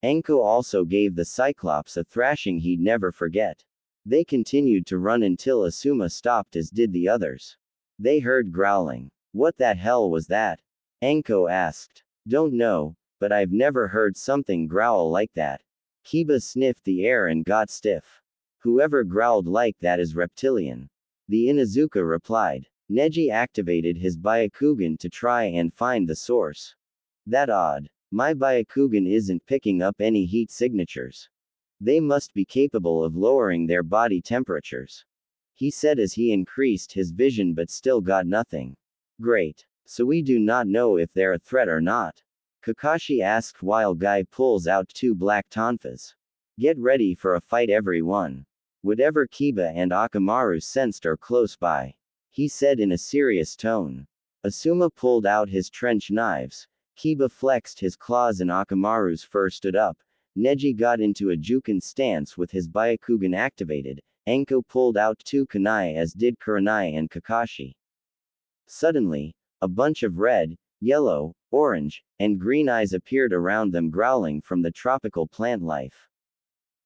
Anko also gave the Cyclops a thrashing he'd never forget. They continued to run until Asuma stopped, as did the others. They heard growling. What the hell was that? Anko asked. Don't know, but I've never heard something growl like that. Kiba sniffed the air and got stiff. Whoever growled like that is reptilian. The Inuzuka replied. Neji activated his Byakugan to try and find the source. That odd. My Byakugan isn't picking up any heat signatures. They must be capable of lowering their body temperatures. He said as he increased his vision but still got nothing. Great. So we do not know if they're a threat or not. Kakashi asked while Guy pulls out two black tonfas. Get ready for a fight everyone. Whatever Kiba and Akamaru sensed are close by. He said in a serious tone. Asuma pulled out his trench knives. Kiba flexed his claws and Akamaru's fur stood up. Neji got into a Juken stance with his Byakugan activated. Anko pulled out two kunai as did Kurenai and Kakashi. Suddenly, a bunch of red, yellow, orange, and green eyes appeared around them, growling from the tropical plant life.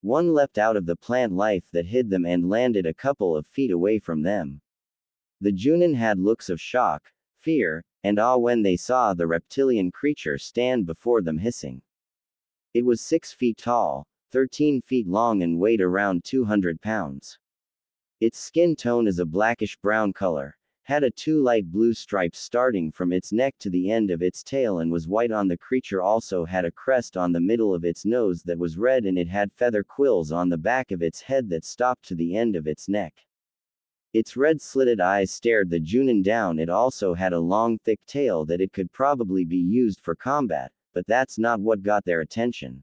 One leapt out of the plant life that hid them and landed a couple of feet away from them. The Junin had looks of shock, fear, and awe when they saw the reptilian creature stand before them hissing. It was 6 feet tall, 13 feet long and weighed around 200 pounds. Its skin tone is a blackish-brown color, had 2 light blue stripes starting from its neck to the end of its tail and was white on the creature. Also had a crest on the middle of its nose that was red, and it had feather quills on the back of its head that stopped to the end of its neck. Its red slitted eyes stared the Junin down. It also had a long thick tail that it could probably be used for combat, but that's not what got their attention.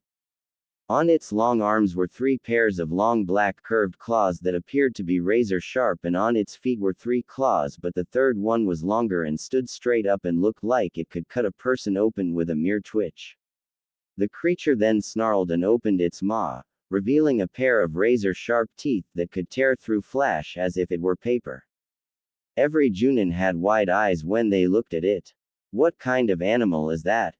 On its long arms were 3 pairs of long black curved claws that appeared to be razor sharp, and on its feet were 3 claws, but the third one was longer and stood straight up and looked like it could cut a person open with a mere twitch. The creature then snarled and opened its maw, revealing a pair of razor sharp teeth that could tear through flesh as if it were paper. Every Junin had wide eyes when they looked at it. What kind of animal is that?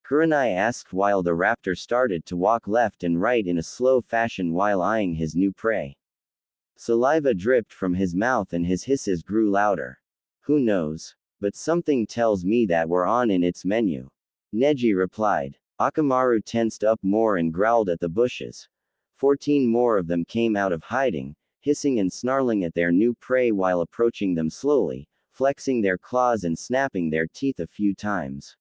Kurenai asked while the raptor started to walk left and right in a slow fashion while eyeing his new prey. Saliva dripped from his mouth and his hisses grew louder. Who knows? But something tells me that we're on in its menu. Neji replied. Akamaru tensed up more and growled at the bushes. 14 more of them came out of hiding, hissing and snarling at their new prey while approaching them slowly, flexing their claws and snapping their teeth a few times.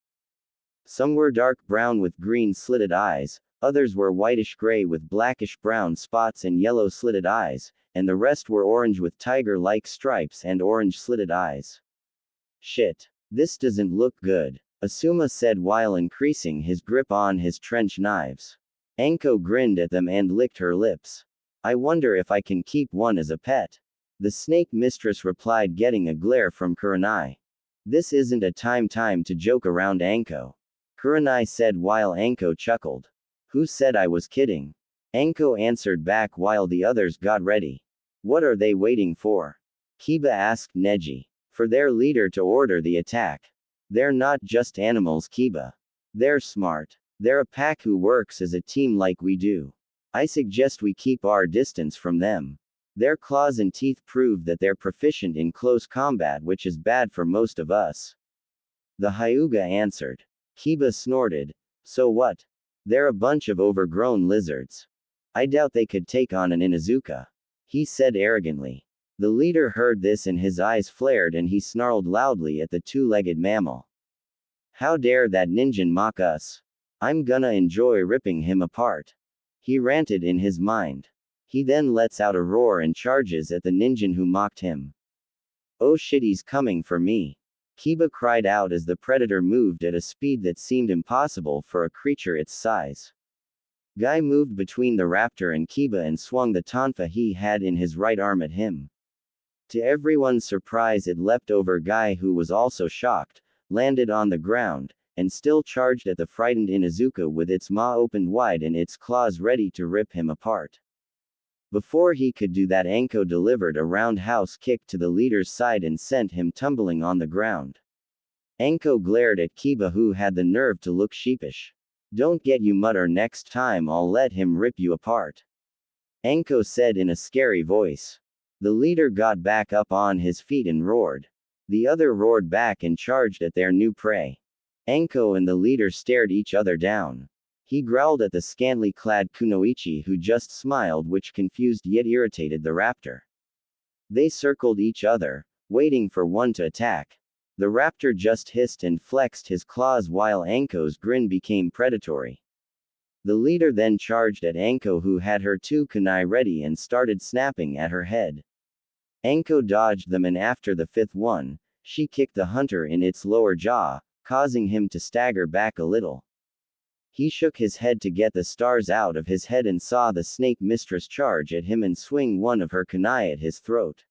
Some were dark brown with green slitted eyes, others were whitish-gray with blackish-brown spots and yellow slitted eyes, and the rest were orange with tiger-like stripes and orange slitted eyes. Shit. This doesn't look good, Asuma said while increasing his grip on his trench knives. Anko grinned at them and licked her lips. I wonder if I can keep one as a pet. The snake mistress replied, getting a glare from Kurenai. This isn't a time to joke around, Anko. Kurenai said while Anko chuckled. Who said I was kidding? Anko answered back while the others got ready. What are they waiting for? Kiba asked Neji. For their leader to order the attack. They're not just animals, Kiba. They're smart. They're a pack who works as a team like we do. I suggest we keep our distance from them. Their claws and teeth prove that they're proficient in close combat, which is bad for most of us. The Hyuga answered. Kiba snorted. So what? They're a bunch of overgrown lizards. I doubt they could take on an Inuzuka. He said arrogantly. The leader heard this and his eyes flared and he snarled loudly at the two-legged mammal. How dare that ninja mock us? I'm gonna enjoy ripping him apart. He ranted in his mind. He then lets out a roar and charges at the ninja who mocked him. Oh shit, he's coming for me. Kiba cried out as the predator moved at a speed that seemed impossible for a creature its size. Guy moved between the raptor and Kiba and swung the tonfa he had in his right arm at him. To everyone's surprise, it leapt over Guy, who was also shocked, landed on the ground, and still charged at the frightened Inuzuka with its maw opened wide and its claws ready to rip him apart. Before he could do that, Anko delivered a roundhouse kick to the leader's side and sent him tumbling on the ground. Anko glared at Kiba, who had the nerve to look sheepish. Don't get you, mutter, next time I'll let him rip you apart. Anko said in a scary voice. The leader got back up on his feet and roared. The other roared back and charged at their new prey. Anko and the leader stared each other down. He growled at the scantily clad Kunoichi, who just smiled, which confused yet irritated the raptor. They circled each other, waiting for one to attack. The raptor just hissed and flexed his claws while Anko's grin became predatory. The leader then charged at Anko, who had her two kunai ready and started snapping at her head. Anko dodged them, and after the fifth one, she kicked the hunter in its lower jaw, causing him to stagger back a little. He shook his head to get the stars out of his head and saw the snake mistress charge at him and swing one of her kunai at his throat.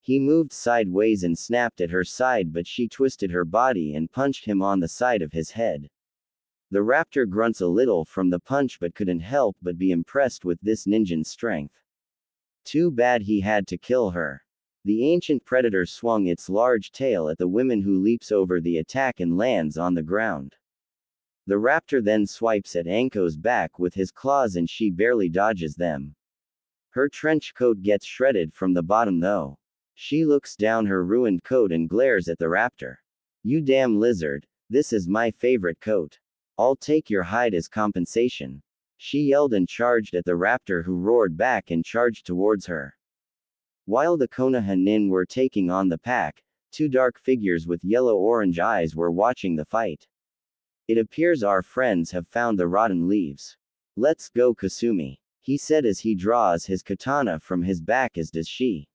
He moved sideways and snapped at her side, but she twisted her body and punched him on the side of his head. The raptor grunts a little from the punch but couldn't help but be impressed with this ninja's strength. Too bad he had to kill her. The ancient predator swung its large tail at the woman, who leaps over the attack and lands on the ground. The raptor then swipes at Anko's back with his claws and she barely dodges them. Her trench coat gets shredded from the bottom though. She looks down her ruined coat and glares at the raptor. You damn lizard, this is my favorite coat. I'll take your hide as compensation. She yelled and charged at the raptor, who roared back and charged towards her. While the Konoha nin were taking on the pack, two dark figures with yellow-orange eyes were watching the fight. It appears our friends have found the rotten leaves. Let's go, Kasumi, he said as he draws his katana from his back, as does she.